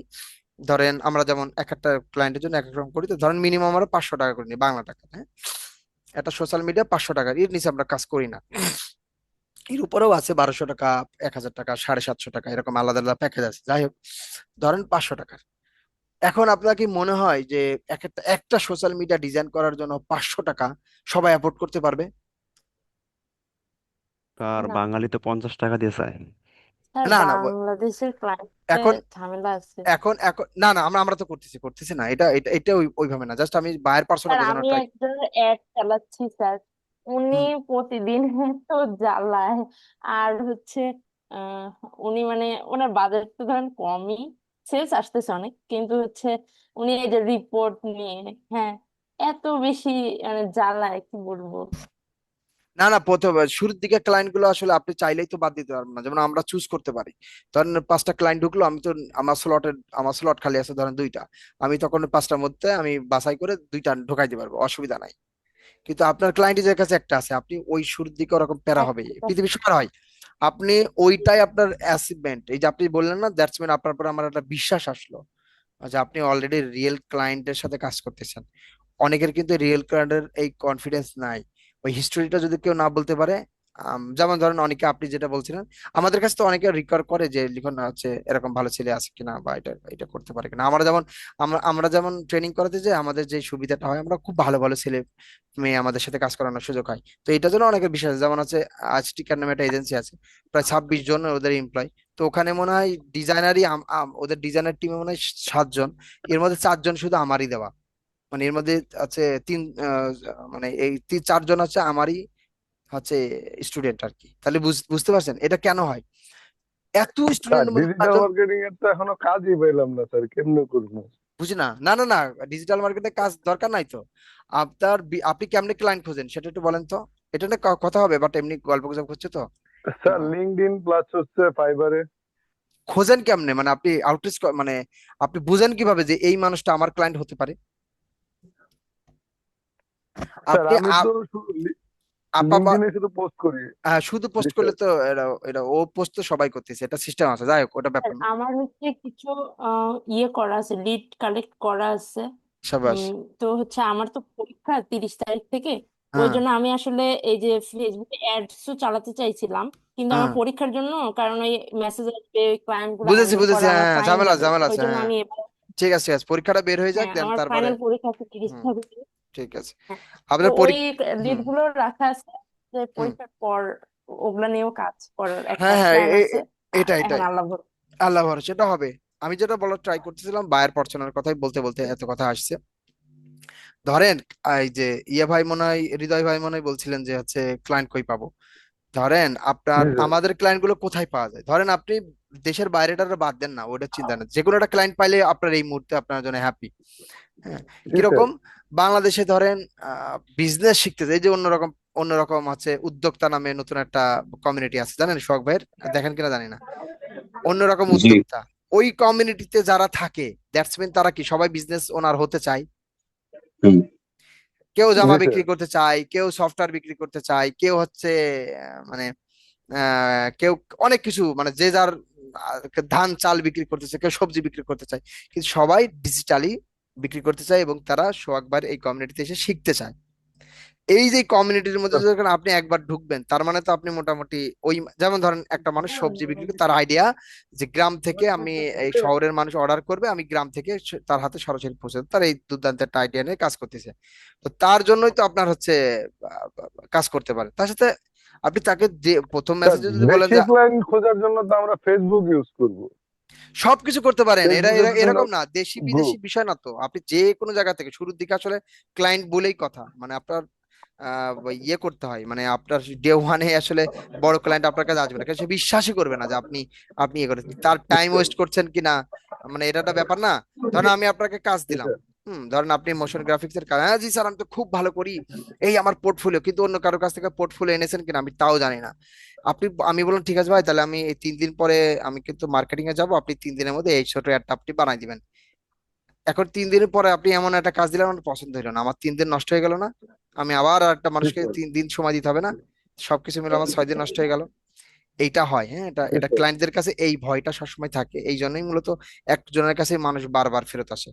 Speaker 3: ধরেন আমরা যেমন এক একটা ক্লায়েন্টের জন্য এক এক রকম করি, তো ধরেন মিনিমাম আমরা 500 টাকা করে নিই বাংলা টাকা, হ্যাঁ। একটা সোশ্যাল মিডিয়া 500 টাকা, এর নিচে আমরা কাজ করি না। এর উপরেও আছে 1200 টাকা, 1000 টাকা, 750 টাকা, এরকম আলাদা আলাদা প্যাকেজ আছে। যাই হোক, ধরেন 500 টাকা। এখন আপনার কি মনে হয় যে একটা সোশ্যাল মিডিয়া ডিজাইন করার জন্য 500 টাকা সবাই অ্যাফোর্ড করতে পারবে?
Speaker 10: আর
Speaker 4: না
Speaker 10: বাঙালি তো 50 টাকা দিয়ে চায়।
Speaker 4: স্যার,
Speaker 3: না না
Speaker 4: বাংলাদেশের ক্লায়েন্টে
Speaker 3: এখন
Speaker 4: ঝামেলা আছে।
Speaker 3: এখন এখন না না, আমরা তো করতেছি না, এটা এটা এটা ওইভাবে না, জাস্ট আমি বায়ার পার্সোনা
Speaker 4: স্যার,
Speaker 3: বোঝানোর
Speaker 4: আমি
Speaker 3: ট্রাই।
Speaker 4: একজনের অ্যাড চালাচ্ছি স্যার, উনি প্রতিদিন তো জ্বালায়। আর হচ্ছে আহ উনি মানে ওনার বাজেট তো ধরেন কমই, সেলস আসতেছে অনেক, কিন্তু হচ্ছে উনি এই যে রিপোর্ট নিয়ে, হ্যাঁ, এত বেশি মানে জ্বালায় কি বলবো।
Speaker 3: না না, প্রথমে শুরুর দিকে ক্লায়েন্ট গুলো আসলে আপনি চাইলেই তো বাদ দিতে পারবেন না, যেমন আমরা চুজ করতে পারি। ধরেন 5টা ক্লায়েন্ট ঢুকলো, আমি তো আমার স্লট খালি আছে ধরেন 2টা, আমি তখন 5টার মধ্যে আমি বাছাই করে 2টা ঢোকাই দিতে পারবো, অসুবিধা নাই। কিন্তু আপনার ক্লায়েন্টের কাছে একটা আছে, আপনি ওই শুরুর দিকে ওরকম প্যারা হবে, পৃথিবী সবার হয়। আপনি ওইটাই আপনার অ্যাচিভমেন্ট, এই যে আপনি বললেন না, দ্যাটস মিন আপনার পরে আমার একটা বিশ্বাস আসলো যে আপনি অলরেডি রিয়েল ক্লায়েন্টের সাথে কাজ করতেছেন। অনেকের কিন্তু রিয়েল ক্লায়েন্টের এই কনফিডেন্স নাই, ওই হিস্টোরিটা যদি কেউ না বলতে পারে। যেমন ধরেন অনেকে আপনি যেটা বলছিলেন, আমাদের কাছে তো অনেকে রিকোয়ার করে যে লিখন হচ্ছে এরকম ভালো ছেলে আছে কিনা, বা এটা এটা করতে পারে কিনা। আমরা যেমন ট্রেনিং করাতে যে আমাদের যে সুবিধাটা হয়, আমরা খুব ভালো ভালো ছেলে মেয়ে আমাদের সাথে কাজ করানোর সুযোগ হয়। তো এটার জন্য অনেকের বিশ্বাস আছে। যেমন আছে আজটিকার নামে একটা এজেন্সি আছে, প্রায় 26 জন ওদের এমপ্লয়। তো ওখানে মনে হয় ডিজাইনারই ওদের ডিজাইনার টিমে মনে হয় 7 জন, এর মধ্যে 4 জন শুধু আমারই দেওয়া। মানে এর মধ্যে আছে মানে এই 4 জন হচ্ছে আমারই হচ্ছে স্টুডেন্ট আর কি। তাহলে বুঝতে পারছেন এটা কেন হয়? এত
Speaker 14: স্যার
Speaker 3: স্টুডেন্টের মধ্যে
Speaker 14: ডিজিটাল
Speaker 3: 4 জন।
Speaker 14: মার্কেটিং এর তো এখনো কাজই পেলাম না স্যার, কেমনে করবো?
Speaker 3: বুঝি না, না না না, ডিজিটাল মার্কেটে কাজ দরকার নাই তো। আপনি কেমনে ক্লায়েন্ট খোঁজেন সেটা একটু বলেন তো। এটা না কথা হবে, বাট এমনি গল্প গুজব হচ্ছে তো।
Speaker 14: স্যার লিঙ্কডইন প্লাস হচ্ছে ফাইবারে।
Speaker 3: খোঁজেন কেমনে, মানে আপনি আউটরিচ মানে আপনি বুঝেন কিভাবে যে এই মানুষটা আমার ক্লায়েন্ট হতে পারে?
Speaker 14: স্যার
Speaker 3: আপনি
Speaker 14: আমি তো
Speaker 3: আপা
Speaker 14: লিঙ্কডইনে শুধু পোস্ট করি।
Speaker 3: শুধু পোস্ট করলে তো এটা এটা ও পোস্ট তো সবাই করতেছে, এটা সিস্টেম আছে, যাই হোক ওটা ব্যাপার
Speaker 4: আর
Speaker 3: না।
Speaker 4: আমার হচ্ছে কিছু ইয়ে করা আছে, লিড কালেক্ট করা আছে।
Speaker 3: সাবাস।
Speaker 4: তো হচ্ছে আমার তো পরীক্ষা 30 তারিখ থেকে, ওই
Speaker 3: হ্যাঁ
Speaker 4: জন্য আমি আসলে এই যে ফেসবুকে অ্যাডসও চালাতে চাইছিলাম, কিন্তু আমার
Speaker 3: হ্যাঁ,
Speaker 4: পরীক্ষার জন্য, কারণ ওই মেসেজ আসবে, ক্লায়েন্ট গুলো
Speaker 3: বুঝেছি
Speaker 4: হ্যান্ডেল
Speaker 3: বুঝেছি,
Speaker 4: করা,
Speaker 3: হ্যাঁ
Speaker 4: আমার
Speaker 3: হ্যাঁ,
Speaker 4: টাইম
Speaker 3: ঝামেলা
Speaker 4: যাবে,
Speaker 3: ঝামেলা
Speaker 4: ওই
Speaker 3: আছে,
Speaker 4: জন্য
Speaker 3: হ্যাঁ।
Speaker 4: আমি এবার,
Speaker 3: ঠিক আছে ঠিক আছে, পরীক্ষাটা বের হয়ে যাক,
Speaker 4: হ্যাঁ,
Speaker 3: দেন
Speaker 4: আমার
Speaker 3: তারপরে।
Speaker 4: ফাইনাল পরীক্ষা আছে 30
Speaker 3: হুম,
Speaker 4: তারিখে।
Speaker 3: ঠিক আছে।
Speaker 4: হ্যাঁ, তো
Speaker 3: আপনার
Speaker 4: ওই লিড
Speaker 3: হুম
Speaker 4: গুলো রাখা আছে, যে
Speaker 3: হুম,
Speaker 4: পরীক্ষার পর ওগুলা নিয়েও কাজ করার একটা
Speaker 3: হ্যাঁ হ্যাঁ,
Speaker 4: প্ল্যান আছে।
Speaker 3: এটাই
Speaker 4: এখন
Speaker 3: এটাই,
Speaker 4: আল্লাহ ভরসা।
Speaker 3: আল্লাহ ভরসা, এটা হবে। আমি যেটা বলার ট্রাই করতেছিলাম, বায়ার পার্সোনার কথাই বলতে বলতে এত কথা আসছে। ধরেন এই যে ইয়ে ভাই মনে হয়, হৃদয় ভাই মনে হয় বলছিলেন যে হচ্ছে ক্লায়েন্ট কই পাবো। ধরেন আপনার
Speaker 14: জি স্যার
Speaker 3: আমাদের ক্লায়েন্ট গুলো কোথায় পাওয়া যায়, ধরেন আপনি দেশের বাইরেটা বাদ দেন না, ওটা চিন্তা না, যে কোনো একটা ক্লায়েন্ট পাইলে আপনার এই মুহূর্তে আপনার জন্য হ্যাপি। হ্যাঁ,
Speaker 14: জি স্যার
Speaker 3: কিরকম? বাংলাদেশে ধরেন বিজনেস শিখতেছে, এই যে অন্যরকম অন্যরকম হচ্ছে উদ্যোক্তা নামে নতুন একটা কমিউনিটি আছে, জানেন শখ ভাইয়ের? দেখেন কিনা জানি না, অন্যরকম
Speaker 11: জি
Speaker 3: উদ্যোক্তা। ওই কমিউনিটিতে যারা থাকে দ্যাটস মিন তারা কি সবাই বিজনেস ওনার হতে চায়?
Speaker 11: হুম
Speaker 3: কেউ
Speaker 14: জি
Speaker 3: জামা
Speaker 14: স্যার
Speaker 3: বিক্রি করতে চায়, কেউ সফটওয়্যার বিক্রি করতে চায়, কেউ হচ্ছে মানে কেউ অনেক কিছু, মানে যে যার ধান চাল বিক্রি করতেছে, কেউ সবজি বিক্রি করতে চায়, কিন্তু সবাই ডিজিটালি বিক্রি করতে চায় এবং তারা সোহাগবার এই কমিউনিটিতে এসে শিখতে চায়। এই যে কমিউনিটির মধ্যে যখন আপনি একবার ঢুকবেন, তার মানে তো আপনি মোটামুটি ওই, যেমন ধরেন একটা মানুষ সবজি বিক্রি করে, তার আইডিয়া যে গ্রাম থেকে আমি এই শহরের মানুষ অর্ডার করবে, আমি গ্রাম থেকে তার হাতে সরাসরি পৌঁছে দেব। তার এই দুর্দান্ত একটা আইডিয়া নিয়ে কাজ করতেছে। তো তার জন্যই তো আপনার হচ্ছে কাজ করতে পারে। তার সাথে আপনি তাকে যে প্রথম
Speaker 14: স্যার
Speaker 3: মেসেজে যদি বলেন
Speaker 14: বেশি
Speaker 3: যে
Speaker 14: ক্লায়েন্ট খোঁজার জন্য তো আমরা ফেসবুক ইউজ করব।
Speaker 3: সবকিছু করতে পারেন,
Speaker 14: ফেসবুকের বিভিন্ন
Speaker 3: এরকম না, দেশি বিদেশি
Speaker 14: গ্রুপ।
Speaker 3: বিষয় না তো, আপনি যে কোনো জায়গা থেকে শুরুর দিকে আসলে ক্লায়েন্ট বলেই কথা, মানে আপনার ইয়ে করতে হয়, মানে আপনার ডে ওয়ানে আসলে বড় ক্লায়েন্ট আপনার কাছে আসবে না, কারণ সে বিশ্বাসই করবে না যে আপনি আপনি ইয়ে করেন, তার টাইম ওয়েস্ট করছেন কিনা, মানে এটা একটা ব্যাপার না। ধরেন আমি আপনাকে কাজ দিলাম, ধরেন আপনি মোশন গ্রাফিক্স এর কাজ, হ্যাঁ জি স্যার আমি তো খুব ভালো করি, এই আমার পোর্টফোলিও, কিন্তু অন্য কারোর কাছ থেকে পোর্টফোলিও এনেছেন কিনা আমি তাও জানি না। আমি বললাম ঠিক আছে ভাই, তাহলে আমি এই 3 দিন পরে আমি কিন্তু মার্কেটিং এ যাবো, আপনি 3 দিনের মধ্যে এই ছোট অ্যাডটা আপনি বানাই দিবেন। এখন 3 দিনের পরে আপনি এমন একটা কাজ দিলেন আমার পছন্দ হলো না, আমার 3 দিন নষ্ট হয়ে গেল না? আমি আবার একটা মানুষকে 3 দিন সময় দিতে হবে না? সবকিছু মিলে আমার 6 দিন নষ্ট হয়ে গেল। এইটা হয়, হ্যাঁ, এটা এটা ক্লায়েন্টদের কাছে এই ভয়টা সবসময় থাকে, এই জন্যই মূলত একজনের কাছে মানুষ বারবার ফেরত আসে।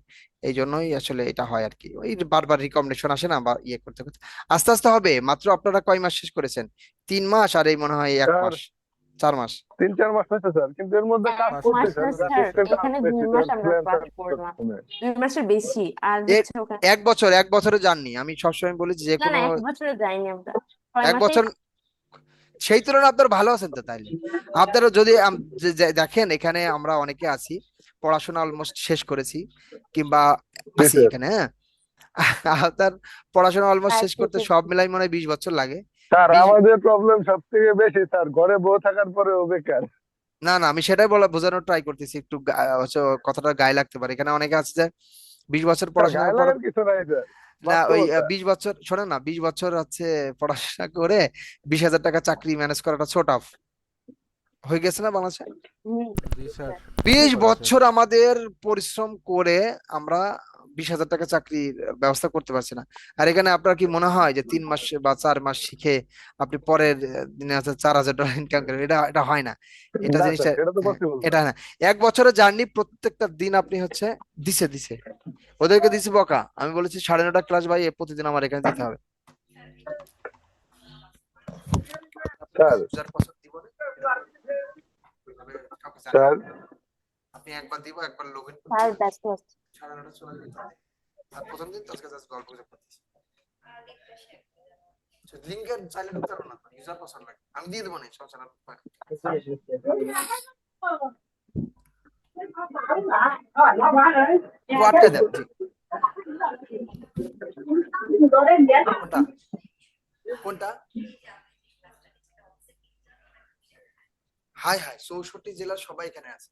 Speaker 3: এই জন্যই আসলে এটা হয় আর কি, ওই যে বারবার রিকমেন্ডেশন আসে না, বা ইয়ে করতে করতে আস্তে আস্তে হবে। মাত্র আপনারা কয় মাস শেষ করেছেন? 3 মাস, আর এই মনে হয় 1 মাস, 4 মাস।
Speaker 14: 3-4 মাস হয়েছে স্যার, কিন্তু এর মধ্যে কাজ
Speaker 6: 1
Speaker 14: করতে
Speaker 6: মাস
Speaker 14: স্যার,
Speaker 6: না স্যার,
Speaker 14: রিকোয়েস্টের কাজ
Speaker 4: এখানে
Speaker 14: বেশি
Speaker 4: 2 মাস
Speaker 14: স্যার,
Speaker 4: আমরা ক্লাস
Speaker 14: ফ্রিল্যান্সার
Speaker 4: করলাম,
Speaker 14: শুনে।
Speaker 4: 2 মাসের বেশি। আর
Speaker 3: এর
Speaker 4: হচ্ছে ওখানে
Speaker 3: 1 বছরে যাননি, আমি সবসময় বলি যে
Speaker 4: না
Speaker 3: কোনো
Speaker 4: 1 বছরে যাইনি আমরা, 6 মাসেই
Speaker 3: 1 বছর, সেই তুলনায় আপনার ভালো আছেন তো তাইলে। আপনারা যদি দেখেন এখানে আমরা অনেকে আছি পড়াশোনা অলমোস্ট শেষ করেছি, কিংবা
Speaker 14: জি
Speaker 3: আছি
Speaker 14: স্যার।
Speaker 3: এখানে, হ্যাঁ। আপনার পড়াশোনা অলমোস্ট শেষ করতে সব
Speaker 4: সার্টিফিকেট
Speaker 3: মিলাই মনে হয় 20 বছর লাগে।
Speaker 14: স্যার
Speaker 3: 20,
Speaker 14: আমাদের প্রবলেম সব থেকে বেশি স্যার, ঘরে বউ থাকার পরেও বেকার।
Speaker 3: না না আমি সেটাই বোঝানোর ট্রাই করতেছি, একটু হচ্ছে কথাটা গায়ে লাগতে পারে, এখানে অনেকে আছে যে 20 বছর
Speaker 14: স্যার
Speaker 3: পড়াশোনার
Speaker 14: গায়ে
Speaker 3: পর,
Speaker 14: লাগার কিছু নাই স্যার,
Speaker 3: না ওই
Speaker 14: বাস্তবতা।
Speaker 3: 20 বছর শোনেন না, 20 বছর হচ্ছে পড়াশোনা করে 20,000 টাকা চাকরি ম্যানেজ করাটা ছোট হয়ে গেছে না বাংলাদেশে?
Speaker 5: জি স্যার
Speaker 3: 20 বছর আমাদের পরিশ্রম করে আমরা 20,000 টাকা চাকরির ব্যবস্থা করতে পারছি না। আর এখানে আপনার কি মনে হয় যে 3 মাস বা 4 মাস শিখে আপনি পরের দিনে আছে 4,000 ডলার ইনকাম করবেন? এটা এটা হয় না, এটা
Speaker 14: না
Speaker 3: জিনিসটা,
Speaker 14: স্যার, এটা তো
Speaker 3: হ্যাঁ,
Speaker 14: পসিবল
Speaker 3: এটা
Speaker 14: না।
Speaker 3: হয় না। 1 বছরের জার্নি, প্রত্যেকটা দিন আপনি হচ্ছে দিছে দিছে ওদেরকে দিছি বকা, আমি বলেছি 9:30 ক্লাস ভাই প্রতিদিন আমার এখানে দিতে হবে।
Speaker 14: স্যার
Speaker 3: যার পছন্দ দিব না, ওইভাবে কাউকে জানাই
Speaker 14: স্যার
Speaker 3: না। আপনি একবার দিব, একবার লগ ইন করতে
Speaker 4: স্যার ব্যস্ত আছে।
Speaker 3: 9:30 চলে যেতে হবে। আর প্রথম দিন তো আজকে জাস্ট গল্প গুজব করতেছি। লিংকের চাইলে ঢুকতে পারবো না, ইউজার পাসওয়ার্ড লাগে, আমি দিয়ে দেবো না, সমস্যা না। আটকে দেন, জি। কোনটা কোনটা? হাই হাই, 64 জেলার সবাই এখানে আছে।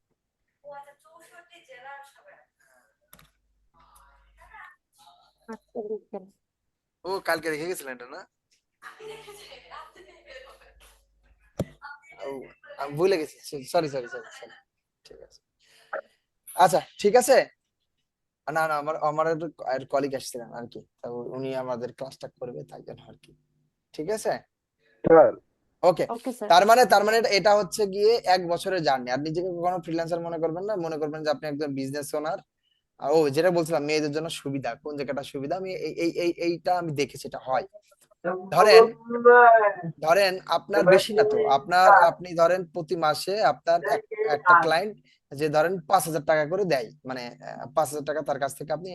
Speaker 4: আচ্ছা, লিখবেন।
Speaker 3: ও কালকে রেখে গেছিলেন এটা না? ও, আমি ভুলে গেছি, সরি সরি সরি সরি, ঠিক আছে। আচ্ছা ঠিক আছে। না না আমার আমার কলিগ আসছিলেন আর কি, তো উনি আমাদের ক্লাসটা করবে তাই জন্য আর কি। ঠিক আছে,
Speaker 14: স্যার
Speaker 3: ওকে।
Speaker 4: Okay sir.
Speaker 3: তার মানে এটা হচ্ছে গিয়ে 1 বছরের জার্নি। আর নিজেকে কখনো ফ্রিল্যান্সার মনে করবেন না, মনে করবেন যে আপনি একজন বিজনেস ওনার। ও যেটা বলছিলাম মেয়েদের জন্য সুবিধা, কোন জায়গাটা সুবিধা, আমি এইটা আমি দেখেছি এটা হয়। ধরেন ধরেন আপনার বেশি না তো, আপনি ধরেন প্রতি মাসে আপনার একটা ক্লায়েন্ট যে ধরেন 5,000 টাকা করে দেয়, মানে 5,000 টাকা তার কাছ থেকে আপনি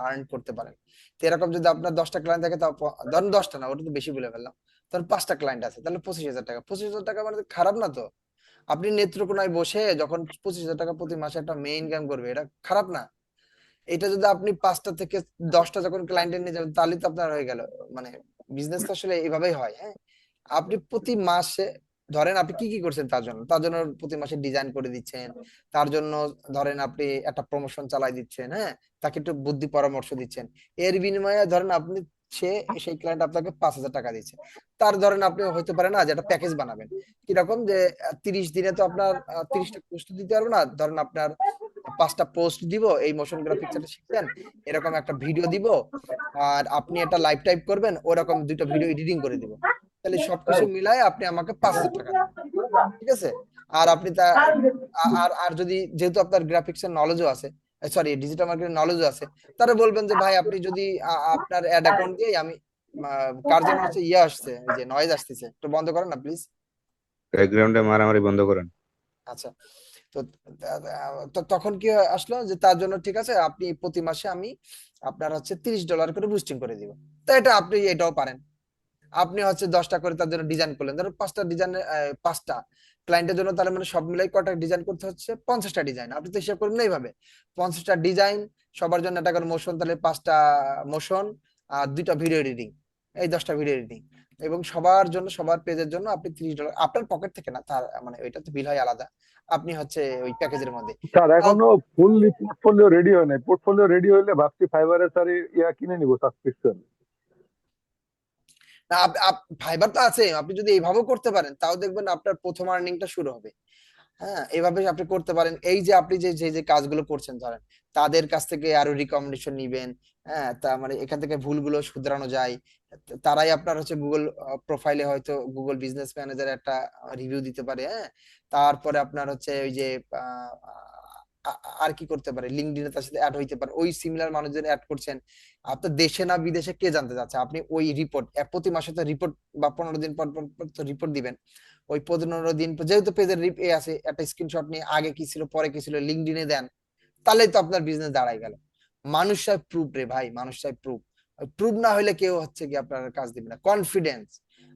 Speaker 3: আর্ন করতে পারেন। তো এরকম যদি আপনার 10টা ক্লায়েন্ট থাকে, তাও ধরেন 10টা না, ওটা তো বেশি বলে ফেললাম, ধরেন 5টা ক্লায়েন্ট আছে, তাহলে 25,000 টাকা। 25,000 টাকা মানে তো খারাপ না তো। আপনি নেত্রকোনায় বসে যখন 25,000 টাকা প্রতি মাসে একটা মেয়ে ইনকাম করবে, এটা খারাপ না। এটা যদি আপনি 5টা থেকে 10টা যখন ক্লায়েন্টের নিয়ে যাবেন, তাহলে তো আপনার হয়ে গেল। মানে বিজনেস তো আসলে এইভাবেই হয়, হ্যাঁ। আপনি প্রতি মাসে ধরেন আপনি কি কি করছেন তার জন্য প্রতি মাসে ডিজাইন করে দিচ্ছেন, তার জন্য ধরেন আপনি একটা প্রমোশন চালাই দিচ্ছেন, হ্যাঁ, তাকে একটু বুদ্ধি পরামর্শ দিচ্ছেন, এর বিনিময়ে ধরেন আপনি সেই ক্লায়েন্ট আপনাকে 5,000 টাকা দিচ্ছে। তার ধরেন আপনি হইতে পারে না যে একটা প্যাকেজ বানাবেন, কিরকম যে 30 দিনে তো আপনার 30টা পোস্ট দিতে পারবো না, ধরেন আপনার 5টা পোস্ট দিব, এই মোশন গ্রাফিক্সটা শিখছেন, এরকম একটা ভিডিও দিব, আর আপনি একটা লাইভ টাইপ করবেন, ওরকম 2টা ভিডিও এডিটিং করে দিব, তাহলে সবকিছু মিলায় আপনি আমাকে 5,000 টাকা দেন, ঠিক আছে? আর আপনি আর যদি যেহেতু আপনার গ্রাফিক্স এর নলেজও আছে, সরি ডিজিটাল মার্কেটিং নলেজও আছে, তাহলে বলবেন যে ভাই আপনি যদি আপনার অ্যাড অ্যাকাউন্ট দিয়ে আমি কার যেন হচ্ছে আসছে, ওই যে নয়েজ আসতেছে, একটু বন্ধ করেন না প্লিজ।
Speaker 11: ব্যাকগ্রাউন্ডে মারামারি বন্ধ করেন।
Speaker 3: আচ্ছা, তো তখন কি আসলো যে তার জন্য ঠিক আছে, আপনি প্রতি মাসে আমি আপনার হচ্ছে $30 করে বুস্টিং করে দিব। তো এটা আপনি এটাও পারেন। আপনি হচ্ছে 10টা করে তার জন্য ডিজাইন করলেন, ধরো 5টা ডিজাইনের 5টা ক্লায়েন্টের জন্য, তাহলে মানে সব মিলাই কয়টা ডিজাইন করতে হচ্ছে? 50টা ডিজাইন। আপনি তো হিসাব করবেন এইভাবে, 50টা ডিজাইন, সবার জন্য একটা করে মোশন, তাহলে 5টা মোশন আর 2টা ভিডিও এডিটিং, এই 10টা ভিডিও এডিটিং, এবং সবার জন্য সবার পেজের জন্য আপনি $30 আপনার পকেট থেকে না, তার মানে ওইটা তো বিল হয় আলাদা, আপনি হচ্ছে ওই প্যাকেজের মধ্যে।
Speaker 14: স্যার এখনো ফুললি পোর্টফোলিও রেডি হয় নাই, পোর্টফোলিও রেডি হইলে ভাবছি ফাইবারে স্যার কিনে নিব সাবস্ক্রিপশন।
Speaker 3: না, ফাইবার তো আছে, আপনি যদি এইভাবেও করতে পারেন তাও দেখবেন আপনার প্রথম আর্নিংটা শুরু হবে। হ্যাঁ, এভাবে আপনি করতে পারেন। এই যে আপনি যে যে যে কাজগুলো করছেন ধরেন, তাদের কাছ থেকে আরো রিকমেন্ডেশন নিবেন, হ্যাঁ, তা মানে এখান থেকে ভুলগুলো শুধরানো যায়, তারাই আপনার হচ্ছে গুগল প্রোফাইলে হয়তো গুগল বিজনেস ম্যানেজার একটা রিভিউ দিতে পারে, হ্যাঁ, তারপরে আপনার হচ্ছে ওই যে আর কি করতে পারে, লিঙ্কডইনে তার সাথে অ্যাড হইতে পারে, ওই সিমিলার মানুষজন অ্যাড করছেন, আপনার দেশে না বিদেশে কে জানতে যাচ্ছে, আপনি ওই রিপোর্ট প্রতি মাসে তো রিপোর্ট বা 15 দিন পর পর তো রিপোর্ট দিবেন, ওই 15 দিন যেহেতু পেজের আছে, একটা স্ক্রিনশট নিয়ে আগে কি ছিল পরে কি ছিল লিঙ্কডইনে দেন, তাহলেই তো আপনার বিজনেস দাঁড়ায় গেল। মানুষ চাই প্রুফ রে ভাই, মানুষ চাই প্রুফ। প্রুফ না হলে কেউ হচ্ছে কি আপনার কাজ দিবে না। কনফিডেন্স,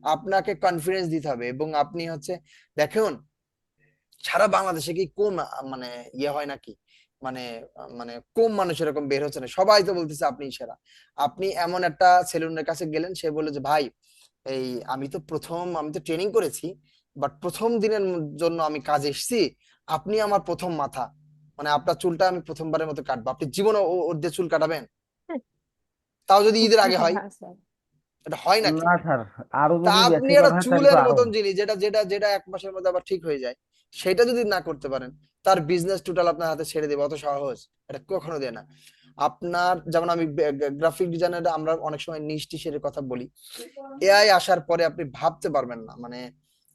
Speaker 3: আপনাকে কনফিডেন্স দিতে হবে, এবং আপনি হচ্ছে দেখুন সারা বাংলাদেশে কি কম মানে হয় নাকি, মানে মানে কম মানুষ এরকম বের হচ্ছে না, সবাই তো বলতেছে আপনি সেরা। আপনি এমন একটা সেলুনের কাছে গেলেন, সে বললো যে ভাই এই আমি তো ট্রেনিং করেছি, বাট প্রথম দিনের জন্য আমি কাজে এসেছি, আপনি আমার প্রথম মাথা, মানে আপনার চুলটা আমি প্রথমবারের মতো কাটবো, আপনি জীবনে ওর দিয়ে চুল কাটাবেন? তাও যদি ঈদের আগে হয়, এটা হয় নাকি?
Speaker 1: না স্যার, আরো
Speaker 3: তা
Speaker 1: যদি
Speaker 3: আপনি
Speaker 1: বেশি
Speaker 3: একটা
Speaker 1: হয় তাহলে
Speaker 3: চুলের
Speaker 1: তো আরো।
Speaker 3: মতন জিনিস যেটা যেটা যেটা 1 মাসের মধ্যে আবার ঠিক হয়ে যায়, সেটা যদি না করতে পারেন, তার বিজনেস টোটাল আপনার হাতে ছেড়ে দেবে, অত সহজ এটা কখনো দেয় না। আপনার যেমন আমি গ্রাফিক ডিজাইনার, আমরা অনেক সময় নিশ্চিতের কথা বলি, এআই আসার পরে আপনি ভাবতে পারবেন না, মানে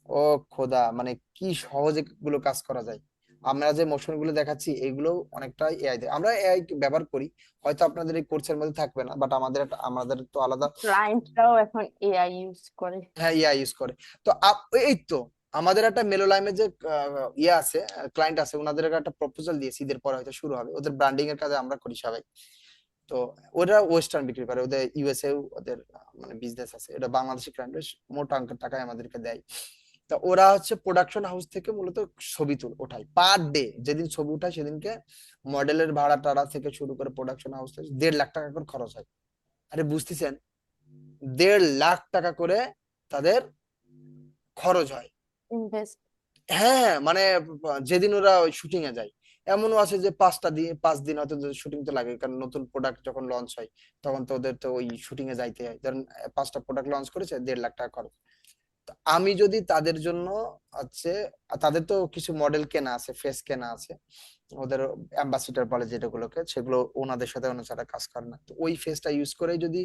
Speaker 3: ও খোদা, মানে কি সহজে গুলো কাজ করা যায়। আমরা যে মোশন গুলো দেখাচ্ছি এগুলো অনেকটাই এআই দিয়ে, আমরা এআই ব্যবহার করি, হয়তো আপনাদের এই কোর্সের মধ্যে থাকবে না, বাট আমাদের তো আলাদা,
Speaker 4: ক্লায়েন্টরাও এখন এআই ইউজ করে।
Speaker 3: হ্যাঁ এআই ইউজ করে। তো এই তো আমাদের একটা মেলোলাইমে যে আছে, ক্লায়েন্ট আছে, ওনাদের একটা প্রপোজাল দিয়েছি, ঈদের পরে হয়তো শুরু হবে, ওদের ব্র্যান্ডিং এর কাজে আমরা করি সবাই। তো ওরা ওয়েস্টার্ন বিক্রি করে, ওদের ইউএসএ ওদের মানে বিজনেস আছে, এটা বাংলাদেশি ক্লায়েন্ট, মোটা অঙ্কের টাকায় আমাদেরকে দেয়। তা ওরা হচ্ছে প্রোডাকশন হাউস থেকে মূলত ছবি ওঠায় পার ডে, যেদিন ছবি উঠায় সেদিনকে মডেলের ভাড়া টাড়া থেকে শুরু করে প্রোডাকশন হাউস 1.5 লাখ টাকা করে খরচ হয়। আরে বুঝতেছেন, 1.5 লাখ টাকা করে তাদের খরচ হয়।
Speaker 4: ইনভেস্ট।
Speaker 3: হ্যাঁ, মানে যেদিন ওরা ওই শুটিং এ যায়, এমনও আছে যে 5 দিন হয়তো শুটিং তো লাগে, কারণ নতুন প্রোডাক্ট যখন লঞ্চ হয় তখন তো ওদের তো ওই শুটিং এ যাইতে হয়, ধরেন 5টা প্রোডাক্ট লঞ্চ করেছে, 1.5 লাখ টাকা খরচ। তো আমি যদি তাদের জন্য হচ্ছে, তাদের তো কিছু মডেল কেনা আছে, ফেস কেনা আছে, ওদের অ্যাম্বাসিডার বলে যেটাগুলোকে, সেগুলো ওনাদের সাথে ওনারা কাজ করে না, তো ওই ফেসটা ইউজ করে যদি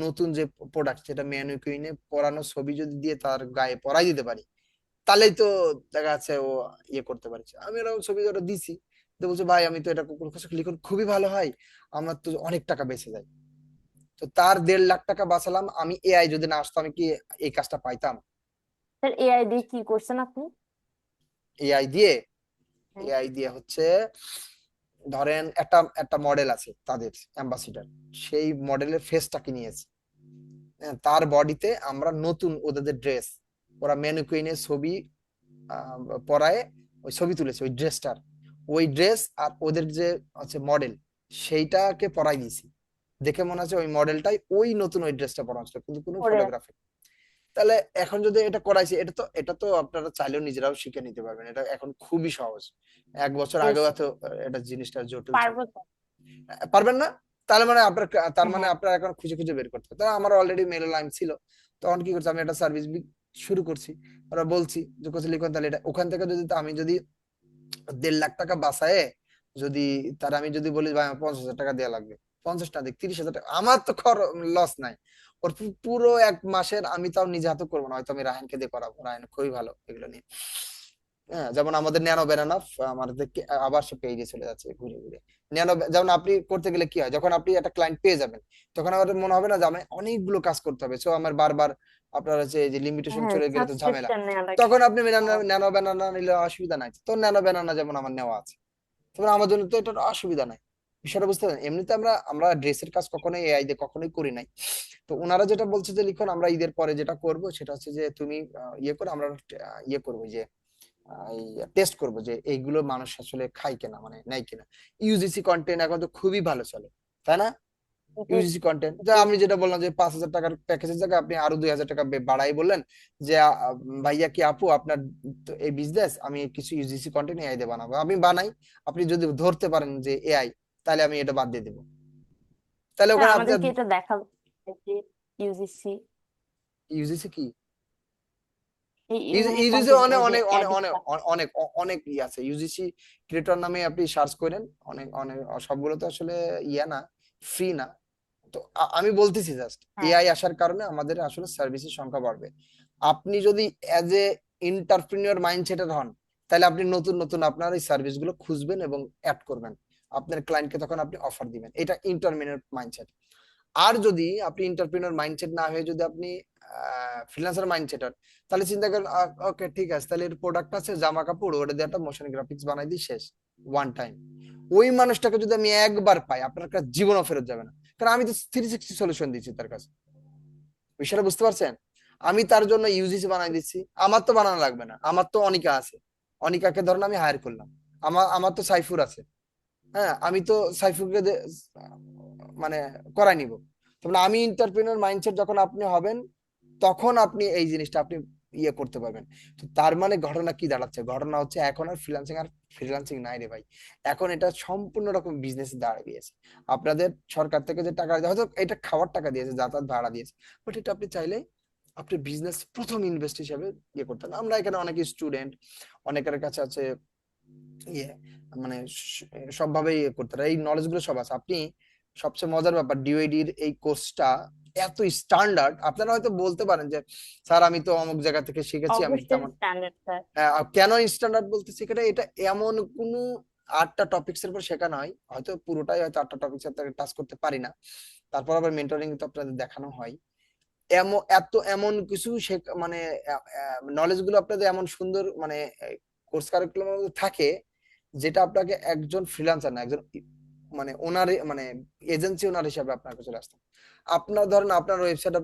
Speaker 3: নতুন যে প্রোডাক্ট, যেটা ম্যানিকুইনে পরানো ছবি যদি দিয়ে তার গায়ে পরাই দিতে পারি, তাহলেই তো দেখা যাচ্ছে ও ইয়ে করতে পারছে। আমি এরকম ছবি ওটা দিছি, তো বলছে ভাই আমি তো এটা লিখুন খুবই ভালো হয়, আমার তো অনেক টাকা বেঁচে যায়। তো তার 1.5 লাখ টাকা বাঁচালাম আমি। এআই যদি না আসতো আমি কি এই কাজটা পাইতাম?
Speaker 4: স্যার এআই দিয়ে কি করছেন আপনি?
Speaker 3: এআই দিয়ে হচ্ছে ধরেন একটা মডেল আছে তাদের অ্যাম্বাসিডার, সেই মডেলের ফেসটাকে নিয়েছে, তার বডিতে আমরা নতুন ওদের ড্রেস, ওরা ম্যানিকুইনের ছবি পরায় ওই ছবি তুলেছে, ওই ড্রেসটার, ওই ড্রেস আর ওদের যে হচ্ছে মডেল সেইটাকে পরাই দিয়েছি, দেখে মনে হচ্ছে ওই মডেলটাই ওই নতুন ওই ড্রেসটা পরা হচ্ছে, কিন্তু কোনো ফটোগ্রাফি। তাহলে এখন যদি এটা করাইছে, এটা তো আপনারা চাইলেও নিজেরাও শিখে নিতে পারবেন। এটা এখন খুবই সহজ। 1 বছর আগেও এত এটা জিনিসটা জটিল ছিল।
Speaker 4: পারবো তো।
Speaker 3: পারবেন না? তার মানে
Speaker 4: হ্যাঁ
Speaker 3: আপনার এখন খুঁজে খুঁজে বের করতে হবে। তো আমার অলরেডি মেল লাইন ছিল, তখন কি করছি, আমি একটা সার্ভিস শুরু করছি। ওরা বলছি যে কোচে লিখুন, তাহলে এটা ওখান থেকে আমি যদি 1.5 লাখ টাকা বাঁচায়, যদি আমি যদি বলি ভাই আমার 50,000 টাকা দেওয়া লাগবে, 50 না দিক 30,000 টাকা, আমার তো লস নাই। ওর পুরো 1 মাসের আমি তাও নিজে হাতে করবো না, হয়তো আমি রায়হানকে দিয়ে করাবো, রায়হান খুবই ভালো এগুলো নিয়ে। হ্যাঁ, যেমন আমাদের ন্যানো ব্যানানা আমাদেরকে আবার সে পেজে চলে যাচ্ছে ঘুরে ঘুরে। যেমন আপনি করতে গেলে কি হয়, যখন আপনি একটা ক্লায়েন্ট পেয়ে যাবেন, তখন আমাদের মনে হবে না যে আমি অনেকগুলো কাজ করতে হবে, সো আমার বারবার আপনার হচ্ছে যে লিমিটেশন
Speaker 4: হ্যাঁ
Speaker 3: চলে গেলে তো ঝামেলা।
Speaker 4: সাবস্ক্রিপশন নেওয়া লাগে।
Speaker 3: তখন আপনি ন্যানো ব্যানানা নিলে অসুবিধা নাই, তো ন্যানো ব্যানানা যেমন আমার নেওয়া আছে, তখন আমার জন্য তো এটা অসুবিধা নাই। বিষয়টা বুঝতে পারেন? এমনিতে আমরা ড্রেসের কাজ কখনোই এআই দিয়ে কখনোই করি নাই। তো ওনারা যেটা বলছে যে লিখন, আমরা ঈদের পরে যেটা করব সেটা হচ্ছে যে তুমি ইয়ে করে আমরা ইয়ে করবো যে টেস্ট করব যে এইগুলো মানুষ আসলে খায় কিনা, মানে নেয় কিনা। ইউজিসি কন্টেন্ট এখন তো খুবই ভালো চলে, তাই না?
Speaker 4: জি
Speaker 3: ইউজিসি কন্টেন্ট, যা
Speaker 4: জি
Speaker 3: আমি যেটা বললাম যে 5,000 টাকার প্যাকেজের জায়গায় আপনি আরো 2,000 টাকা বাড়াই বললেন যে ভাইয়া কি আপু আপনার তো এই বিজনেস, আমি কিছু ইউজিসি কন্টেন্ট এআই দিয়ে বানাবো, আমি বানাই। আপনি যদি ধরতে পারেন যে এআই, তাহলে আমি এটা বাদ দিয়ে দেবো। তাহলে
Speaker 4: হ্যাঁ
Speaker 3: ওখানে আপনি
Speaker 4: আমাদেরকে এটা দেখাবো যে ইউজিসি
Speaker 3: ইউজিসি কি,
Speaker 4: এই মানে
Speaker 3: ইউজিসি
Speaker 4: কন্টেন্ট
Speaker 3: অনেক
Speaker 4: যে
Speaker 3: অনেক অনেক
Speaker 4: এডিট
Speaker 3: অনেক অনেক অনেক আছে। ইউজিসি ক্রিয়েটর নামে আপনি সার্চ করেন, অনেক অনেক সবগুলো তো আসলে ইয়া না, ফ্রি না। তো আমি বলতেছি জাস্ট
Speaker 4: হ্যাঁ
Speaker 3: এআই আসার কারণে আমাদের আসলে সার্ভিসের সংখ্যা বাড়বে। আপনি যদি অ্যাজ এ এন্টারপ্রেনিউর মাইন্ডসেটের হন, তাহলে আপনি নতুন নতুন আপনার এই সার্ভিস গুলো খুঁজবেন এবং অ্যাড করবেন, আপনার ক্লায়েন্টকে তখন আপনি অফার দিবেন। এটা এন্টারপ্রেনিউর মাইন্ডসেট। আর যদি আপনি এন্টারপ্রেনিউর মাইন্ডসেট না হয়ে যদি আপনি ফ্রিল্যান্সার মাইন্ডসেট হন, তাহলে চিন্তা করেন ওকে ঠিক আছে, তাহলে এর প্রোডাক্ট আছে জামা কাপড়, ওটা দিয়ে একটা মোশন গ্রাফিক্স বানাই দিই, শেষ, ওয়ান টাইম। ওই মানুষটাকে যদি আমি একবার পাই, আপনার কাছে জীবনও ফেরত যাবে না, কারণ আমি তো 360 সলিউশন দিচ্ছি তার কাছে। বিষয়টা বুঝতে পারছেন? আমি তার জন্য ইউজিসি বানাই দিচ্ছি, আমার তো বানানো লাগবে না, আমার তো অনিকা আছে, অনিকাকে ধরেন আমি হায়ার করলাম, আমার তো সাইফুর আছে, হ্যাঁ আমি তো সাইফুরকে মানে করাই নিব। তবে আমি এন্টারপ্রেনার মাইন্ডসেট যখন আপনি হবেন, তখন আপনি এই জিনিসটা আপনি ইয়ে করতে পারবেন। তো তার মানে ঘটনা কি দাঁড়াচ্ছে, ঘটনা হচ্ছে এখন আর ফ্রিল্যান্সিং নাই রে ভাই, এখন এটা সম্পূর্ণ রকম বিজনেস দাঁড়িয়ে গিয়েছে। আপনাদের সরকার থেকে যে টাকা হয়তো এটা খাওয়ার টাকা দিয়েছে, যাতায়াত ভাড়া দিয়েছে, বাট এটা আপনি চাইলে আপনি বিজনেস প্রথম ইনভেস্ট হিসেবে ইয়ে করতে পারেন। আমরা এখানে অনেক স্টুডেন্ট, অনেকের কাছে আছে ইয়ে, মানে সবভাবে ইয়ে করতে পারে, এই নলেজ গুলো সব আছে। আপনি সবচেয়ে মজার ব্যাপার, ডিওইডির এই কোর্সটা এত স্ট্যান্ডার্ড, আপনারা হয়তো বলতে পারেন যে স্যার আমি তো অমুক জায়গা থেকে শিখেছি, আমি
Speaker 4: অবশ্যই
Speaker 3: তেমন
Speaker 4: স্ট্যান্ডার্ড স্যার।
Speaker 3: কেন স্ট্যান্ডার্ড বলতেছি, এটা এমন কোন 8টা টপিকস এর উপর শেখানো হয়, হয়তো পুরোটাই হয়তো 8টা টপিকস এর টাচ করতে পারি না, তারপর আবার মেন্টরিং তো আপনাদের দেখানো হয়। এমন কিছু মানে নলেজ গুলো আপনাদের এমন সুন্দর মানে কোর্স কারিকুলামের মধ্যে থাকে, যেটা আপনাকে একজন ফ্রিল্যান্সার না, একজন মানে ওনার মানে এজেন্সি ওনার হিসাবে আপনার কাছে চলে আসতে। আপনার ধরেন আপনার ওয়েবসাইট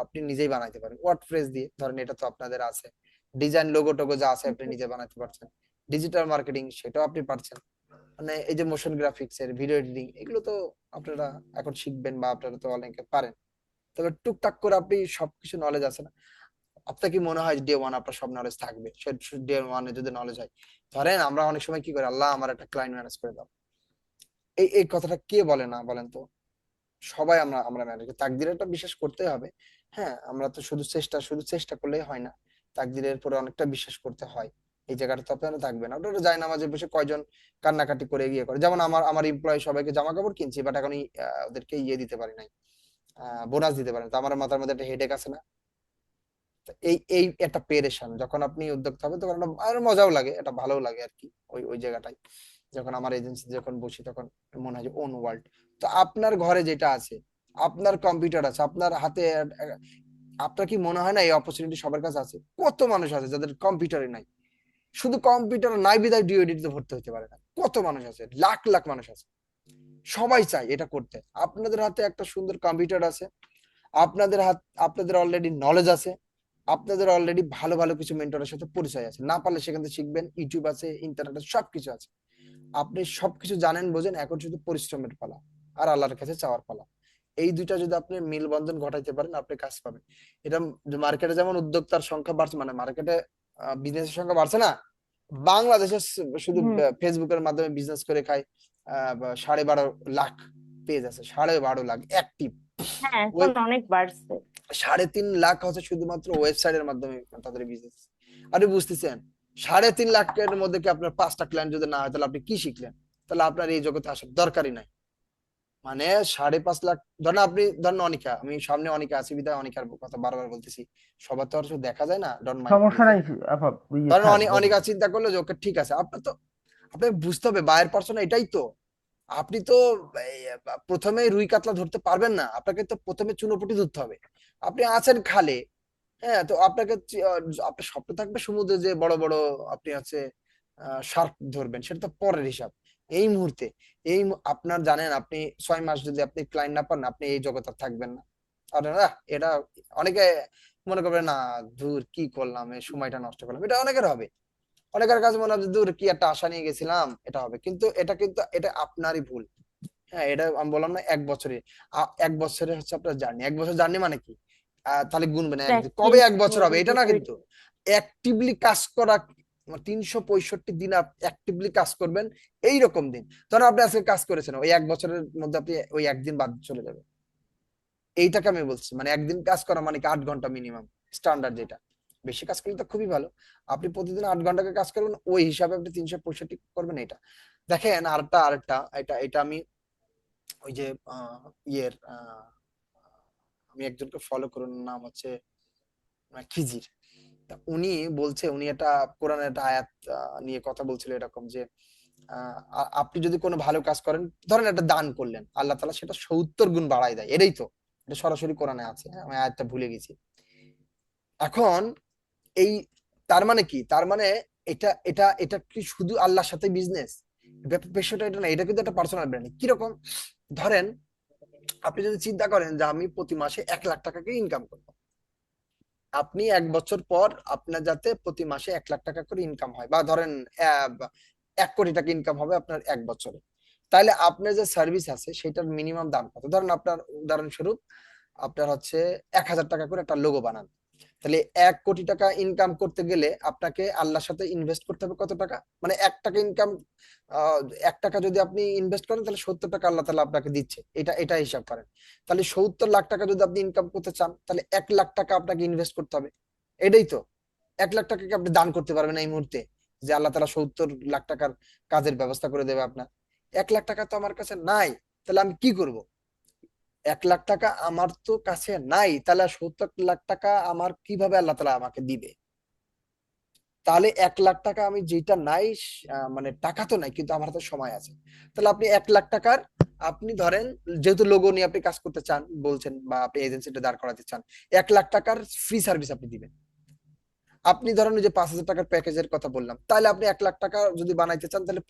Speaker 3: আপনি নিজেই বানাইতে পারেন ওয়ার্ডপ্রেস দিয়ে, ধরেন এটা তো আপনাদের আছে, ডিজাইন লোগো টোগো যা আছে আপনি নিজে বানাতে পারছেন, ডিজিটাল মার্কেটিং সেটাও আপনি পারছেন, মানে এই যে মোশন গ্রাফিক্স এর ভিডিও এডিটিং, এগুলো তো আপনারা এখন শিখবেন বা আপনারা তো অনেকে পারেন। তবে টুকটাক করে আপনি সবকিছু নলেজ আছে না। আপনার কি মনে হয় ডে ওয়ান আপনার সব নলেজ থাকবে? ডে ওয়ানে যদি নলেজ হয়, ধরেন আমরা অনেক সময় কি করি, আল্লাহ আমার একটা ক্লায়েন্ট ম্যানেজ করে দাও, এই কথাটা কে বলে না বলেন তো? সবাই আমরা ম্যানেজ, তাকদিরেরটা বিশ্বাস করতে হবে। হ্যাঁ, আমরা তো শুধু চেষ্টা করলেই হয় না, তাকদিরের পরে অনেকটা বিশ্বাস করতে হয়। এই জায়গাটা তো আপনারা থাকবে না, ওটা যায় নামাজে বসে কয়জন কান্নাকাটি করে গিয়ে করে, যেমন আমার এমপ্লয়ি সবাইকে জামা কাপড় কিনছি, বাট এখন ওদেরকে ইয়ে দিতে পারি নাই, বোনাস দিতে পারেন, তো আমার মাথার মধ্যে একটা হেডেক আছে না? তো এই একটা পেরেশান, যখন আপনি উদ্যোক্তা হবে তখন আর মজাও লাগে, এটা ভালোও লাগে আর কি। ওই জায়গাটাই যখন আমার এজেন্সি যখন বসি, তখন মনে হয় যে ওন ওয়ার্ল্ড। তো আপনার ঘরে যেটা আছে, আপনার কম্পিউটার আছে, আপনার হাতে আপনার কি মনে হয় না এই অপরচুনিটি সবার কাছে আছে? কত মানুষ আছে যাদের কম্পিউটারে নাই, শুধু কম্পিউটার নাই বিদায় ডিওডিতে ভর্তি হতে পারে না, কত মানুষ আছে, লাখ লাখ মানুষ আছে, সবাই চায় এটা করতে। আপনাদের হাতে একটা সুন্দর কম্পিউটার আছে, আপনাদের অলরেডি নলেজ আছে, আপনাদের অলরেডি ভালো ভালো কিছু মেন্টরের সাথে পরিচয় আছে, না পারলে সেখান থেকে শিখবেন, ইউটিউব আছে, ইন্টারনেট আছে, সবকিছু আছে, আপনি সবকিছু জানেন বোঝেন, এখন শুধু পরিশ্রমের পালা আর আল্লাহর কাছে চাওয়ার পালা। এই দুইটা যদি আপনি মিলবন্ধন ঘটাইতে পারেন আপনি কাজ পাবেন। এটা মার্কেটে যেমন উদ্যোক্তার সংখ্যা বাড়ছে, মানে মার্কেটে বিজনেসের সংখ্যা বাড়ছে না, বাংলাদেশে শুধু
Speaker 4: হুম
Speaker 3: ফেসবুকের মাধ্যমে বিজনেস করে খায় 12.5 লাখ পেজ আছে, 12.5 লাখ অ্যাক্টিভ।
Speaker 4: হ্যাঁ
Speaker 3: ওই
Speaker 4: এখন অনেক বাড়ছে।
Speaker 3: 3.5 লাখ হচ্ছে শুধুমাত্র ওয়েবসাইটের মাধ্যমে তাদের বিজনেস। আপনি বুঝতেছেন 3.5 লাখের মধ্যে কি আপনার 5টা ক্লায়েন্ট যদি না হয় তাহলে আপনি কি শিখলেন? তাহলে আপনার এই জগতে আসার দরকারই নাই। মানে 5.5 লাখ, ধরেন আপনি ধরেন অনিকা, আমি সামনে অনিকা আছি বিধায় অনিকার কথা বারবার বলতেছি, সবার তো আর শুধু দেখা যায় না, ডোন্ট মাইন্ড
Speaker 1: সমস্যা
Speaker 3: প্লিজ।
Speaker 1: নাই আপা,
Speaker 3: ধরেন
Speaker 1: স্যার বলেন।
Speaker 3: অনিকা চিন্তা করলো যে ওকে ঠিক আছে, আপনার তো আপনাকে বুঝতে হবে বায়ের পার্সোনা এটাই তো। আপনি তো এই, প্রথমে রুই কাতলা ধরতে পারবেন না, আপনাকে তো প্রথমে চুনোপুঁটি ধরতে হবে। আপনি আছেন খালে, হ্যাঁ, তো আপনাকে আপনার স্বপ্ন থাকবে সমুদ্রে যে বড় বড় আপনি আছে শার্ক ধরবেন, সেটা তো পরের হিসাব। এই মুহূর্তে আপনার জানেন আপনি 6 মাস যদি আপনি ক্লায়েন্ট না পান আপনি এই জগতে আর থাকবেন না। আর এটা অনেকে মনে করবে না, দূর কি করলাম, এই সময়টা নষ্ট করলাম, এটা অনেকের হবে। অনেকের কাছে মনে হবে দূর কি একটা আশা নিয়ে গেছিলাম, এটা হবে, কিন্তু এটা আপনারই ভুল। হ্যাঁ, এটা আমি বললাম না 1 বছরে, 1 বছরে হচ্ছে আপনার জার্নি। 1 বছর জার্নি মানে কি? তাহলে গুনবেন একদিন কবে
Speaker 4: প্র্যাকটিস
Speaker 3: 1 বছর হবে, এটা না কিন্তু অ্যাক্টিভলি কাজ করা। 365 দিন অ্যাক্টিভলি কাজ করবেন, এইরকম দিন। ধরুন আপনি আজকে কাজ করেছেন, ওই 1 বছরের মধ্যে আপনি ওই একদিন বাদ চলে যাবে। এইটাকে আমি বলছি, মানে একদিন কাজ করা মানে কি 8 ঘন্টা মিনিমাম স্ট্যান্ডার্ড, যেটা বেশি কাজ করলে তো খুবই ভালো। আপনি প্রতিদিন 8 ঘন্টাকে কাজ করবেন, ওই হিসাবে আপনি 365 করবেন। এটা দেখেন, আরেকটা এটা এটা আমি ওই যে ইয়ের আমি একজনকে ফলো করি, ওনার নাম হচ্ছে খিজির। তা উনি বলছে, উনি এটা কোরআনের একটা আয়াত নিয়ে কথা বলছিল এরকম যে আপনি যদি কোনো ভালো কাজ করেন, ধরেন একটা দান করলেন, আল্লাহ তাআলা সেটা 70 গুণ বাড়ায় দেয়। এটাই তো, এটা সরাসরি কোরআনে আছে, হ্যাঁ, আমি আয়াতটা ভুলে গেছি এখন। এই তার মানে কি? তার মানে এটা এটা এটা কি শুধু আল্লাহর সাথে বিজনেস? বিষয়টা এটা না, এটা কিন্তু একটা পার্সোনাল ব্র্যান্ডিং। কিরকম? ধরেন আপনি যদি চিন্তা করেন যে আমি প্রতি মাসে 1 লাখ টাকাকে ইনকাম করবো, আপনি 1 বছর পর আপনার যাতে প্রতি মাসে 1 লাখ টাকা করে ইনকাম হয়, বা ধরেন 1 কোটি টাকা ইনকাম হবে আপনার 1 বছরে, তাহলে আপনার যে সার্ভিস আছে সেটার মিনিমাম দাম কত? ধরেন আপনার উদাহরণস্বরূপ আপনার হচ্ছে 1,000 টাকা করে একটা লোগো বানান, তাহলে 1 কোটি টাকা ইনকাম করতে গেলে আপনাকে আল্লাহর সাথে ইনভেস্ট করতে হবে কত টাকা? মানে 1 টাকা ইনকাম, 1 টাকা যদি আপনি ইনভেস্ট করেন তাহলে 70 টাকা আল্লাহ তাআলা আপনাকে দিচ্ছে। এটা হিসাব করেন। তাহলে 70 লাখ টাকা যদি আপনি ইনকাম করতে চান তাহলে 1 লাখ টাকা আপনাকে ইনভেস্ট করতে হবে। এটাই তো। 1 লাখ টাকাকে আপনি দান করতে পারবেন এই মুহূর্তে, যে আল্লাহ তাআলা 70 লাখ টাকার কাজের ব্যবস্থা করে দেবে আপনার। 1 লাখ টাকা তো আমার কাছে নাই, তাহলে আমি কি করব? 1 লাখ টাকা আমার তো কাছে নাই, তাহলে 70 লাখ টাকা আমার কিভাবে আল্লাহ তাআলা আমাকে দিবে? তাহলে 1 লাখ টাকা আমি যেটা নাই, মানে টাকা তো নাই কিন্তু আমার হাতে সময় আছে। তাহলে আপনি 1 লাখ টাকার, আপনি ধরেন যেহেতু লোগো নিয়ে আপনি কাজ করতে চান বলছেন, বা আপনি এজেন্সিটা দাঁড় করাতে চান, 1 লাখ টাকার ফ্রি সার্ভিস আপনি দিবেন। আপনি ধরেন ওই যে 5,000 টাকার প্যাকেজের কথা বললাম, তাহলে আপনি 1 লাখ টাকা যদি বানাইতে চান তাহলে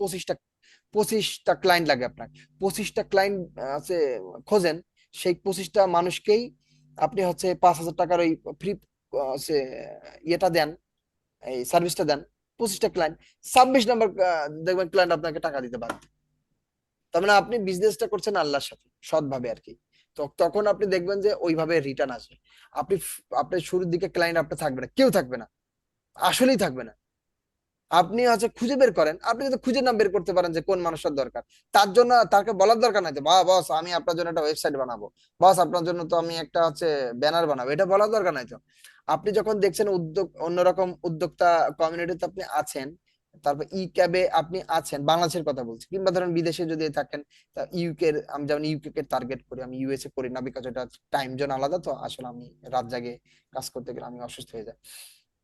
Speaker 3: 25টা ক্লায়েন্ট লাগে আপনার। 25টা ক্লায়েন্ট আছে খোঁজেন, সেই 25টা মানুষকেই আপনি হচ্ছে 5,000 টাকার ওই ফ্রি ইয়েটা দেন, এই সার্ভিসটা দেন। 25টা ক্লায়েন্ট, 26 নাম্বার দেখবেন ক্লায়েন্ট আপনাকে টাকা দিতে পারবে। তার মানে আপনি বিজনেসটা করছেন আল্লাহর সাথে সৎভাবে আর কি। তো তখন আপনি দেখবেন যে ওইভাবে রিটার্ন আসে। আপনি শুরুর দিকে ক্লায়েন্ট আপনার থাকবে না, কেউ থাকবে না, আসলেই থাকবে না। আপনি হচ্ছে খুঁজে বের করেন, আপনি যদি খুঁজে না বের করতে পারেন যে কোন মানুষটার দরকার, তার জন্য তাকে বলার দরকার নাই যে বস আমি আপনার জন্য একটা ওয়েবসাইট বানাবো, বস আপনার জন্য তো আমি একটা হচ্ছে ব্যানার বানাবো, এটা বলার দরকার নাই তো। আপনি যখন দেখছেন অন্যরকম উদ্যোক্তা কমিউনিটিতে আপনি আছেন, তারপর ই ক্যাবে আপনি আছেন, বাংলাদেশের কথা বলছি, কিংবা ধরেন বিদেশে যদি থাকেন, ইউকে, আমি যেমন ইউকে কে টার্গেট করি, আমি ইউএসএ করি না, বিকজ এটা টাইম জোন আলাদা, তো আসলে আমি রাত জাগে কাজ করতে গেলে আমি অসুস্থ হয়ে যাই।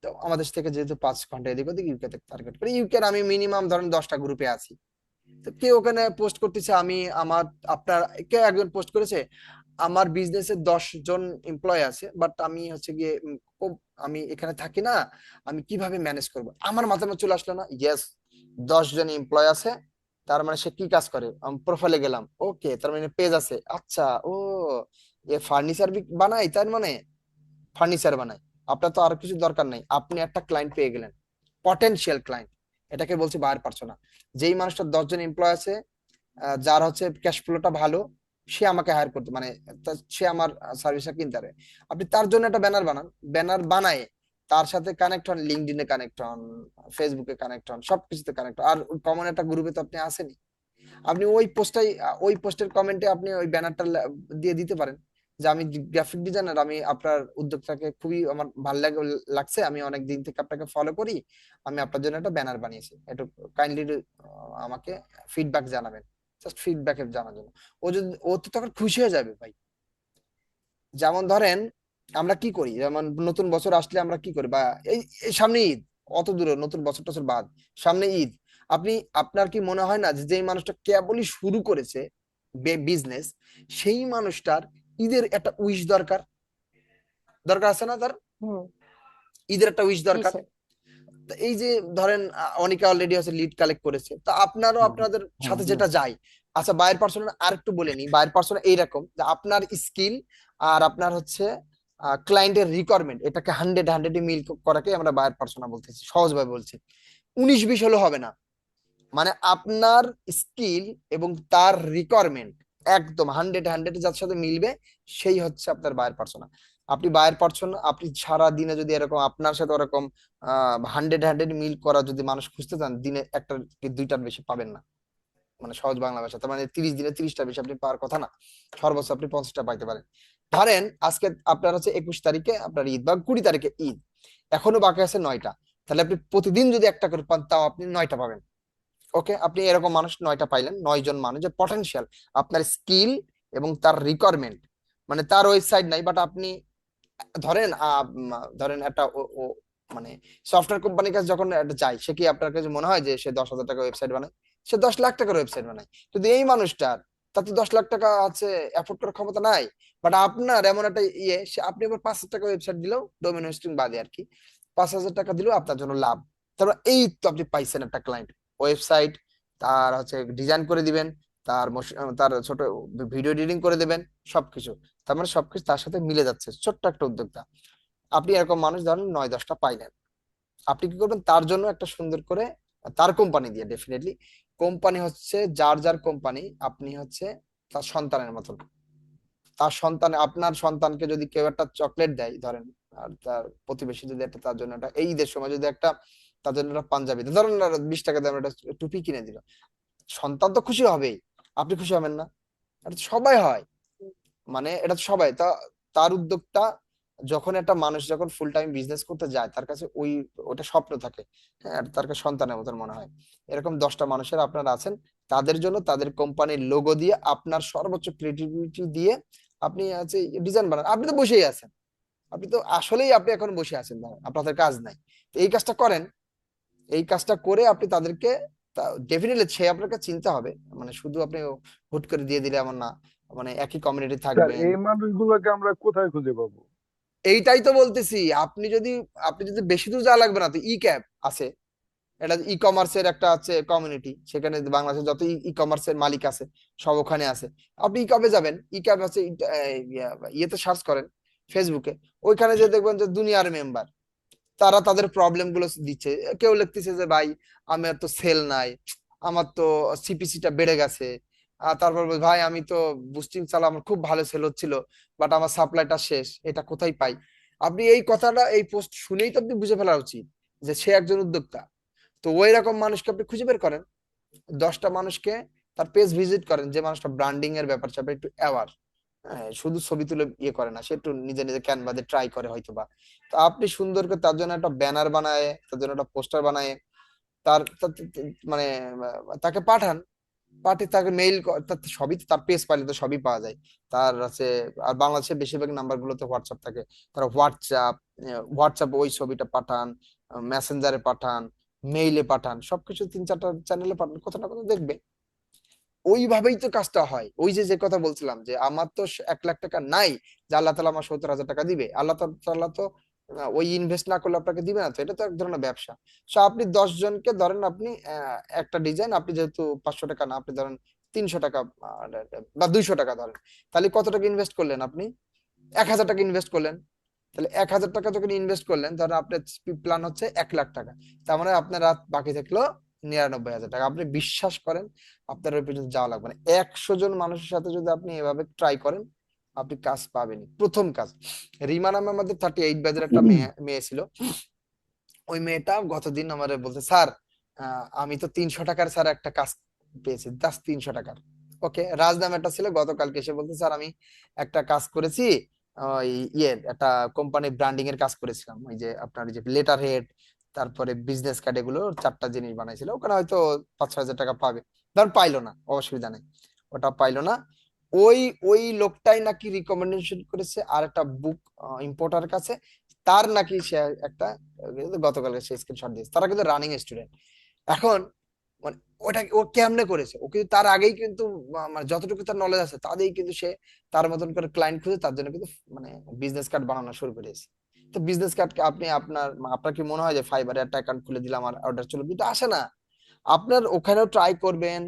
Speaker 3: তো আমাদের থেকে যেহেতু 5 ঘন্টা এদিক ওদিক, ইউকে তে টার্গেট করি। ইউকে আমি মিনিমাম ধরেন 10টা গ্রুপে আছি। তো কেউ ওখানে পোস্ট করতেছে, আপনার কেউ একজন পোস্ট করেছে আমার বিজনেসে 10 জন এমপ্লয় আছে, বাট আমি হচ্ছে গিয়ে আমি এখানে থাকি না, আমি কিভাবে ম্যানেজ করব? আমার মাথায় চলে আসলো না, ইয়েস 10 জন এমপ্লয় আছে, তার মানে সে কি কাজ করে? আমি প্রোফাইলে গেলাম, ওকে, তার মানে পেজ আছে, আচ্ছা, ও এ ফার্নিচার বানাই, তার মানে ফার্নিচার বানায়। আপনার তো আর কিছু দরকার নাই, আপনি একটা ক্লায়েন্ট পেয়ে গেলেন, পটেনশিয়াল ক্লায়েন্ট। এটাকে বলছি বায়ার পার্সোনা। যেই মানুষটার 10 জন এমপ্লয় আছে, যার হচ্ছে ক্যাশ ফ্লোটা ভালো, সে আমাকে হায়ার করতে মানে সে আমার সার্ভিসটা কিনতে পারে। আপনি তার জন্য একটা ব্যানার বানান, ব্যানার বানায় তার সাথে কানেক্ট হন, লিঙ্কডইনে কানেক্ট হন, ফেসবুকে কানেক্ট হন, সবকিছুতে কানেক্ট হন। আর কমন একটা গ্রুপে তো আপনি আসেনি, আপনি ওই পোস্টের কমেন্টে আপনি ওই ব্যানারটা দিয়ে দিতে পারেন যে আমি গ্রাফিক ডিজাইনার, আমি আপনার উদ্যোগটাকে খুবই আমার ভালো লাগছে, আমি অনেক দিন থেকে আপনাকে ফলো করি, আমি আপনার জন্য একটা ব্যানার বানিয়েছি, একটু কাইন্ডলি আমাকে ফিডব্যাক জানাবেন, জাস্ট ফিডব্যাক জানার জন্য। ও তো তখন খুশি হয়ে যাবে ভাই। যেমন ধরেন আমরা কি করি, যেমন নতুন বছর আসলে আমরা কি করি, বা এই সামনে ঈদ, অত দূরে নতুন বছর টছর বাদ, সামনে ঈদ, আপনার কি মনে হয় না যে যেই মানুষটা কেবলই শুরু করেছে বিজনেস, সেই মানুষটার ঈদের একটা উইশ দরকার আছে না? তার
Speaker 4: হুম,
Speaker 3: ঈদের একটা উইশ
Speaker 4: জি
Speaker 3: দরকার।
Speaker 4: স্যার।
Speaker 3: তো এই যে ধরেন অনেকে অলরেডি হচ্ছে লিড কালেক্ট করেছে, তো আপনারও আপনাদের সাথে যেটা যায়। আচ্ছা, বায়ের পার্সোনা আর একটু বলে নি, বায়ের পার্সোনা এইরকম যে আপনার স্কিল আর আপনার হচ্ছে ক্লায়েন্টের রিকোয়ারমেন্ট, এটাকে 100 মিল করাকে আমরা বায়ের পার্সোনা বলতেছি, সহজভাবে বলছি। 19-20 হলে হবে না, মানে আপনার স্কিল এবং তার রিকোয়ারমেন্ট একদম 100 যার সাথে মিলবে, সেই হচ্ছে আপনার বায়ার পার্সোনা। আপনি বায়ার পার্সোনা, আপনি সারা দিনে যদি এরকম আপনার সাথে ওরকম 100 মিল করা যদি মানুষ খুঁজতে চান, দিনে একটা কি দুইটার বেশি পাবেন না, মানে সহজ বাংলা ভাষা, তার মানে 30 দিনে 30টা বেশি আপনি পাওয়ার কথা না, সর্বোচ্চ আপনি 50টা পাইতে পারেন। ধরেন আজকে আপনার হচ্ছে 21 তারিখে আপনার ঈদ বা 20 তারিখে ঈদ, এখনো বাকি আছে 9টা, তাহলে আপনি প্রতিদিন যদি একটা করে পান, তাও আপনি 9টা পাবেন। ওকে, আপনি এরকম মানুষ 9টা পাইলেন, 9 জন মানুষ যে পটেনশিয়াল, আপনার স্কিল এবং তার রিকোয়ারমেন্ট, মানে তার ওয়েবসাইট নাই, বাট আপনি ধরেন ধরেন একটা মানে সফটওয়্যার কোম্পানির কাছে যখন একটা যায়, সে কি আপনার কাছে মনে হয় যে সে 10,000 টাকা ওয়েবসাইট বানায়? সে 10 লাখ টাকার ওয়েবসাইট বানায়। কিন্তু এই মানুষটার, তার তো 10 লাখ টাকা আছে অ্যাফোর্ড করার ক্ষমতা নাই, বাট আপনার এমন একটা আপনি আবার 5,000 টাকা ওয়েবসাইট দিলেও, ডোমেন হোস্টিং বাদে আর কি, 5,000 টাকা দিলেও আপনার জন্য লাভ। তারপর এই তো আপনি পাইছেন একটা ক্লায়েন্ট, ওয়েবসাইট তার হচ্ছে ডিজাইন করে দিবেন, তার ছোট ভিডিও এডিটিং করে দেবেন, সবকিছু, তার মানে সবকিছু তার সাথে মিলে যাচ্ছে, ছোট্ট একটা উদ্যোক্তা। আপনি এরকম মানুষ ধরেন 9-10টা পাইলেন, আপনি কি করবেন, তার জন্য একটা সুন্দর করে তার কোম্পানি দিয়ে, ডেফিনেটলি কোম্পানি হচ্ছে যার যার কোম্পানি, আপনি হচ্ছে তার সন্তানের মতন। তার সন্তান, আপনার সন্তানকে যদি কেউ একটা চকলেট দেয় ধরেন, আর তার প্রতিবেশী যদি একটা তার জন্য একটা, এই ঈদের সময় যদি একটা তার জন্য একটা পাঞ্জাবি দেয়, ধরেন 20 টাকা দামের একটা টুপি কিনে দিল, সন্তান তো খুশি হবেই, আপনি খুশি হবেন না? এটা তো সবাই হয়, মানে এটা তো সবাই। তার উদ্যোগটা, যখন একটা মানুষ যখন ফুল টাইম বিজনেস করতে যায়, তার কাছে ওটা স্বপ্ন থাকে, হ্যাঁ, আর তার কাছে সন্তানের মতন মনে হয়। এরকম 10টা মানুষের আপনারা আছেন, তাদের জন্য তাদের কোম্পানির লোগো দিয়ে, আপনার সর্বোচ্চ ক্রিয়েটিভিটি দিয়ে আপনি আছে ডিজাইন বানান। আপনি তো বসেই আছেন, আপনি তো আসলেই আপনি এখন বসে আছেন, আপনাদের কাজ নাই, তো এই কাজটা করেন। এই কাজটা করে আপনি তাদেরকে, ডেফিনেটলি সে আপনাকে চিনতে হবে, মানে শুধু আপনি হুট করে দিয়ে দিলে এমন না, মানে একই কমিউনিটি
Speaker 14: স্যার
Speaker 3: থাকবেন।
Speaker 14: এই মানুষগুলোকে আমরা কোথায় খুঁজে পাবো?
Speaker 3: এইটাই তো বলতেছি, আপনি যদি বেশি দূর যাওয়া লাগবে না, তো ই ক্যাব আছে, এটা ই কমার্সের একটা আছে কমিউনিটি, সেখানে বাংলাদেশে যত ই কমার্সের মালিক আছে সব ওখানে আছে। আপনি ই ক্যাবে যাবেন, ই ক্যাব আছে, ইয়েতে সার্চ করেন ফেসবুকে, ওইখানে যে দেখবেন যে দুনিয়ার মেম্বার, তারা তাদের প্রবলেম গুলো দিচ্ছে। কেউ লিখতেছে যে ভাই আমার তো সেল নাই, আমার তো সিপিসিটা বেড়ে গেছে, তারপর বলে, ভাই আমি তো বুস্টিং চালা আমার খুব ভালো সেল হচ্ছিল, বাট আমার সাপ্লাইটা শেষ, এটা কোথায় পাই? আপনি এই কথাটা, এই পোস্ট শুনেই তো আপনি বুঝে ফেলা উচিত যে সে একজন উদ্যোক্তা। তো ওই রকম মানুষকে আপনি খুঁজে বের করেন, 10টা মানুষকে তার পেজ ভিজিট করেন, যে মানুষটা ব্র্যান্ডিং এর ব্যাপার স্যাপার একটু অ্যাওয়ার, হ্যাঁ, শুধু ছবি তুলে ইয়ে করে না, সে একটু নিজে নিজে ক্যানভাতে ট্রাই করে হয়তো বা। তো আপনি সুন্দর করে তার জন্য একটা ব্যানার বানায়, তার জন্য একটা পোস্টার বানায়, মানে তাকে পাঠান, পাঠিয়ে তাকে মেইল, সবই তো তার পেজ পাইলে তো সবই পাওয়া যায়, তার আছে। আর বাংলাদেশের বেশিরভাগ নাম্বার গুলোতে হোয়াটসঅ্যাপ থাকে, তারা হোয়াটসঅ্যাপ ওই ছবিটা পাঠান, মেসেঞ্জারে পাঠান, মেইলে পাঠান, সবকিছু 3-4টা চ্যানেলে পাঠান, কোথাও না কোথাও দেখবে। ওইভাবেই তো কাজটা হয়। ওই যে কথা বলছিলাম যে আমার তো 1 লাখ টাকা নাই, যে আল্লাহ তালা আমার 70,000 টাকা দিবে, আল্লাহ তাআলা তো ওই ইনভেস্ট না করলে আপনাকে দিবে না, তো এটা তো এক ধরনের ব্যবসা। সো আপনি 10 জনকে ধরেন, আপনি একটা ডিজাইন, আপনি যেহেতু 500 টাকা না, আপনি ধরেন 300 টাকা বা 200 টাকা ধরেন, তাহলে কত টাকা ইনভেস্ট করলেন? আপনি 1,000 টাকা ইনভেস্ট করলেন। তাহলে 1,000 টাকা যখন ইনভেস্ট করলেন, ধরেন আপনার প্ল্যান হচ্ছে 1 লাখ টাকা, তার মানে আপনার বাকি থাকলো 99,000 টাকা। আপনি বিশ্বাস করেন আপনার ওই পর্যন্ত যাওয়া লাগবে না। 100 জন মানুষের সাথে যদি আপনি এভাবে ট্রাই করেন আপনি কাজ পাবেনই। প্রথম কাজ, রিমা নামে আমাদের 38 ব্যাচের একটা মেয়ে ছিল। ওই মেয়েটা গতদিন আমারে বলছে, স্যার আমি তো 300 টাকার স্যার একটা কাজ পেয়েছি, জাস্ট 300 টাকার। ওকে, রাজ নামে একটা ছিল, গতকালকে এসে বলতে, স্যার আমি একটা কাজ করেছি, ওই একটা কোম্পানি ব্র্যান্ডিং এর কাজ করেছিলাম, ওই যে আপনার ওই যে লেটার হেড, তারপরে বিজনেস কার্ড, এগুলো 4টা জিনিস বানাইছিল। ওখানে হয়তো 5-6 হাজার টাকা পাবে, ধর পাইলো না, অসুবিধা নেই, ওটা পাইলো না। ওই ওই লোকটাই নাকি রিকমেন্ডেশন করেছে আর একটা বুক ইম্পোর্টার কাছে, তার নাকি সে একটা গতকালকে সে স্ক্রিনশট দিয়েছে, তারা কিন্তু রানিং স্টুডেন্ট। এখন মানে ওটা ও কেমনে করেছে, ও কিন্তু তার আগেই কিন্তু মানে যতটুকু তার নলেজ আছে তাদেরই কিন্তু সে তার মতন করে ক্লায়েন্ট খুঁজে তার জন্য কিন্তু মানে বিজনেস কার্ড বানানো শুরু করেছে। তো বিজনেস কার্ড আপনি আপনার কি মনে হয় যে ফাইবারে একটা অ্যাকাউন্ট খুলে দিলাম আর অর্ডার চলে, কিন্তু আসে না। আপনার ওখানেও ট্রাই করবেন,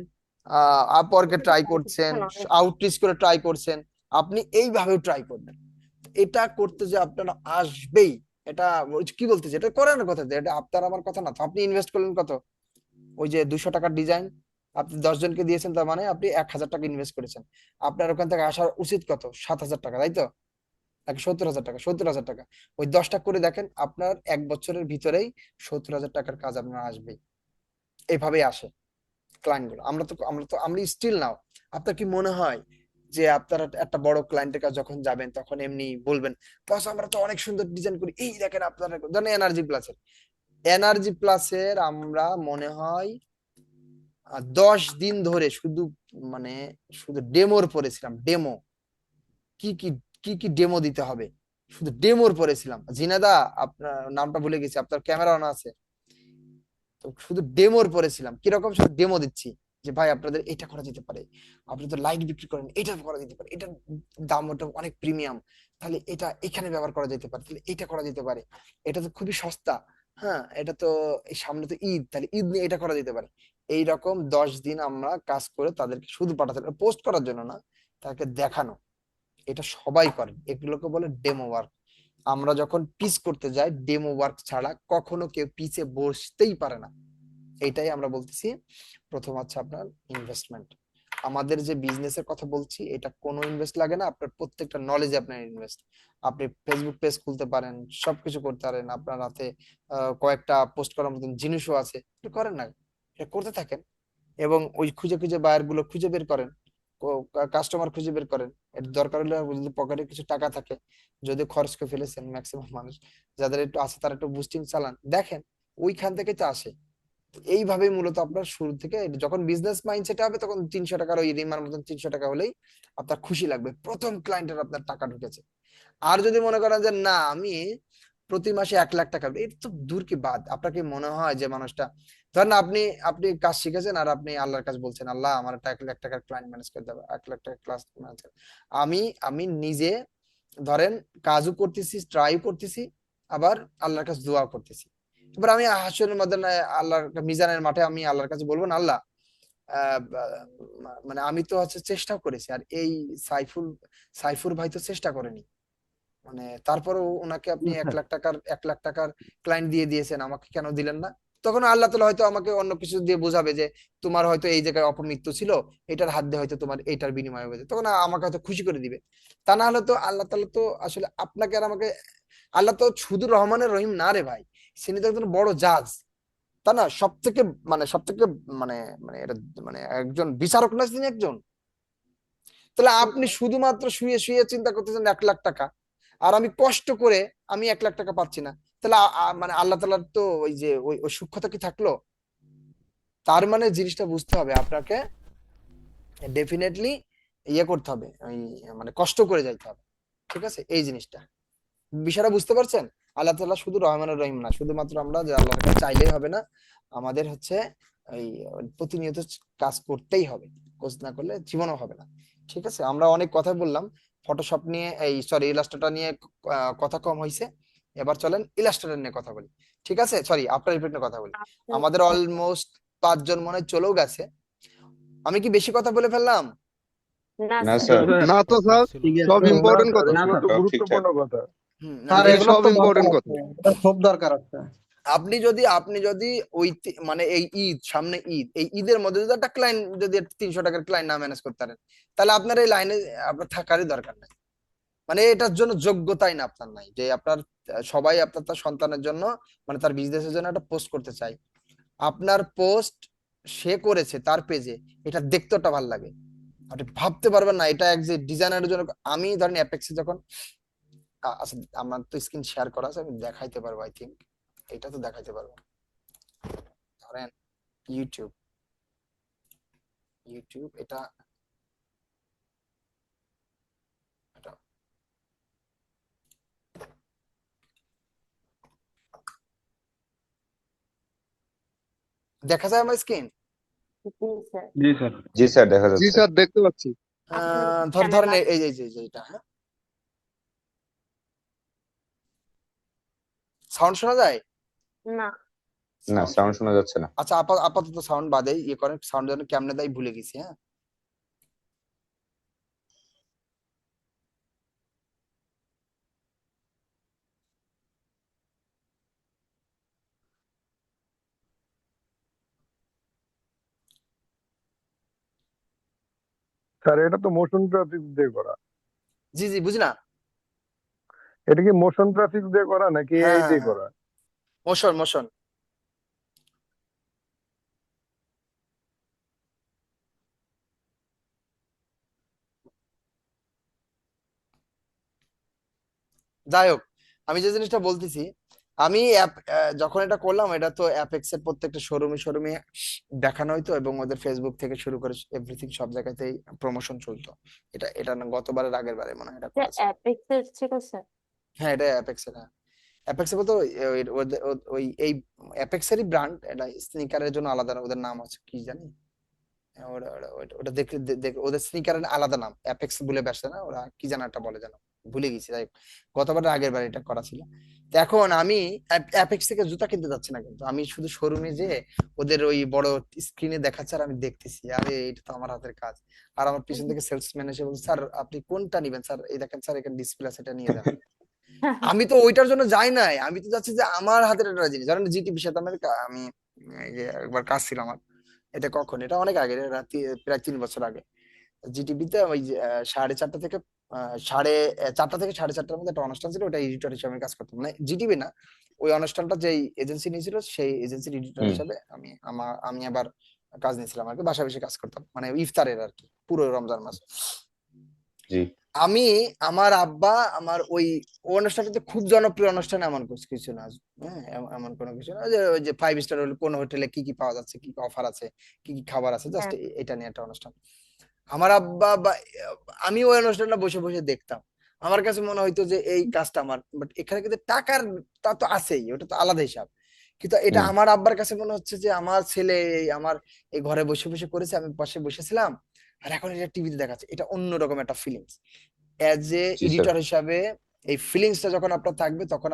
Speaker 3: আপওয়ার্কে ট্রাই করছেন, আউটরিচ করে ট্রাই করছেন, আপনি এইভাবেও ট্রাই করবেন। এটা করতে যে আপনারা আসবেই, এটা ওই যে কি বলতেছে, এটা করার কথা, এটা আপনার আমার কথা না। তো আপনি ইনভেস্ট করলেন কত, ওই যে 200 টাকার ডিজাইন আপনি 10 জনকে দিয়েছেন, তার মানে আপনি 1,000 টাকা ইনভেস্ট করেছেন। আপনার ওখান থেকে আসার উচিত কত, 7,000 টাকা, তাই তো? নাকি 70,000 টাকা? 70,000 টাকা। ওই 10টা করে দেখেন, আপনার 1 বছরের ভিতরেই 70,000 টাকার কাজ আপনার আসবেই। এইভাবেই আসে ক্লায়েন্ট গুলো। আমরা স্টিল নাও। আপনার কি মনে হয় যে আপনারা একটা বড় ক্লায়েন্টের কাছে যখন যাবেন তখন এমনি বলবেন, বস আমরা তো অনেক সুন্দর ডিজাইন করি, এই দেখেন আপনারা, জানেন এনার্জি প্লাসের আমরা মনে হয় 10 দিন ধরে শুধু ডেমোর পড়েছিলাম, ডেমো কি কি কি কি ডেমো দিতে হবে, শুধু ডেমোর পড়েছিলাম। জিনাদা, আপনার নামটা ভুলে গেছি, আপনার ক্যামেরা অন আছে তো, শুধু ডেমোর পড়েছিলাম। কিরকম, শুধু ডেমো দিচ্ছি যে ভাই আপনাদের এটা করা যেতে পারে, আপনি তো লাইট বিক্রি করেন, এটা করা যেতে পারে, এটার দাম ওটা অনেক প্রিমিয়াম, তাহলে এটা এখানে ব্যবহার করা যেতে পারে, তাহলে এটা করা যেতে পারে, এটা তো খুবই সস্তা, হ্যাঁ এটা তো এই সামনে তো ঈদ, তাহলে ঈদ নিয়ে এটা করা যেতে পারে। এইরকম 10 দিন আমরা কাজ করে তাদেরকে শুধু পাঠাতে, পোস্ট করার জন্য না, তাদেরকে দেখানো। এটা সবাই করেন, এগুলোকে বলে ডেমো ওয়ার্ক। আমরা যখন পিচ করতে যাই, ডেমো ওয়ার্ক ছাড়া কখনো কেউ পিচে বসতেই পারে না। এইটাই আমরা বলতেছি প্রথম হচ্ছে আপনার ইনভেস্টমেন্ট। আমাদের যে বিজনেসের কথা বলছি, এটা কোনো ইনভেস্ট লাগে না, আপনার প্রত্যেকটা নলেজে আপনার ইনভেস্ট। আপনি ফেসবুক পেজ খুলতে পারেন, সবকিছু করতে পারেন, আপনার হাতে কয়েকটা পোস্ট করার মতন জিনিসও আছে, এটা করেন না, এটা করতে থাকেন। এবং ওই খুঁজে খুঁজে বায়ার গুলো খুঁজে বের করেন, কাস্টমার খুঁজে বের করেন। এর দরকার হলে যদি পকেটে কিছু টাকা থাকে, যদি খরচ করে ফেলেছেন, ম্যাক্সিমাম মানুষ যাদের একটু আছে তারা একটু বুস্টিং চালান, দেখেন ওইখান থেকে তো আসে। এইভাবেই মূলত আপনার শুরু থেকে যখন বিজনেস মাইন্ডসেট হবে, তখন 300 টাকার ওই রিমার মতন 300 টাকা হলেই আপনার খুশি লাগবে, প্রথম ক্লায়েন্টের আপনার টাকা ঢুকেছে। আর যদি মনে করেন যে না আমি প্রতি মাসে 1 লাখ টাকা, এটা তো দূর কি বাদ। আপনার কি মনে হয় যে মানুষটা, ধরেন আপনি আপনি কাজ শিখেছেন আর আপনি আল্লাহর কাছে বলছেন, আল্লাহ আমার একটা 1 লাখ টাকার ক্লায়েন্ট ম্যানেজ করে দেবে, 1 লাখ টাকার ক্লাস ম্যানেজ। আমি নিজে ধরেন কাজও করতেছি, ট্রাই করতেছি, আবার আল্লাহর কাছে দোয়া করতেছি। এবার আমি হাসরের মধ্যে আল্লাহর মিজানের মাঠে আমি আল্লাহর কাছে বলবো না, আল্লাহ মানে আমি তো হচ্ছে চেষ্টাও করেছি, আর এই সাইফুর ভাই তো চেষ্টা করেনি, মানে তারপরেও ওনাকে আপনি 1 লাখ টাকার ক্লায়েন্ট দিয়ে দিয়েছেন, আমাকে কেন দিলেন না? তখন আল্লাহ তাআলা হয়তো আমাকে অন্য কিছু দিয়ে বোঝাবে যে তোমার হয়তো এই জায়গায় অপমৃত্যু ছিল, এটার হাত দিয়ে হয়তো তোমার এটার বিনিময় হয়েছে, তখন আমাকে হয়তো খুশি করে দিবে। তা না হলে তো আল্লাহ তাআলা তো আসলে আপনাকে আর আমাকে, আল্লাহ তো শুধু রহমানের রহিম না রে ভাই, তিনি তো একজন বড় জাজ, তা না? সবথেকে মানে মানে এটা মানে একজন বিচারক না তিনি একজন? তাহলে আপনি শুধুমাত্র শুয়ে শুয়ে চিন্তা করতেছেন 1 লাখ টাকা, আর আমি কষ্ট করে আমি 1 লাখ টাকা পাচ্ছি না, তাহলে মানে আল্লাহ তাআলার তো ওই যে ওই সূক্ষ্মতা কি থাকলো? তার মানে জিনিসটা বুঝতে হবে আপনাকে, ডেফিনেটলি ইয়ে করতে হবে, ওই মানে কষ্ট করে যাইতে হবে, ঠিক আছে? এই জিনিসটা বিষয়টা বুঝতে পারছেন? আল্লাহ তাআলা শুধু রহমানুর রহিম না, শুধুমাত্র আমরা যে আল্লাহর কাছে চাইলেই হবে না, আমাদের হচ্ছে এই প্রতিনিয়ত কাজ করতেই হবে, কাজ না করলে জীবনও হবে না, ঠিক আছে? আমরা অনেক কথা বললাম ফটোশপ নিয়ে, ইলাস্ট্রেটর নিয়ে কথা কম হয়েছে, এবার চলেন ইলাস্ট্রেটর নিয়ে কথা বলি, ঠিক আছে? আফটার ইফেক্ট নিয়ে কথা বলি। আমাদের অলমোস্ট 5 জন মনে হয় চলেও গেছে। আমি কি বেশি কথা বলে ফেললাম?
Speaker 11: না স্যার,
Speaker 14: না তো স্যার, সব ইম্পর্টেন্ট কথা,
Speaker 1: না,
Speaker 14: এগুলো তো
Speaker 1: স্যার,
Speaker 14: গুরুত্বপূর্ণ কথা।
Speaker 3: হুম,
Speaker 9: স্যার
Speaker 14: এই
Speaker 9: এগুলো
Speaker 14: সব
Speaker 9: তো
Speaker 14: ইম্পর্টেন্ট
Speaker 9: দরকার
Speaker 14: কথা।
Speaker 9: আছে, এটা খুব দরকার আছে।
Speaker 3: আপনি যদি মানে এই সামনে ঈদ, এই ঈদের মধ্যে যদি একটা ক্লায়েন্ট, যদি 300 টাকার ক্লায়েন্ট না ম্যানেজ করতে পারেন, তাহলে আপনার এই লাইনে আপনার থাকারই দরকার নাই। মানে এটার জন্য যোগ্যতাই না আপনার নাই, যে আপনার সবাই আপনার তার সন্তানের জন্য, মানে তার বিজনেসের জন্য একটা পোস্ট করতে চাই। আপনার পোস্ট সে করেছে তার পেজে, এটা দেখতে একটা ভালো লাগে। আপনি ভাবতে পারবেন না এটা এক যে ডিজাইনারের জন্য। আমি ধরেন অ্যাপেক্সে যখন আচ্ছা, আমার তো স্ক্রিন শেয়ার করা আছে, আমি দেখাইতে পারবো, আই থিঙ্ক এটা তো দেখাইতে পারবো। ধরেন ইউটিউব, এটা এটা দেখা যায় আমার স্ক্রিন?
Speaker 2: জি স্যার।
Speaker 11: জি স্যার, দেখা
Speaker 14: জি
Speaker 11: যাচ্ছে।
Speaker 14: স্যার, দেখতে পাচ্ছি।
Speaker 3: ধরেন এই যে এটা, হ্যাঁ, সাউন্ড শোনা যায়?
Speaker 4: না,
Speaker 11: না, সাউন্ড শোনা যাচ্ছে না।
Speaker 3: আচ্ছা, আপাতত সাউন্ড বাদে ইয়ে করেন, সাউন্ড যেন কেমনে দেয় ভুলে গেছি। হ্যাঁ,
Speaker 14: স্যার, এটা তো মোশন গ্রাফিক্স দিয়ে করা।
Speaker 3: জি জি, বুঝি না।
Speaker 14: এটা কি মোশন গ্রাফিক্স দিয়ে করা নাকি
Speaker 3: হ্যাঁ
Speaker 14: এআই
Speaker 3: হ্যাঁ
Speaker 14: দিয়ে
Speaker 3: হ্যাঁ,
Speaker 14: করা?
Speaker 3: মোশন। যাই হোক, আমি যে জিনিসটা বলতেছি, আমি যখন এটা করলাম, এটা তো অ্যাপেক্স এর প্রত্যেকটা শোরুমে দেখানো হইতো, এবং ওদের ফেসবুক থেকে শুরু করে এভরিথিং সব জায়গাতেই প্রমোশন চলতো। এটা না গতবারের আগের বারে মনে হয় এটা করেছে।
Speaker 4: অ্যাপেক্স এর ছিল স্যার।
Speaker 3: হ্যাঁ, এটা অ্যাপেক্স এর। হ্যাঁ, অ্যাপেক্স এর বলতে ওই এই অ্যাপেক্স এরই ব্র্যান্ড, এটা স্নিকারের জন্য আলাদা, ওদের নাম আছে কি জানি। ওটা দেখে ওদের স্নিকারের আলাদা নাম, অ্যাপেক্স বলে ব্যস্ত না, ওরা কি যেন একটা বলে, যেন ভুলে গেছি। যাই হোক, গতবার আগের বার এটা করা ছিল। তো এখন আমি অ্যাপেক্স থেকে জুতা কিনতে যাচ্ছি না, কিন্তু আমি শুধু শোরুমে যে ওদের ওই বড় স্ক্রিনে দেখাচ্ছে, আর আমি দেখতেছি, আরে এটা তো আমার হাতের কাজ। আর আমার পিছন থেকে সেলসম্যান এসে বলছে, স্যার আপনি কোনটা নিবেন স্যার, এই দেখেন স্যার, এখানে ডিসপ্লে আছে, এটা নিয়ে যান। আমি তো ওইটার জন্য যাই নাই, আমি তো যাচ্ছি যে আমার হাতের একটা জিনিস। ধরেন জিটিপি সাথে আমি এই যে একবার কাজ ছিল আমার, এটা কখন, এটা অনেক আগে, রাতে প্রায় 3 বছর আগে। জিটিভিতে ওই যে 4:30 থেকে 4:30 থেকে 4:30টার মধ্যে একটা অনুষ্ঠান ছিল, ওটা এডিটর হিসেবে আমি কাজ করতাম, মানে জিটিভি না, ওই অনুষ্ঠানটা যেই এজেন্সি নিয়েছিল সেই এজেন্সির এডিটর
Speaker 11: হুম।
Speaker 3: হিসেবে আমি আবার কাজ নিয়েছিলাম আর কি, বাসা বসে কাজ করতাম, মানে ইফতারের আর কি, পুরো রমজান মাস।
Speaker 11: জি।
Speaker 3: আমি আমার আব্বা আমার ওই অনুষ্ঠানটাতে খুব জনপ্রিয় অনুষ্ঠান, এমন কিছু না, হ্যাঁ, এমন কোনো কিছু না, যে ওই যে 5 স্টার হলে কোন হোটেলে কি কি পাওয়া যাচ্ছে, কি কি অফার আছে, কি কি খাবার আছে, জাস্ট এটা নিয়ে একটা অনুষ্ঠান। আমার আব্বা আমি ওই অনুষ্ঠানটা বসে বসে দেখতাম। আমার কাছে মনে হইতো যে এই কাজটা আমার, বাট এখানে কিন্তু টাকার তা তো আছেই, ওটা তো আলাদা হিসাব। কিন্তু এটা আমার আব্বার কাছে মনে হচ্ছে যে আমার ছেলে আমার এই ঘরে বসে বসে করেছে, আমি পাশে বসেছিলাম, আর এখন এটা টিভিতে দেখাচ্ছে, এটা অন্যরকম একটা feelings. As a
Speaker 11: G sir.
Speaker 3: Editor হিসাবে এই ফিলিংসটা যখন আপনার থাকবে, তখন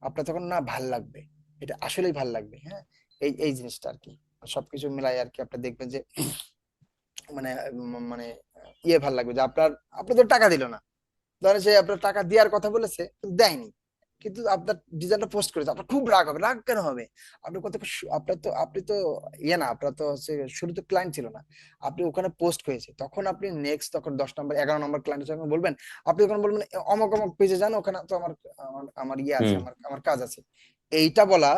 Speaker 3: আপনার তখন না ভাল লাগবে, এটা আসলেই ভাল লাগবে। হ্যাঁ, এই জিনিসটা আর কি, সবকিছু মিলাই আর কি, আপনি দেখবেন যে মানে মানে ইয়ে ভাল লাগবে, যে আপনি তো টাকা দিল না, ধরেন সে আপনার টাকা দেওয়ার কথা বলেছে কিন্তু দেয়নি, কিন্তু আপনার ডিজাইনটা পোস্ট করেছে, আপনার খুব রাগ হবে। রাগ কেন হবে? আপনার কত আপনি তো ইয়ে না, আপনার তো হচ্ছে শুরুতে ক্লায়েন্ট ছিল না, আপনি ওখানে পোস্ট হয়েছে, তখন আপনি নেক্সট তখন 10 নম্বর 11 নম্বর ক্লায়েন্ট যখন বলবেন, আপনি তখন বলবেন অমক অমক পেজে যান, ওখানে তো আমার ইয়ে আছে, আমার কাজ আছে, এইটা বলা।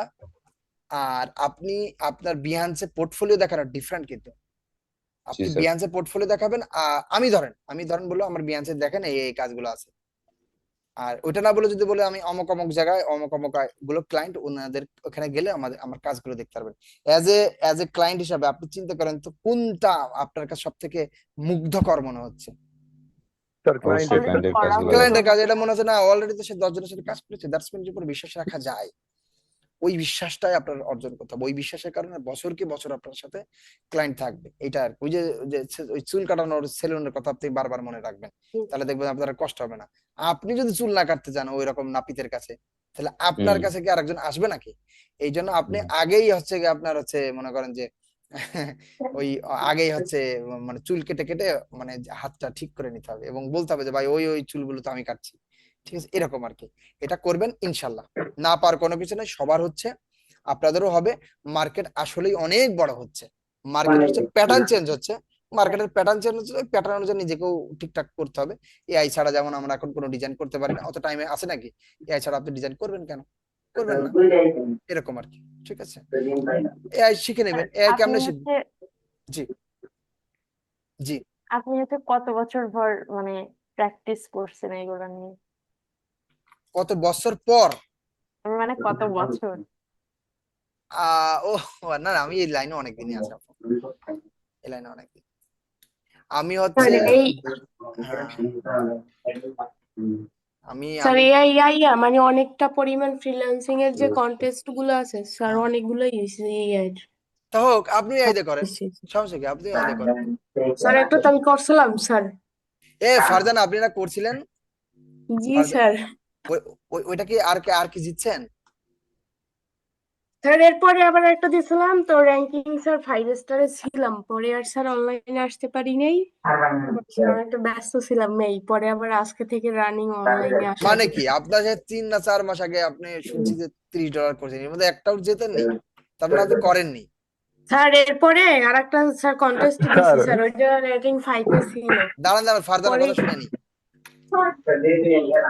Speaker 3: আর আপনি আপনার বিহান্সে পোর্টফোলিও দেখানো ডিফারেন্ট, কিন্তু আপনি বিহান্সে পোর্টফোলিও দেখাবেন, আমি ধরেন বললো আমার বিহান্সে দেখেন এই কাজগুলো আছে, আর ওইটা না বলে যদি বলে আমি অমক অমক জায়গায় অমক অমক গুলো ক্লায়েন্ট, ওনাদের ওখানে গেলে আমার কাজগুলো দেখতে পারবেন। এজ এ ক্লায়েন্ট হিসাবে আপনি চিন্তা করেন তো, কোনটা আপনার কাছে সব থেকে মুগ্ধকর মনে হচ্ছে?
Speaker 14: স্যার,
Speaker 11: অবশ্যই ক্লায়েন্টের কাজগুলো
Speaker 3: ক্লায়েন্টের কাজ। এটা মনে হচ্ছে না অলরেডি তো সে 10 জনের সাথে কাজ করেছে, দ্যাটস মিন উপর বিশ্বাস রাখা যায়। ওই বিশ্বাসটাই আপনার অর্জন করতে হবে, ওই বিশ্বাসের কারণে বছরকে বছর আপনার সাথে ক্লায়েন্ট থাকবে। এটা আর ওই যে ওই চুল কাটানোর সেলুনের কথা আপনি বারবার মনে রাখবেন, তাহলে দেখবেন আপনার কষ্ট হবে না। আপনি যদি চুল না কাটতে চান ওই রকম নাপিতের কাছে, তাহলে আপনার কাছে কি আরেকজন আসবে নাকি? এই জন্য আপনি আগেই হচ্ছে গিয়ে আপনার হচ্ছে মনে করেন যে ওই আগেই হচ্ছে মানে চুল কেটে কেটে মানে হাতটা ঠিক করে নিতে হবে, এবং বলতে হবে যে ভাই ওই চুলগুলো তো আমি কাটছি, ঠিক আছে, এরকম আর কি। এটা করবেন ইনশাল্লাহ, না পার কোনো কিছু নাই, সবার হচ্ছে আপনাদেরও হবে। মার্কেট আসলেই অনেক বড় হচ্ছে, মার্কেট হচ্ছে প্যাটার্ন চেঞ্জ হচ্ছে, মার্কেটের প্যাটার্ন চেঞ্জ হচ্ছে, ওই প্যাটার্ন অনুযায়ী নিজেকেও ঠিকঠাক করতে হবে। এআই ছাড়া যেমন আমরা এখন কোনো ডিজাইন করতে পারি না, অত টাইমে আছে নাকি? এআই ছাড়া আপনি ডিজাইন করবেন কেন? করবেন না, এরকম আর কি। ঠিক আছে, এআই শিখে নেবেন। এআই
Speaker 4: আপনি
Speaker 3: কেমনে শিখবেন?
Speaker 4: হচ্ছে
Speaker 3: জি জি।
Speaker 4: আপনি হচ্ছে কত বছর ভর মানে প্র্যাকটিস করছেন এগুলো নিয়ে?
Speaker 3: কত বছর পর?
Speaker 4: মানে কত বছর?
Speaker 3: ও না না, আমি এই লাইনে অনেকদিনই আছি আপু, এই লাইনে অনেকদিন। আমি হচ্ছে
Speaker 6: স্যার এই
Speaker 3: হ্যাঁ, আমি
Speaker 6: স্যার
Speaker 3: আমি
Speaker 6: এআই মানে অনেকটা পরিমাণ ফ্রিল্যান্সিং এর যে কন্টেস্ট গুলো আছে স্যার,
Speaker 3: হ্যাঁ,
Speaker 6: অনেকগুলোই হয়েছে এআই এর।
Speaker 3: তা হোক, আপনি এআই দিয়ে করেন, সমস্যা কি? আপনি এআই দিয়ে করেন।
Speaker 6: স্যার একটা তো আমি করছিলাম স্যার।
Speaker 3: ফারজানা, আপনি না করছিলেন?
Speaker 6: জি
Speaker 3: ফারজানা,
Speaker 6: স্যার।
Speaker 3: ওইটা কি আর কি জিতছেন?
Speaker 6: স্যার এরপরে আবার একটা দিয়েছিলাম তো, র্যাঙ্কিং স্যার 5 স্টারে ছিলাম, পরে আর স্যার অনলাইনে আসতে পারি নাই, স্যার আমি একটু ব্যস্ত ছিলাম এই, পরে আবার আজকে থেকে রানিং অনলাইনে আসা।
Speaker 3: মানে কি আপনার যে 3 না 4 মাস আগে আপনি শুনছি যে $30 করছেন, এর মধ্যে একটাও জেতেননি, তার মানে আপনি করেননি।
Speaker 6: স্যার এরপরে আর একটা স্যার কন্টেস্ট দিছি
Speaker 14: স্যার
Speaker 6: স্যার, ওইটা রেটিং 5 এ ছিল।
Speaker 3: দাঁড়ান ফারজানা
Speaker 6: পরে
Speaker 3: কথা শুনেনি।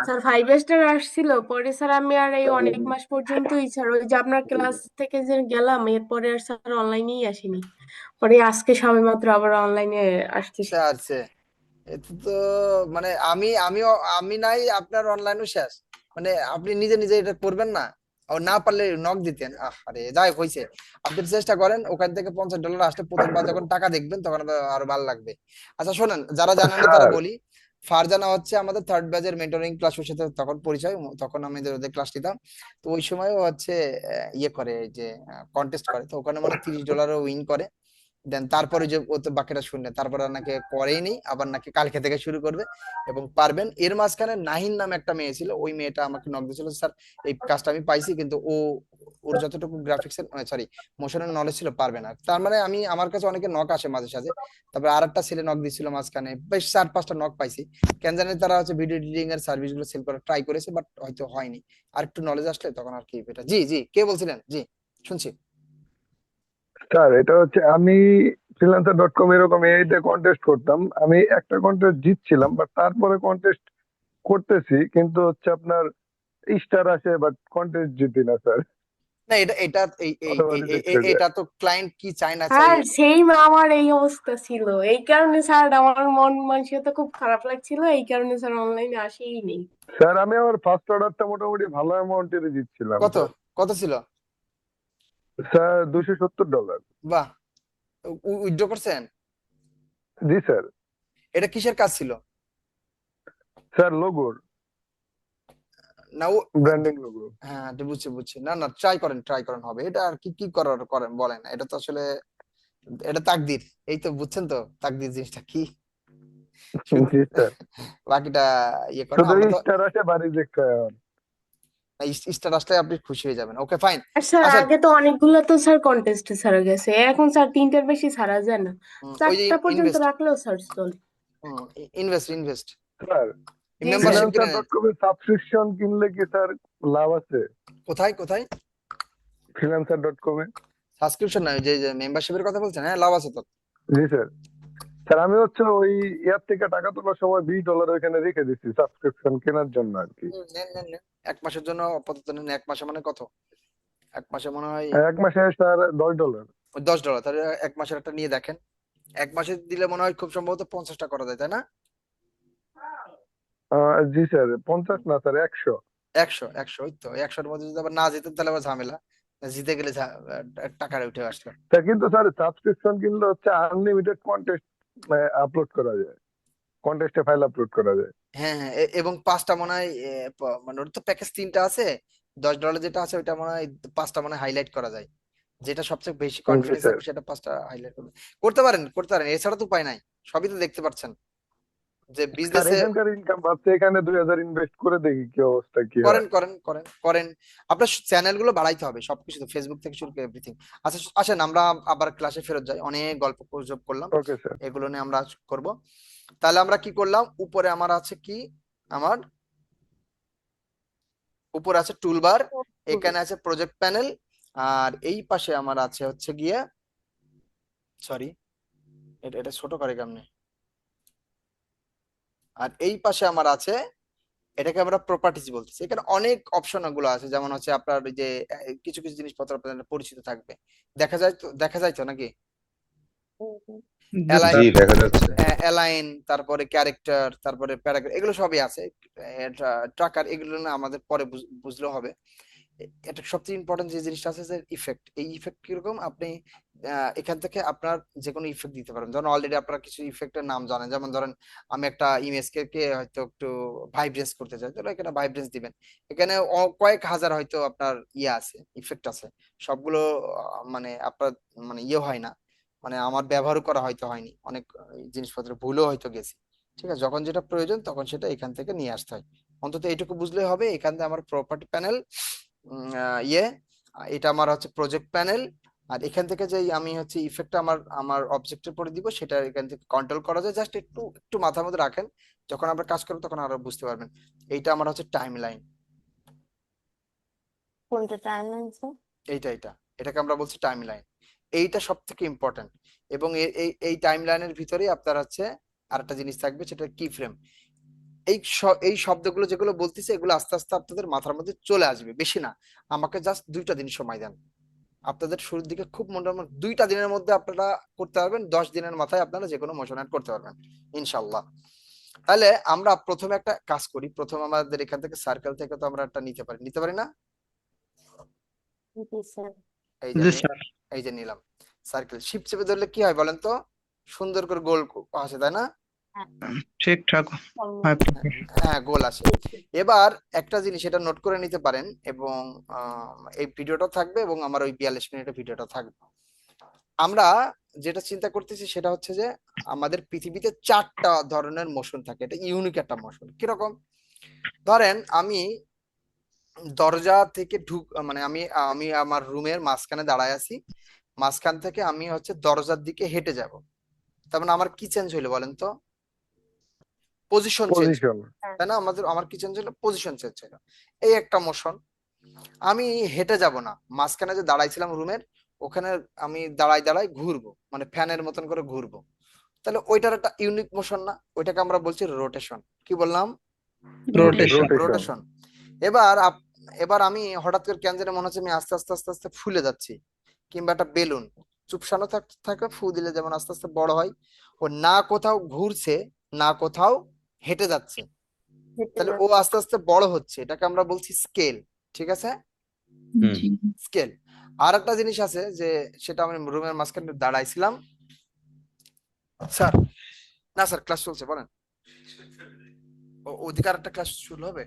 Speaker 6: স্যার 5 স্টার আসছিল, পরে স্যার আমি আর এই অনেক মাস পর্যন্তই স্যার ওই যে আপনার ক্লাস থেকে যে গেলাম, এরপরে আর স্যার অনলাইনেই আসিনি, পরে আজকে সবেমাত্র আবার অনলাইনে আসতেছি।
Speaker 3: আচ্ছা, এতে তো মানে আমি নাই, আপনার অনলাইনও শেষ, মানে আপনি নিজে নিজে এটা করবেন না? ও না পারলে নক দিতেন। আরে যাই হোক, হয়েছে, আপনি চেষ্টা করেন, ওখান থেকে $50 আসলে প্রথমবার যখন টাকা দেখবেন তখন আরো ভালো লাগবে। আচ্ছা শোনেন, যারা জানেন না তারা
Speaker 14: স্যার
Speaker 3: বলি, ফারজানা হচ্ছে আমাদের 3rd ব্যাচের মেন্টরিং ক্লাসের সাথে তখন পরিচয়, তখন আমি ওদের ক্লাস নিতাম। তো ওই সময় ও হচ্ছে ইয়ে করে, এই যে কন্টেস্ট করে, তো ওখানে মানে $30 উইন করে। দেন তারপরে যে ও তো বাকিটা শুনলে, তারপরে আর নাকি করেইনি, আবার নাকি কালকে থেকে শুরু করবে এবং পারবেন। এর মাঝখানে নাহিন নামে একটা মেয়ে ছিল, ওই মেয়েটা আমাকে নক দিয়েছিল, স্যার এই কাজটা আমি পাইছি, কিন্তু ওর যতটুকু গ্রাফিক্স এর সরি মোশনের নলেজ ছিল পারবে না। তার মানে আমার কাছে অনেকে নক আসে মাঝে সাঝে। তারপরে আরেকটা ছেলে নক দিয়েছিল মাঝখানে, বেশ 4-5টা নক পাইছি। কেন জানি তারা হচ্ছে ভিডিও এডিটিং এর সার্ভিস গুলো সেল করা ট্রাই করেছে, বাট হয়তো হয়নি। আর একটু নলেজ আসলে তখন আর কি এটা। জি জি, কে বলছিলেন? জি শুনছি।
Speaker 14: স্যার এটা হচ্ছে আমি freelancer.com এরকম এইটা কন্টেস্ট করতাম, আমি একটা কন্টেস্ট জিতছিলাম, বাট তারপরে কন্টেস্ট করতেছি কিন্তু হচ্ছে আপনার স্টার আসে বাট কন্টেস্ট জিতি না স্যার।
Speaker 3: না, এটা এটা
Speaker 14: অটোমেটিক হয়ে যায়।
Speaker 3: এটা তো ক্লায়েন্ট কি চায় না চাই।
Speaker 6: স্যার সেম আমার এই অবস্থা ছিল, এই কারণে স্যার আমার মন মানসিকতা খুব খারাপ লাগছিল, এই কারণে স্যার অনলাইনে আসেই নেই।
Speaker 14: স্যার আমি আমার ফার্স্ট অর্ডারটা মোটামুটি ভালো অ্যামাউন্টের জিতছিলাম
Speaker 3: কত
Speaker 14: স্যার।
Speaker 3: কত ছিল?
Speaker 14: স্যার $270।
Speaker 3: বাহ, উইথড্র করছেন?
Speaker 14: জি স্যার।
Speaker 3: এটা কিসের কাজ ছিল?
Speaker 14: স্যার লোগোর,
Speaker 3: না
Speaker 14: ব্র্যান্ডিং লোগো।
Speaker 3: হ্যাঁ বুঝছি। না না, ট্রাই করেন হবে এটা। আর কি কি করেন বলেন, এটা তো আসলে এটা তাকদির। এই তো বুঝছেন তো তাকদির জিনিসটা কি।
Speaker 14: জি স্যার।
Speaker 3: বাকিটা ইয়ে করেন।
Speaker 14: শুধু
Speaker 3: আমরা তো
Speaker 14: স্টার আসে বাড়ি দেখতে হয় আমার।
Speaker 3: স্টার আসলে আপনি খুশি হয়ে যাবেন। Okay fine.
Speaker 6: আর স্যার
Speaker 3: আচ্ছা,
Speaker 6: আগে তো অনেকগুলো তো স্যার কন্টেস্টে ছাড়া গেছে, এখন স্যার 3টের বেশি ছাড়া যায় না,
Speaker 3: ওই যে
Speaker 6: 4টা পর্যন্ত
Speaker 3: ইনভেস্ট
Speaker 6: রাখলেও স্যার চলে।
Speaker 3: ইনভেস্ট
Speaker 14: স্যার
Speaker 6: জি
Speaker 3: মেম্বারশিপ
Speaker 6: স্যার।
Speaker 3: কিনে নেন।
Speaker 14: freelancer.com এর সাবস্ক্রিপশন কিনলে কি স্যার লাভ আছে?
Speaker 3: কোথায়
Speaker 14: freelancer.com এ।
Speaker 3: সাবস্ক্রিপশন না, যে মেম্বারশিপের কথা বলছেন, হ্যাঁ লাভ আছে তো।
Speaker 14: জি স্যার। স্যার আমি হচ্ছে ওই ইয়ার থেকে টাকা তোলার সময় $20 ওখানে রেখে দিচ্ছি সাবস্ক্রিপশন কেনার জন্য আর কি।
Speaker 3: নেন 1 মাসের জন্য আপাতত নেন। 1 মাসে মানে কত? 1 মাসে মনে হয়
Speaker 14: এক মাসে স্যার $10।
Speaker 3: $10। তাহলে 1 মাসের একটা নিয়ে দেখেন। 1 মাসে দিলে মনে হয় খুব সম্ভবত 50টা করা যায়, তাই না?
Speaker 14: জি স্যার, 50 না স্যার 100।
Speaker 3: 100 ওই তো 100-এর মধ্যে যদি আবার না যেতেন তাহলে আবার ঝামেলা, জিতে গেলে টাকাটা উঠে আসলো।
Speaker 14: তা কিন্তু স্যার সাবস্ক্রিপশন কিনলে হচ্ছে আনলিমিটেড কন্টেস্ট আপলোড করা যায়, কন্টেস্টে ফাইল আপলোড করা যায়।
Speaker 3: হ্যাঁ এবং 5টা মনে হয় মানে ওর তো প্যাকেজ 3টা আছে। $10 যেটা আছে ওইটা মনে হয় 5টা মনে হয় হাইলাইট করা যায়, যেটা সবচেয়ে বেশি
Speaker 14: জি
Speaker 3: কনফিডেন্স
Speaker 14: স্যার।
Speaker 3: আছে সেটা 5টা হাইলাইট করতে পারেন। এছাড়া তো উপায় নাই, সবই তো দেখতে পাচ্ছেন যে
Speaker 14: স্যার
Speaker 3: বিজনেসে।
Speaker 14: এখানকার ইনকাম ভাবছি এখানে 2000 ইনভেস্ট করে দেখি কি অবস্থা কি হয়।
Speaker 3: করেন। আপনার চ্যানেল গুলো বাড়াইতে হবে, সবকিছু তো ফেসবুক থেকে শুরু করে এভরিথিং। আচ্ছা আসেন আমরা আবার ক্লাসে ফেরত যাই, অনেক গল্প গুজব করলাম,
Speaker 14: ওকে স্যার।
Speaker 3: এগুলো নিয়ে আমরা আজ করব। তাহলে আমরা কি করলাম, উপরে আমার আছে কি, আমার উপরে আছে টুলবার, এখানে আছে প্রজেক্ট প্যানেল, আর এই পাশে আমার আছে হচ্ছে গিয়ে, সরি এটা এটা ছোট করে কেমনে, আর এই পাশে আমার আছে, এটাকে আমরা প্রপার্টিজ বলতেছি। এখানে অনেক অপশন গুলো আছে, যেমন হচ্ছে আপনার ওই যে কিছু কিছু জিনিসপত্র আপনাদের পরিচিত থাকবে, দেখা যায় তো নাকি?
Speaker 11: জি দেখা যাচ্ছে।
Speaker 3: অ্যালাইন, তারপরে ক্যারেক্টার, তারপরে প্যারাগ্রাফ, এগুলো সবই আছে। ট্রাকার, এগুলো না আমাদের পরে বুঝলেও হবে। এটা সবচেয়ে ইম্পর্টেন্ট যে জিনিসটা আছে যে ইফেক্ট। এই ইফেক্ট কিরকম, আপনি এখান থেকে আপনার যে কোনো ইফেক্ট দিতে পারেন। ধরুন অলরেডি আপনারা কিছু ইফেক্টের নাম জানেন, যেমন ধরেন আমি একটা ইমেজকে হয়তো একটু ভাইব্রেন্স করতে চাই, তাহলে এখানে ভাইব্রেন্স দিবেন। এখানে কয়েক হাজার হয়তো আপনার ইয়ে আছে, ইফেক্ট আছে, সবগুলো মানে আপনার মানে ইয়ে হয় না, মানে আমার ব্যবহার করা হয়তো হয়নি, অনেক জিনিসপত্র ভুলও হয়তো গেছি। ঠিক আছে, যখন যেটা প্রয়োজন তখন সেটা এখান থেকে নিয়ে আসতে হয়। অন্তত এইটুকু বুঝলেই হবে। এখান থেকে আমার প্রপার্টি প্যানেল, এটা আমার হচ্ছে প্রজেক্ট প্যানেল, আর এখান থেকে যে আমি হচ্ছে ইফেক্টটা আমার অবজেক্টের পরে দিব, সেটা এখান থেকে কন্ট্রোল করা যায়। জাস্ট একটু একটু মাথার মধ্যে রাখেন, যখন আমরা কাজ করবো তখন আরো বুঝতে পারবেন। এইটা আমার হচ্ছে টাইম লাইন।
Speaker 4: কোনটা টাইমলাইন স্যার?
Speaker 3: এইটা এটাকে আমরা বলছি টাইম লাইন। এইটা সব থেকে ইম্পর্টেন্ট। এবং এই টাইম লাইনের ভিতরেই আপনার হচ্ছে আরেকটা জিনিস থাকবে, সেটা কি ফ্রেম। এই শব্দগুলো যেগুলো বলতেছে, এগুলো আস্তে আস্তে আপনাদের মাথার মধ্যে চলে আসবে, বেশি না। আমাকে জাস্ট 2টা দিন সময় দেন। আপনাদের শুরুর দিকে খুব মোটামুটি 2টা দিনের মধ্যে আপনারা করতে পারবেন, 10 দিনের মাথায় আপনারা যে কোনো মোশন অ্যাড করতে পারবেন ইনশাল্লাহ। তাহলে আমরা প্রথমে একটা কাজ করি, প্রথম আমাদের এখান থেকে সার্কেল থেকে তো আমরা একটা নিতে পারি না?
Speaker 4: জি স্যার।
Speaker 3: এই যে নিলাম সার্কেল, শিফট চেপে ধরলে কি হয় বলেন তো? সুন্দর করে গোল আসে, তাই না?
Speaker 7: ঠিকঠাক।
Speaker 3: হ্যাঁ, গোল আসে। এবার একটা জিনিস এটা নোট করে নিতে পারেন, এবং এই ভিডিওটা থাকবে এবং আমার ওই 42 মিনিটের ভিডিওটা থাকবে। আমরা যেটা চিন্তা করতেছি সেটা হচ্ছে যে আমাদের পৃথিবীতে 4টা ধরনের মোশন থাকে, এটা ইউনিক একটা মোশন। কিরকম? ধরেন আমি দরজা থেকে মানে আমি আমার রুমের মাঝখানে দাঁড়ায় আছি, মাঝখান থেকে আমি হচ্ছে দরজার দিকে হেঁটে যাব, তার মানে আমার কি চেঞ্জ হইলো বলেন তো? Position change,
Speaker 14: position.
Speaker 3: তাই না? আমার কি চেঞ্জ হলো? পজিশন চেঞ্জ হলো। এই একটা মোশন। আমি হেঁটে যাব না, মাঝখানে যে দাঁড়াইছিলাম রুমের, ওখানে আমি দাঁড়াই ঘুরবো, মানে ফ্যানের মতন করে ঘুরবো। তাহলে ওইটার একটা ইউনিক মোশন না? ওইটাকে আমরা বলছি রোটেশন। কি বললাম? রোটেশন। এবার আমি হঠাৎ করে কেন জানি মনে হচ্ছে আমি আস্তে আস্তে আস্তে আস্তে ফুলে যাচ্ছি, কিংবা একটা বেলুন চুপসানো থাকে, ফু দিলে যেমন আস্তে আস্তে বড় হয়, ও না কোথাও ঘুরছে না কোথাও হেঁটে যাচ্ছে, তাহলে ও আস্তে আস্তে বড় হচ্ছে, এটাকে আমরা বলছি স্কেল। ঠিক আছে, স্কেল। আর একটা জিনিস আছে যে সেটা আমি রুমের মাঝখানে দাঁড়াইছিলাম। স্যার না স্যার, ক্লাস চলছে, বলেন। ওদিকে আর একটা ক্লাস শুরু হবে।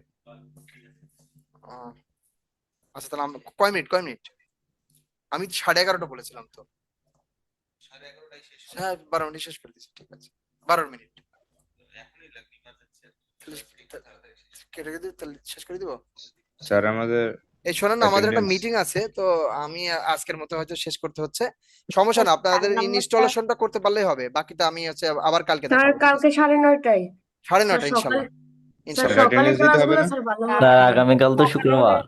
Speaker 3: আচ্ছা তাহলে কয় মিনিট? আমি 11:30টা বলেছিলাম তো। হ্যাঁ 12 মিনিট শেষ করে দিচ্ছি। ঠিক আছে 12 মিনিট কেটে দিই, তাহলে শেষ করে দিব।
Speaker 11: স্যার আমাদের
Speaker 3: এই শোনেন না, আমাদের একটা
Speaker 11: attendance-
Speaker 3: মিটিং আছে, তো আমি আজকের মতো হয়তো শেষ করতে হচ্ছে। সমস্যা না, আপনাদের ইনস্টলেশনটা করতে পারলেই হবে, বাকিটা আমি হচ্ছে আবার কালকে
Speaker 6: স্যার
Speaker 3: দেখাবো।
Speaker 6: কালকে 9:30টায়।
Speaker 3: 9:30
Speaker 6: সকালে
Speaker 3: ইনশাল্লাহ।
Speaker 6: স্যার
Speaker 11: স্যার
Speaker 6: সকালে
Speaker 11: attendance দিতে হবে
Speaker 6: ক্লাসগুলো
Speaker 11: না?
Speaker 6: স্যার ভালো
Speaker 13: স্যার আগামীকাল তো শুক্রবার।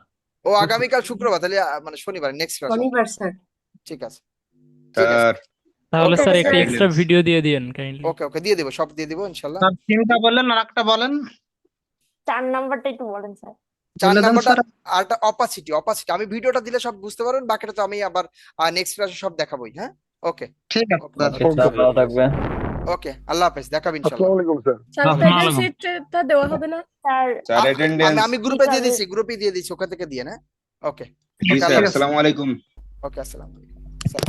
Speaker 3: ও আগামীকাল শুক্রবার, তাহলে মানে শনিবার নেক্সট ক্লাস।
Speaker 6: শনিবার স্যার।
Speaker 3: ঠিক আছে।
Speaker 11: স্যার
Speaker 2: তাহলে
Speaker 6: Okay,
Speaker 2: স্যার
Speaker 6: sir.
Speaker 2: একটা এক্সট্রা ভিডিও দিয়ে দিন কাইন্ডলি।
Speaker 3: ওকে দিয়ে দেবো, সব দিয়ে দেবো ইনশাল্লাহ।
Speaker 7: স্যার তিনটা বললেন আর একটা বলেন।
Speaker 4: 4 নাম্বারটা একটু বলেন স্যার।
Speaker 3: 4
Speaker 7: বলে দেন
Speaker 3: নাম্বারটা
Speaker 7: স্যার।
Speaker 3: আর একটা অপাসিটি। আমি ভিডিওটা দিলে সব বুঝতে পারবেন, বাকিটা তো আমি আবার নেক্সট ক্লাসে সব দেখাবোই। হ্যাঁ ওকে
Speaker 7: ঠিক আছে স্যার।
Speaker 13: স্যার ভালো থাকবেন।
Speaker 3: ওকে, আল্লাহ হাফেজ, দেখাবো ইনশাল্লাহ।
Speaker 14: আসসালামু আলাইকুম স্যার।
Speaker 6: স্যার
Speaker 2: আসসালামু
Speaker 6: সিটটা দেওয়া হবে না?
Speaker 4: স্যার
Speaker 11: স্যার অ্যাটেন্ডেন্স
Speaker 3: আমি গ্রুপে দিয়ে দিয়েছি, ওখান থেকে দিয়ে না। ওকে
Speaker 11: জি
Speaker 3: ওকে,
Speaker 11: স্যার।
Speaker 3: আল্লাহ হাফেজ।
Speaker 11: আসসালামু আলাইকুম।
Speaker 3: ওকে আসসালামু আলাইকুম স্যার।